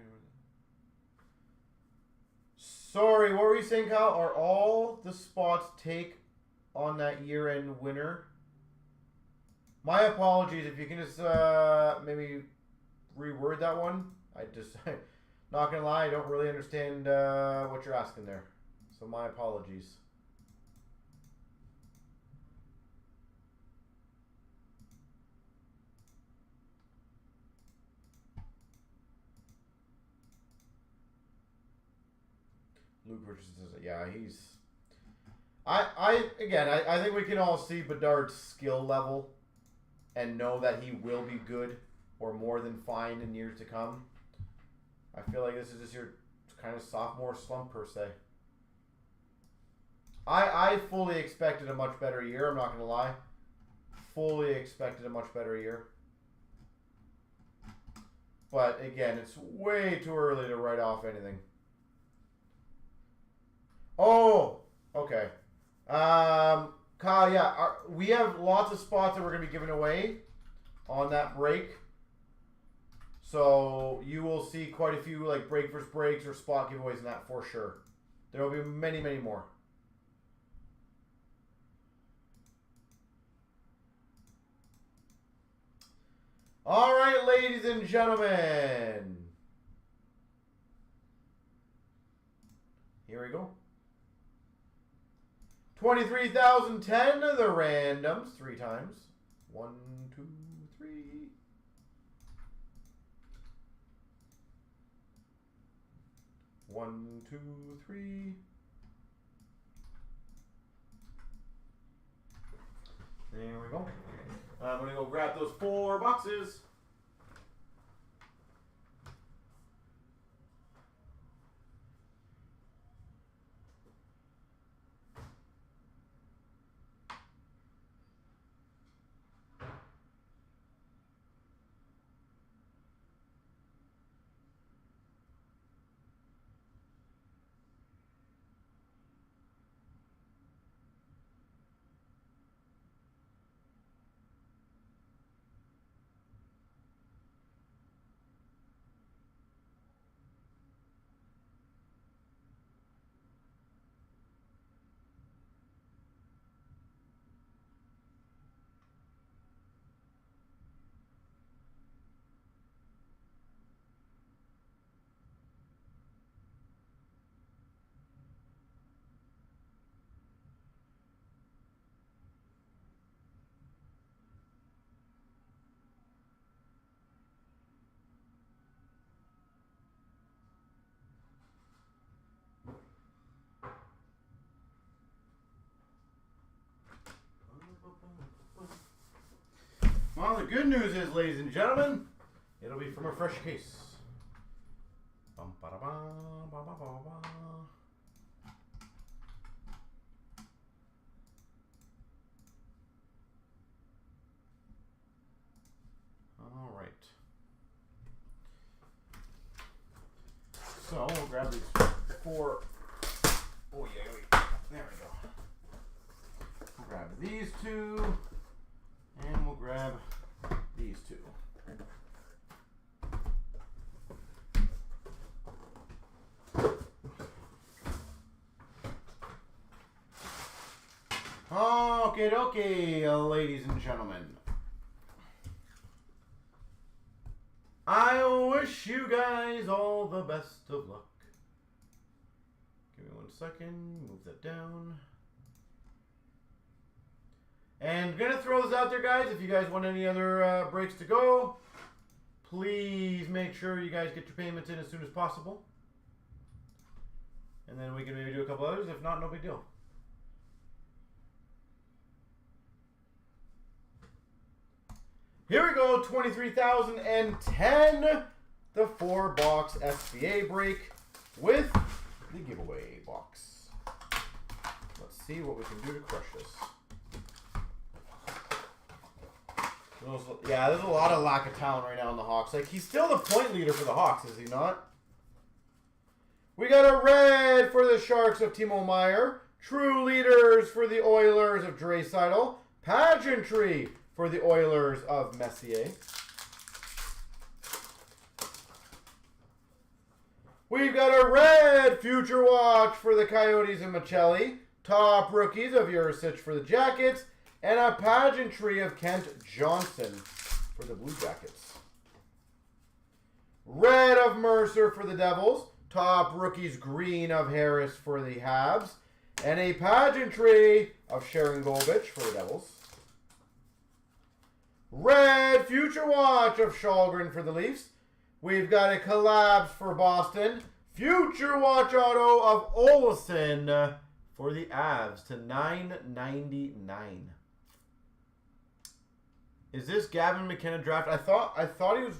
Sorry, what were you saying, Kyle? Are all the spots take on that year-end winner? My apologies. If you can just maybe reword that one. Not gonna lie, I don't really understand what you're asking there. So my apologies. Luke Richardson, yeah, he's... I think we can all see Bedard's skill level and know that he will be good or more than fine in years to come. I feel like this is just your kind of sophomore slump, per se. I fully expected a much better year, I'm not going to lie. Fully expected a much better year. But, again, it's way too early to write off anything. Oh, okay. Kyle, yeah, we have lots of spots that we're going to be giving away on that break. So you will see quite a few like break versus breaks or spot giveaways in that for sure. There will be many, many more. All right, ladies and gentlemen. Here we go. 23,010, the randoms, 3 times. 1, 2, 3. 1, 2, 3. There we go. I'm going to go grab those 4 boxes. Well, the good news is, ladies and gentlemen, it'll be from a fresh case. Bum, ba, da, ba, ba, ba, ba, ba. All right. So we'll grab these 4. Oh yeah, there we go. We'll grab these 2. And we'll grab these 2. Okay, okay, ladies and gentlemen. I wish you guys all the best of luck. Give me 1 second. Move that down. And I'm going to throw this out there, guys. If you guys want any other breaks to go, please make sure you guys get your payments in as soon as possible. And then we can maybe do a couple others. If not, no big deal. Here we go, 23,010, the 4-box SBA break with the giveaway box. Let's see what we can do to crush this. Yeah, there's a lot of lack of talent right now in the Hawks. Like, he's still the point leader for the Hawks, is he not? We got a red for the Sharks of Timo Meier. True leaders for the Oilers of Draisaitl. Pageantry for the Oilers of Messier. We've got a red Future Watch for the Coyotes and Michelli. Top rookies of Jurisic for the Jackets. And a pageantry of Kent Johnson for the Blue Jackets. Red of Mercer for the Devils. Top rookies green of Harris for the Habs. And a pageantry of Sharon Govich for the Devils. Red Future Watch of Shalgren for the Leafs. We've got a collabs for Boston. Future Watch auto of Olsen for the Avs to 999. Is this Gavin McKenna draft? I thought he was.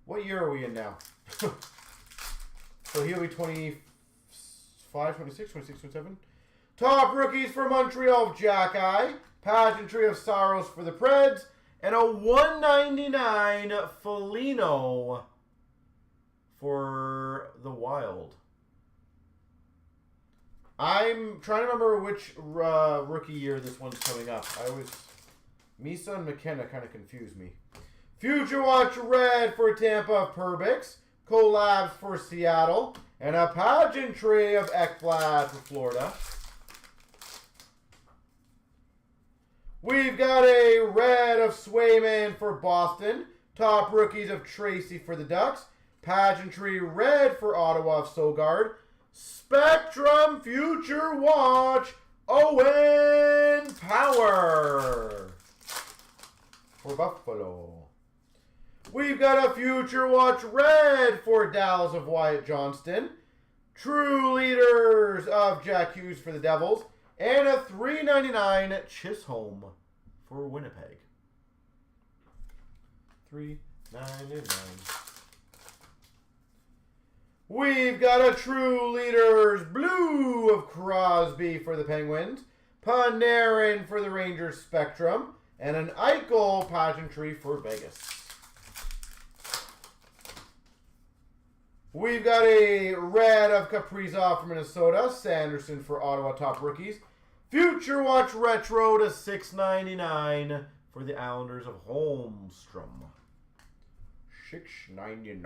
What year are we in now? So he'll be 25, 26, 26, 27. Top rookies for Montreal of Jack Eye. Pageantry of Saros for the Preds. And a 199 Foligno for the Wild. I'm trying to remember which rookie year this one's coming up. Misa and McKenna kind of confused me. Future Watch red for Tampa of Perbix. Collabs for Seattle. And a pageantry of Ekblad for Florida. We've got a red of Swayman for Boston. Top rookies of Tracy for the Ducks. Pageantry red for Ottawa of Sogard. Spectrum Future Watch Owen Power for Buffalo. We've got a Future Watch red for Dallas of Wyatt Johnston. True leaders of Jack Hughes for the Devils. And a $3.99 Chisholm for Winnipeg. $3.99. We've got a True Leaders blue of Crosby for the Penguins. Panarin for the Rangers Spectrum. And an Eichel pageantry for Vegas. We've got a red of Kaprizov for Minnesota. Sanderson for Ottawa top rookies. Future Watch retro to $6.99 for the Islanders of Holmstrom. $6.99.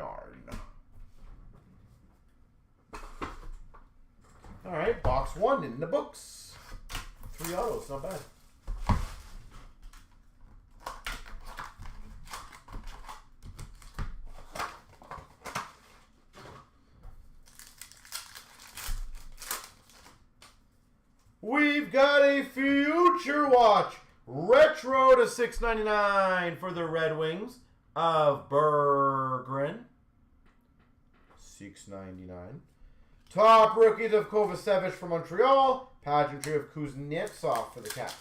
All right, box one in the books. 3 autos, not bad. We've got a Future Watch retro to $6.99 for the Red Wings of Berggren. $6.99. Top rookies of Kovacevic for Montreal. Pageantry of Kuznetsov for the Caps.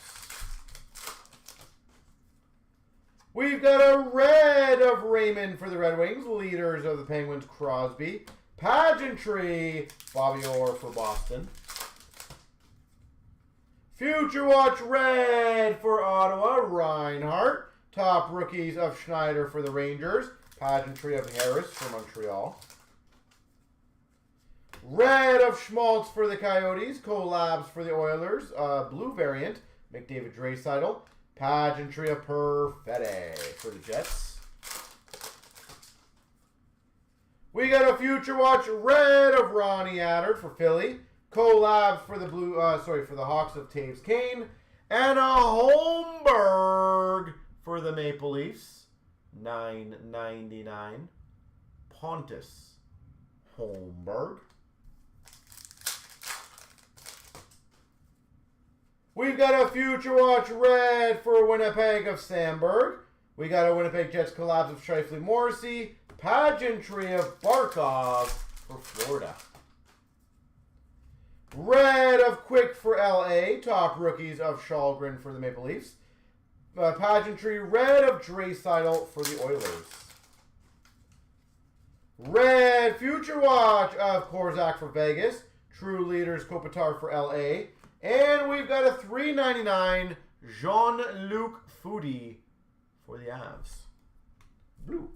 We've got a red of Raymond for the Red Wings. Leaders of the Penguins, Crosby. Pageantry, Bobby Orr for Boston. Future Watch red for Ottawa, Reinhart. Top rookies of Schneider for the Rangers. Pageantry of Harris for Montreal. Red of Schmaltz for the Coyotes. Collabs for the Oilers. Blue variant, McDavid Draisaitl. Pageantry of Perfetti for the Jets. We got a Future Watch red of Ronnie Attard for Philly. Collabs for the for the Hawks of Taves Kane. And a Holmberg for the Maple Leafs. $9.99. Pontus Holmberg. We've got a Future Watch red for Winnipeg of Sandberg. We got a Winnipeg Jets collabs of Shifley Morrissey. Pageantry of Barkov for Florida. Red of Quick for LA. Top rookies of Shalgren for the Maple Leafs. Pageantry red of Draisaitl for the Oilers. Red Future Watch of Korzak for Vegas. True Leaders Kopitar for LA. And we've got a $3.99 Jean-Luc Foodie for the Avs. Blue.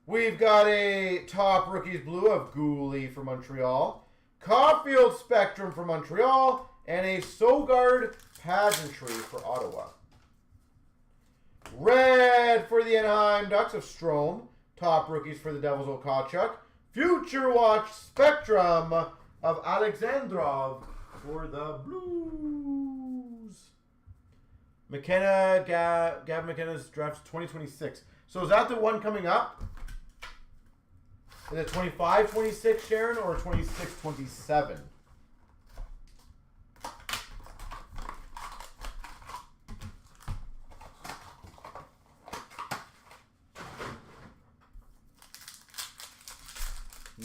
We've got a Top Rookies Blue of Gooley for Montreal. Caulfield Spectrum for Montreal. And a Sogard Pageantry for Ottawa. Red for the Anaheim Ducks of Strome. Top Rookies for the Devils of Tkachuk. Future Watch Spectrum of Alexandrov for the Blues. McKenna, Gab McKenna's draft 2026. So is that the one coming up? Is it 25-26, Sharon, or 26-27?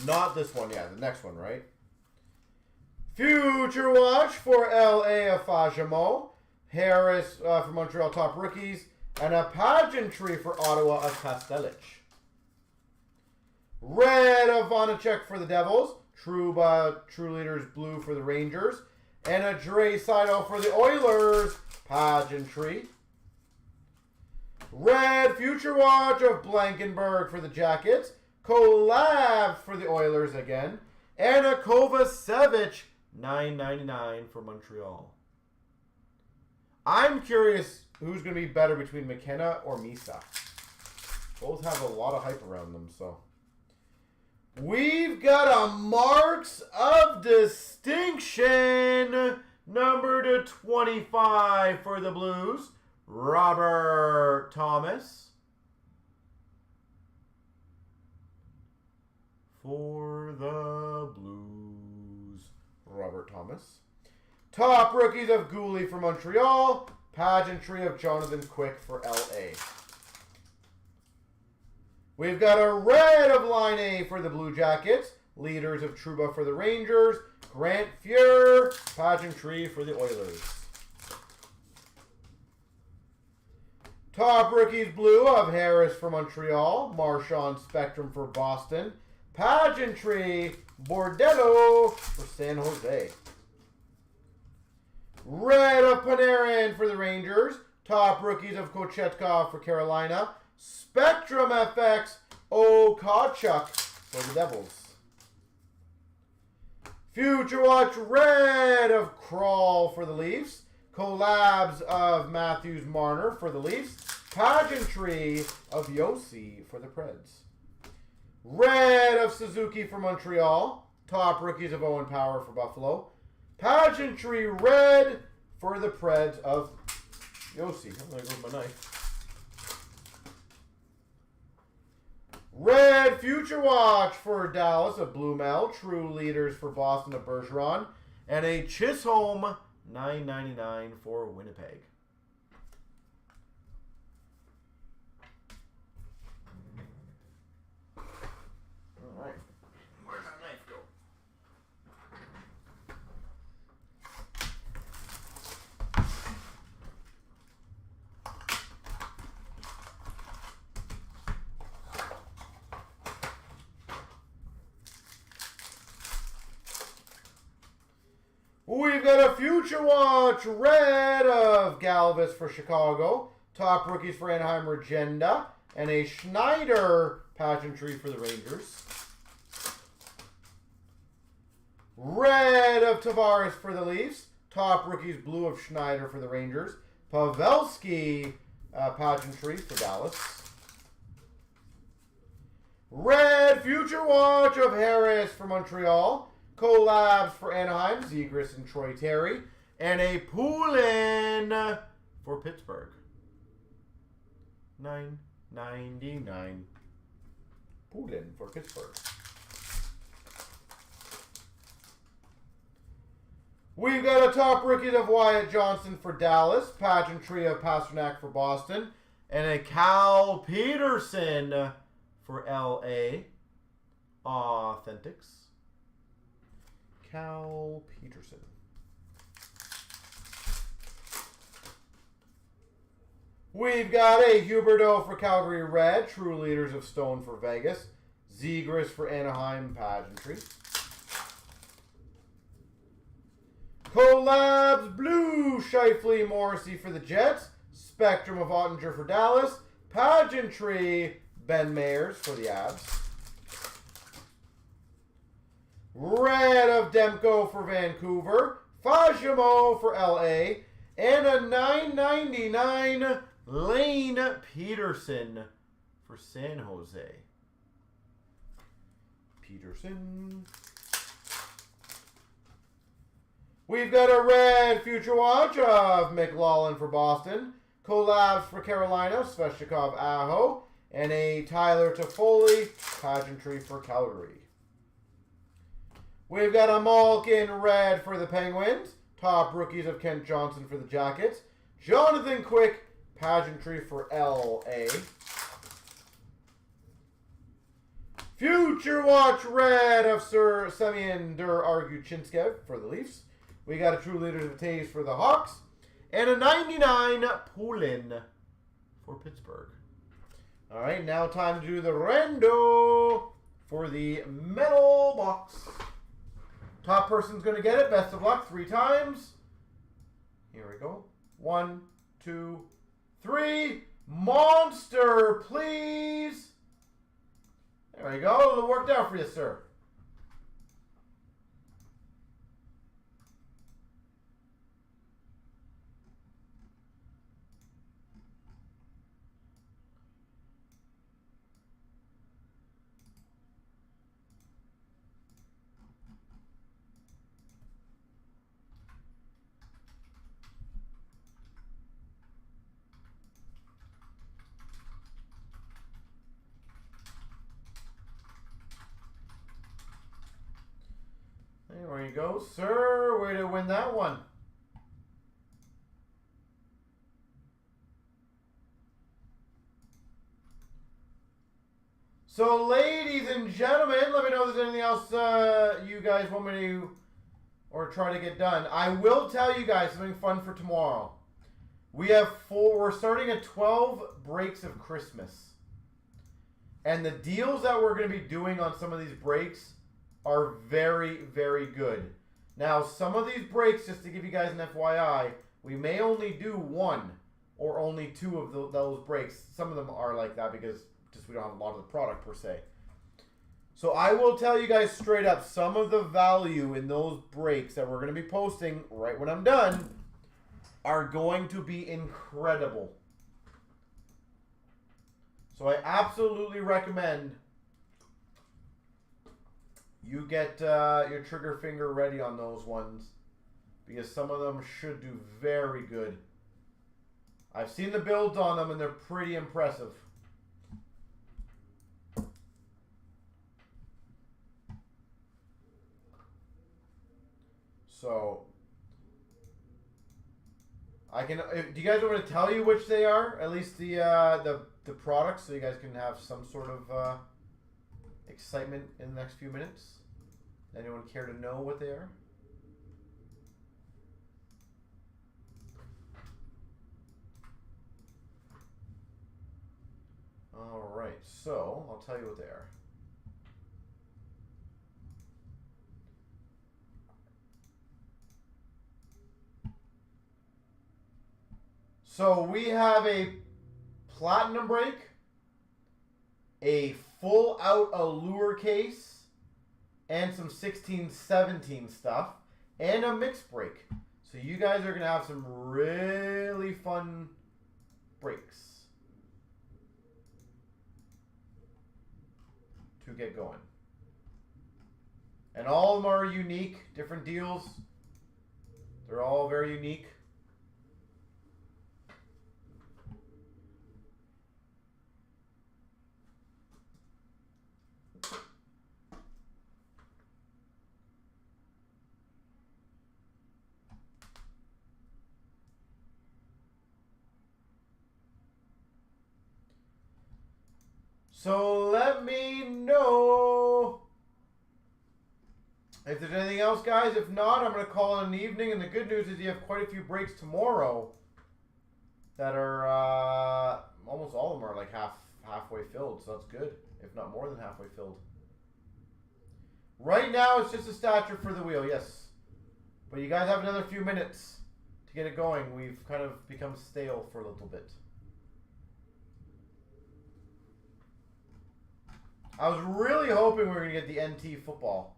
Not this one, yeah, the next one, right? Future Watch for LA of Fajimo. Harris for Montreal Top Rookies. And a Pageantry for Ottawa of Kastelich. Red of Vonacek for the Devils. True Leaders Blue for the Rangers. And a Draisaitl for the Oilers. Pageantry. Red Future Watch of Blankenberg for the Jackets. Collab for the Oilers again. And a Kovacevic $9.99 for Montreal. I'm curious who's going to be better between McKenna or Misa. Both have a lot of hype around them, so. We've got a Marks of Distinction number to 25 for the Blues. Robert Thomas. For the Blues, Robert Thomas. Top Rookies of Gooley for Montreal. Pageantry of Jonathan Quick for LA. We've got a red of Line A for the Blue Jackets. Leaders of Trouba for the Rangers. Grant Fuhr, Pageantry for the Oilers. Top Rookies Blue of Harris for Montreal. Marchand Spectrum for Boston. Pageantry, Bordello for San Jose. Red of Panarin for the Rangers. Top Rookies of Kochetkov for Carolina. Spectrum FX, Tkachuk for the Devils. Future Watch red of Crawl for the Leafs. Collabs of Matthews Marner for the Leafs. Pageantry of Yossi for the Preds. Red of Suzuki for Montreal. Top Rookies of Owen Power for Buffalo. Pageantry red for the Preds of Yossi. I'm going to go with my knife. Red Future Watch for Dallas of Blumel. True Leaders for Boston of Bergeron. And a Chisholm $9.99 for Winnipeg. We've got a Future Watch red of Galvis for Chicago. Top Rookies for Anaheim, Regenda. And a Schneider Pageantry for the Rangers. Red of Tavares for the Leafs. Top Rookies Blue of Schneider for the Rangers. Pavelski Pageantry for Dallas. Red Future Watch of Harris for Montreal. Collabs for Anaheim, Zegras and Troy Terry. And a Poulin for Pittsburgh. $9.99. Poulin for Pittsburgh. We've got a top rookie of Wyatt Johnson for Dallas, pageantry of Pasternak for Boston, and a Cal Peterson for LA. Authentics. Cal Peterson. We've got a Huberdeau for Calgary Red, True Leaders of Stone for Vegas, Zegras for Anaheim Pageantry. Collabs Blue, Scheifele Morrissey for the Jets, Spectrum of Ottinger for Dallas, Pageantry Ben Mayers for the Avs. Red of Demko for Vancouver, Fajimo for LA, and a $9.99 Lane Peterson for San Jose. Peterson. We've got a red Future Watch of McLaughlin for Boston, Collabs for Carolina, Svechnikov Aho, and a Tyler Toffoli Pageantry for Calgary. We've got a Malkin red for the Penguins, top rookies of Kent Johnson for the Jackets, Jonathan Quick Pageantry for LA. Future Watch red of Sir Semyon Arguchinskev for the Leafs. We got a True Leaders of Taves for the Hawks. And a 99 Poulin for Pittsburgh. All right, now time to do the rando for the metal box. Top person's going to get it. Best of luck 3 times. Here we go. 1, 2, 3. Monster, please. There we go. It worked out for you, sir. There you go, sir. Way to win that one. So, ladies and gentlemen, let me know if there's anything else you guys want me to or try to get done. I will tell you guys something fun for tomorrow. We're starting at 12 breaks of Christmas. And the deals that we're going to be doing on some of these breaks are very, very good. Now, some of these breaks, just to give you guys an FYI, we may only do 1 or only 2 of those breaks. Some of them are like that because just we don't have a lot of the product per se. So I will tell you guys straight up, some of the value in those breaks that we're going to be posting right when I'm done are going to be incredible. So I absolutely recommend you get your trigger finger ready on those ones because some of them should do very good. I've seen the builds on them and they're pretty impressive. So I can. Do you guys want me to tell you which they are? At least the products, so you guys can have some sort of excitement in the next few minutes. Anyone care to know what they are? All right, so I'll tell you what they are. So we have a platinum break, a full out allure case, and some 16-17 stuff, and a mixed break. So you guys are going to have some really fun breaks to get going. And all of them are unique, different deals. They're all very unique. So let me know if there's anything else, guys. If not, I'm going to call it an evening. And the good news is you have quite a few breaks tomorrow that are almost all of them are like halfway filled. So that's good, if not more than halfway filled. Right now, it's just a stature for the wheel, yes. But you guys have another few minutes to get it going. We've kind of become stale for a little bit. I was really hoping we were going to get the NT football.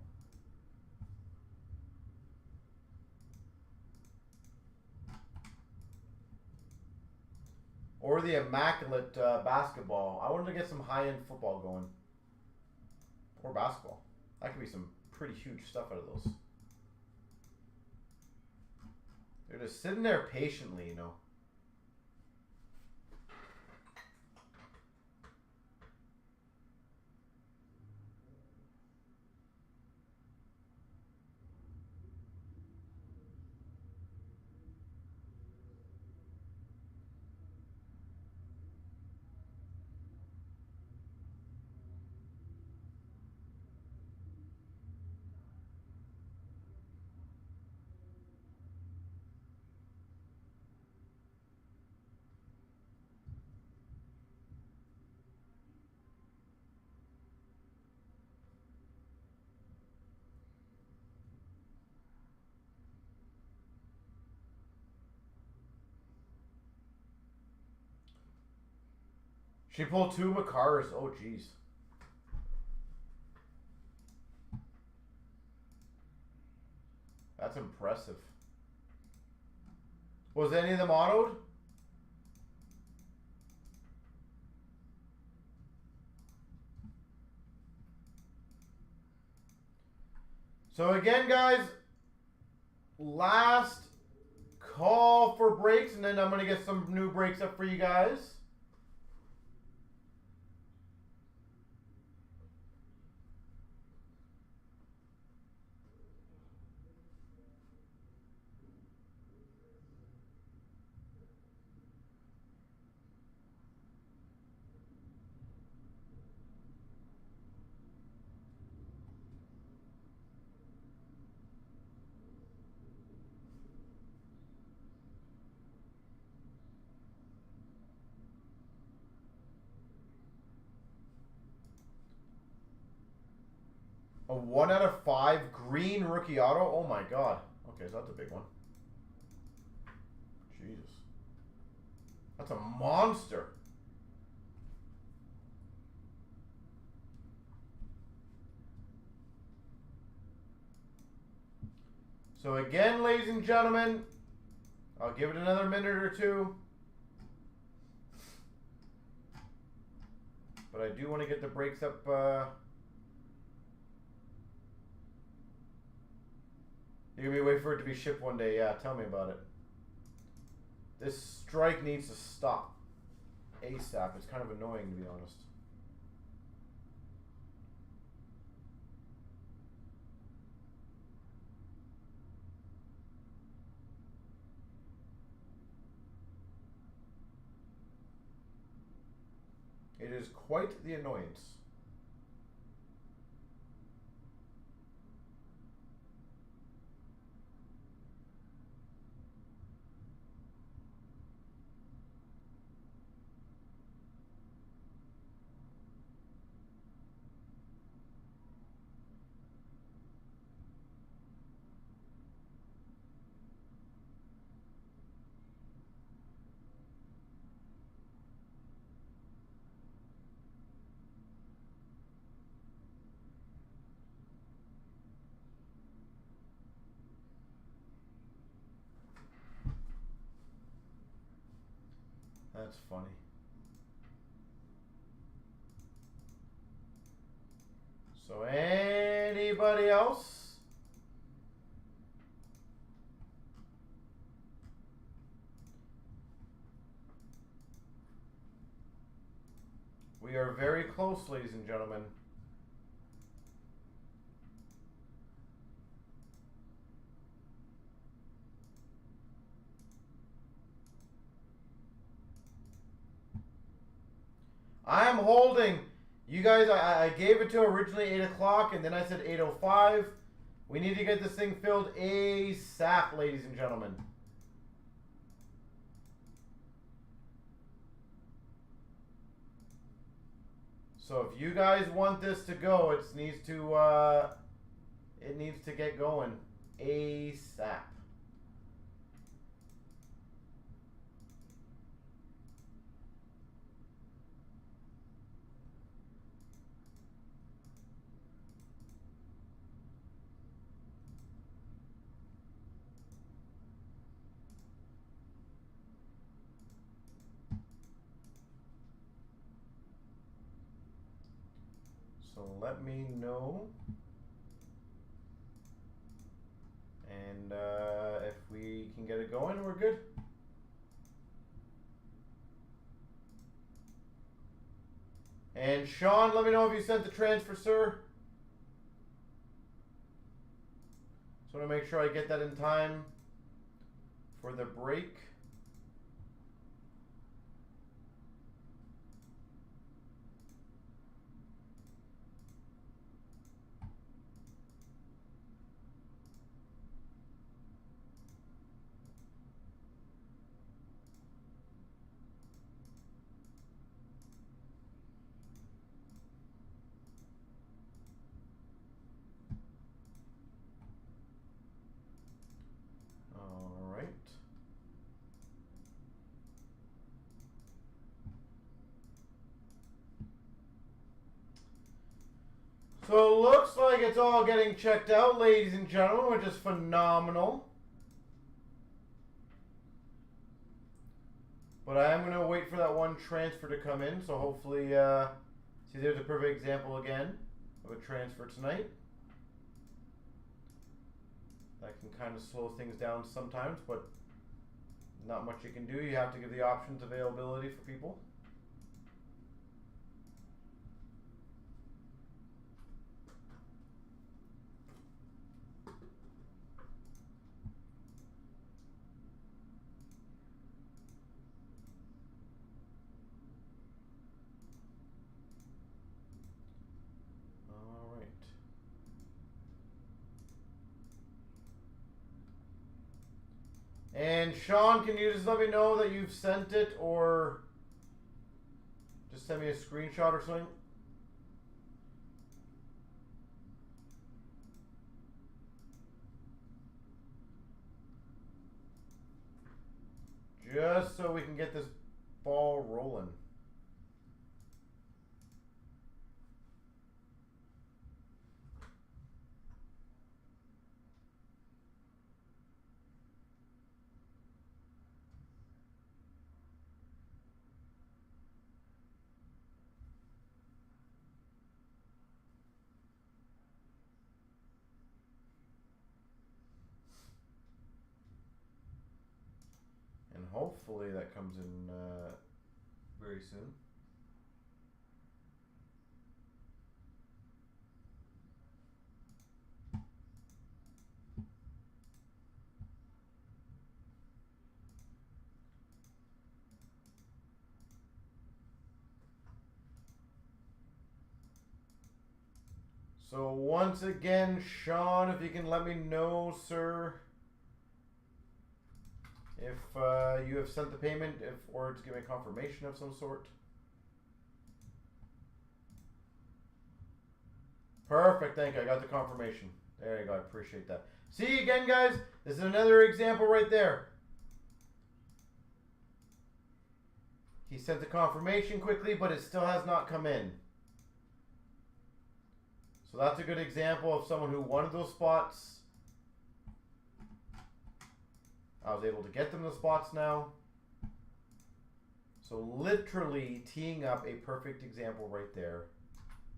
Or the immaculate basketball. I wanted to get some high-end football going. Or basketball. That could be some pretty huge stuff out of those. They're just sitting there patiently, you know. She pulled 2 Macars. Oh, jeez. That's impressive. Was any of them autoed? So again, guys, last call for breaks, and then I'm going to get some new breaks up for you guys. A 1 out of 5 green rookie auto. Oh my god. Okay, so that's a big one. Jesus. That's a monster. So again, ladies and gentlemen, I'll give it another minute or two. But I do want to get the breaks up. You're going to be waiting for it to be shipped one day. Yeah, tell me about it. This strike needs to stop ASAP. It's kind of annoying, to be honest. It is quite the annoyance. That's funny. So anybody else? We are very close, ladies and gentlemen. I am holding You guys, I gave it to originally 8 o'clock, and then I said 8:05. We need to get this thing filled ASAP, ladies and gentlemen. So if you guys want this to go, it needs to get going ASAP. So let me know, and if we can get it going, we're good. And Sean, let me know if you sent the transfer, sir. Just want to make sure I get that in time for the break. So it looks like it's all getting checked out, ladies and gentlemen, which is phenomenal. But I am going to wait for that one transfer to come in, so hopefully, see, there's a perfect example again of a transfer tonight. That can kind of slow things down sometimes, but not much you can do. You have to give the options availability for people. And Sean, can you just let me know that you've sent it, or just send me a screenshot or something? Just so we can get this ball rolling. And hopefully that comes in very soon. So once again, Sean, if you can let me know, sir, if you have sent the payment, or just give me a confirmation of some sort. Perfect, thank you. I got the confirmation. There you go, I appreciate that. See again, guys, this is another example right there. He sent the confirmation quickly, but it still has not come in. So that's a good example of someone who wanted those spots. I was able to get them the spots now. So literally teeing up a perfect example right there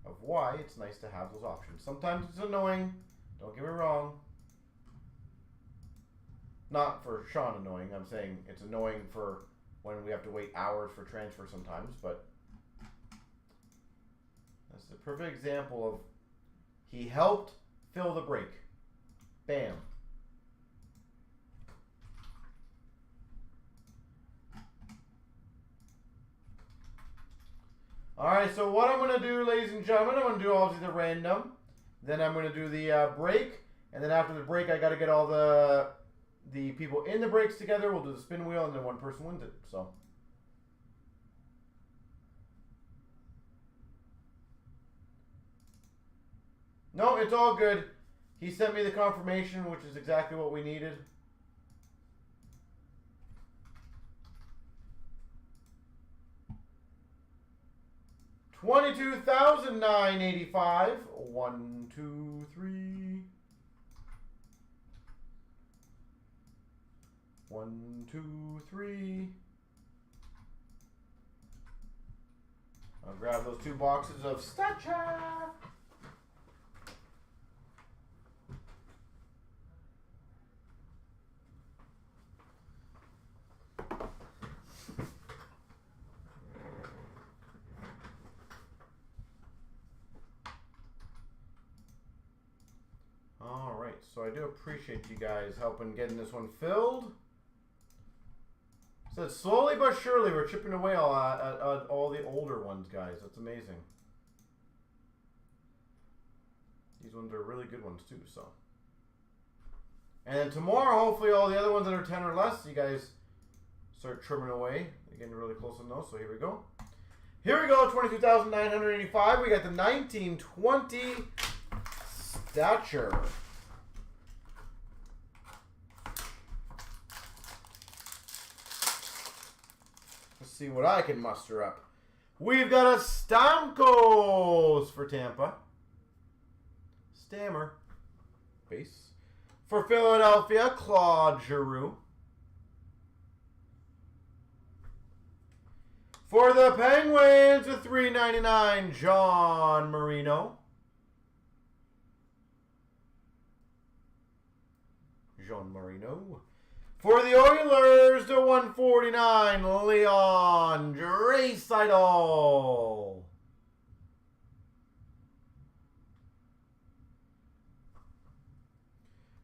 of why it's nice to have those options. Sometimes it's annoying, don't get me wrong. Not for Sean annoying, I'm saying it's annoying for when we have to wait hours for transfer sometimes, but that's the perfect example of he helped fill the break. Bam. All right, so what I'm going to do, ladies and gentlemen, I'm going to do obviously the random. Then I'm going to do the break. And then after the break, I got to get all the people in the breaks together. We'll do the spin wheel, and then one person wins it. So. No, it's all good. He sent me the confirmation, which is exactly what we needed. $22,985. 1, 2, 3. 1, 2, 3. I'll grab those 2 boxes of CnChara. All right, so I do appreciate you guys helping getting this one filled. So slowly but surely, we're chipping away all the older ones, guys. That's amazing. These ones are really good ones too. So, and then tomorrow, hopefully, all the other ones that are 10 or less, you guys start trimming away. They're getting really close on those. So here we go. Here we go. 22,985. We got the 1920 Stature. Let's see what I can muster up. We've got a Stamkos for Tampa. Stammer. Base. For Philadelphia, Claude Giroux. For the Penguins, a $3.99, John Marino. John Marino. For the Oilers, the $149, Leon Draisaitl.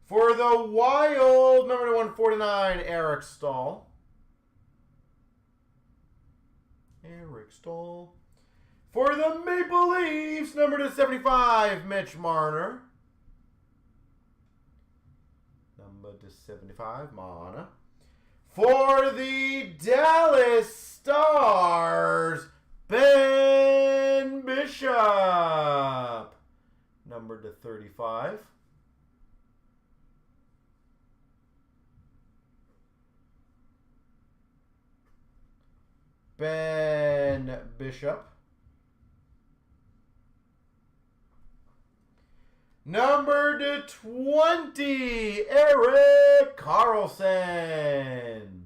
For the Wild, number 149, Eric Stahl. Eric Stahl. For the Maple Leafs, number 275, Mitch Marner. Number 275, Marner. For the Dallas Stars, Ben Bishop. Number 35. Ben Bishop. Number 20, Erik Karlsson.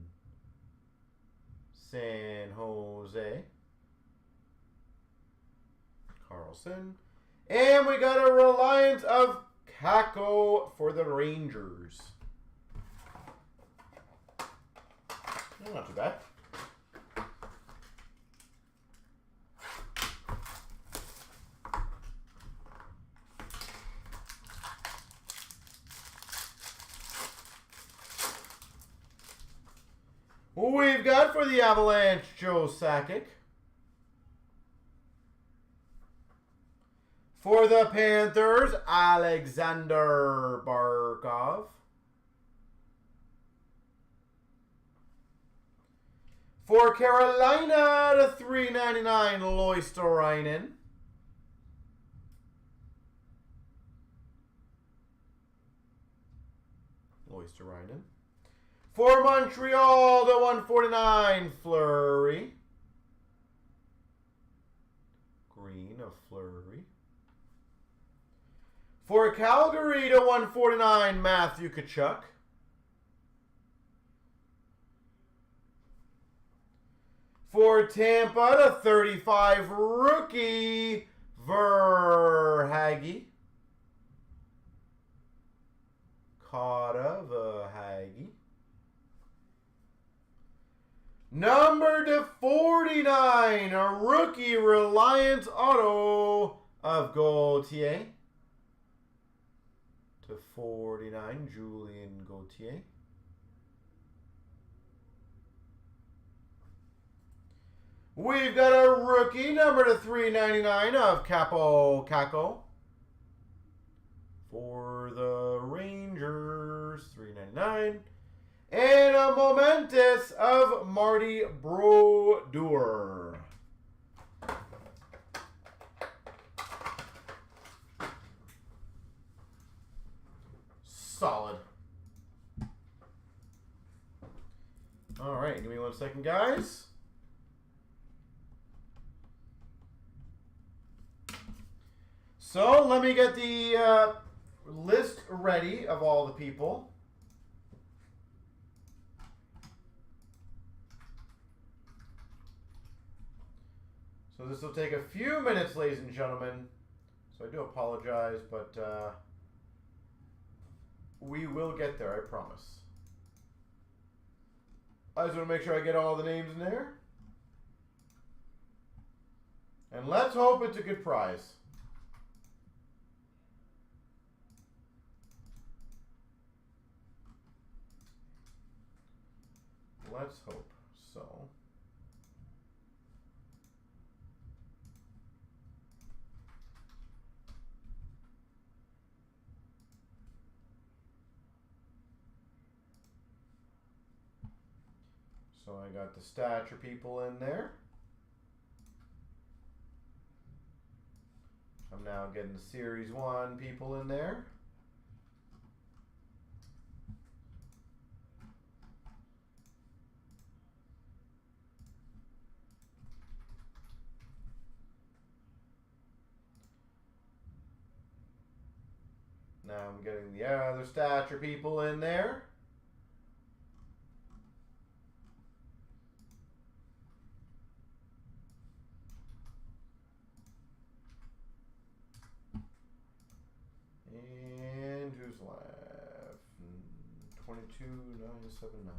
San Jose. Karlsson. And we got a Reliance of Kako for the Rangers. Not too bad. We've got for the Avalanche, Joe Sakic. For the Panthers, Alexander Barkov. For Carolina, the $3.99, Loisterainen. Loisterainen. For Montreal, the $149, Fleury. Green of Fleury. For Calgary, the $149, Matthew Tkachuk. For Tampa, the $35, rookie, Verhaeghe. Carter Verhaeghe. Number 49, a rookie Reliance auto of Gauthier. To 49, Julien Gauthier. We've got a rookie number to 399 of Capo Caco for the Rangers, 399. And a momentous of Marty Brodeur. Solid. All right, give me 1 second, guys. So let me get the list ready of all the people. So this will take a few minutes, ladies and gentlemen. So I do apologize, but we will get there, I promise. I just want to make sure I get all the names in there. And let's hope it's a good prize. Let's hope so. So I got the stature people in there. I'm now getting the Series 1 people in there. Now I'm getting the other stature people in there. And who's left? 22,979.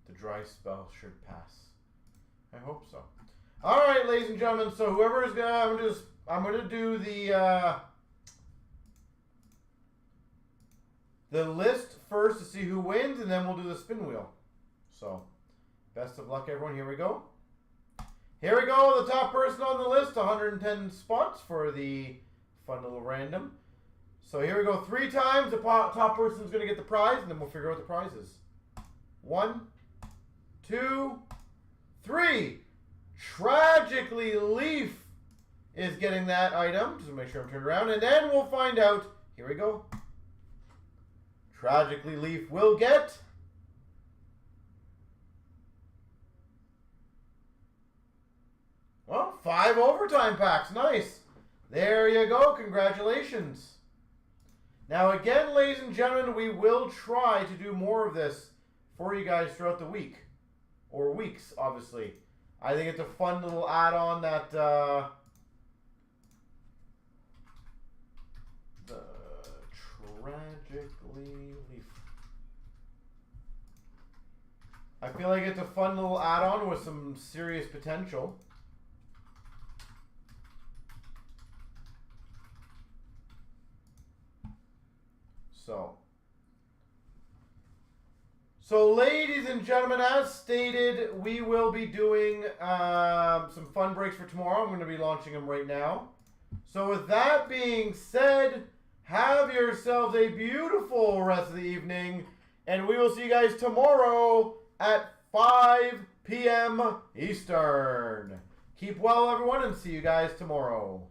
The dry spell should pass. I hope so. All right, ladies and gentlemen. So whoever is gonna, I'm gonna do the list first to see who wins, and then we'll do the spin wheel. So, best of luck, everyone. Here we go. Here we go. The top person on the list, 110 spots for the fun little random. So here we go. 3 times. The top person is gonna get the prize, and then we'll figure out what the prize is. 1, 2, 3. Tragically, Leaf is getting that item. Just make sure I'm turned around, and then we'll find out. Here we go. Tragically, Leaf will get well, 5 overtime packs. Nice. There you go. Congratulations. Now, again, ladies and gentlemen, we will try to do more of this for you guys throughout the week. Or weeks, obviously. I think it's a fun little add-on that the Tragically Leaf. I feel like it's a fun little add-on with some serious potential. So ladies and gentlemen, as stated, we will be doing some fun breaks for tomorrow. I'm going to be launching them right now. So with that being said, have yourselves a beautiful rest of the evening, and we will see you guys tomorrow at 5 p.m. Eastern. Keep well, everyone, and see you guys tomorrow.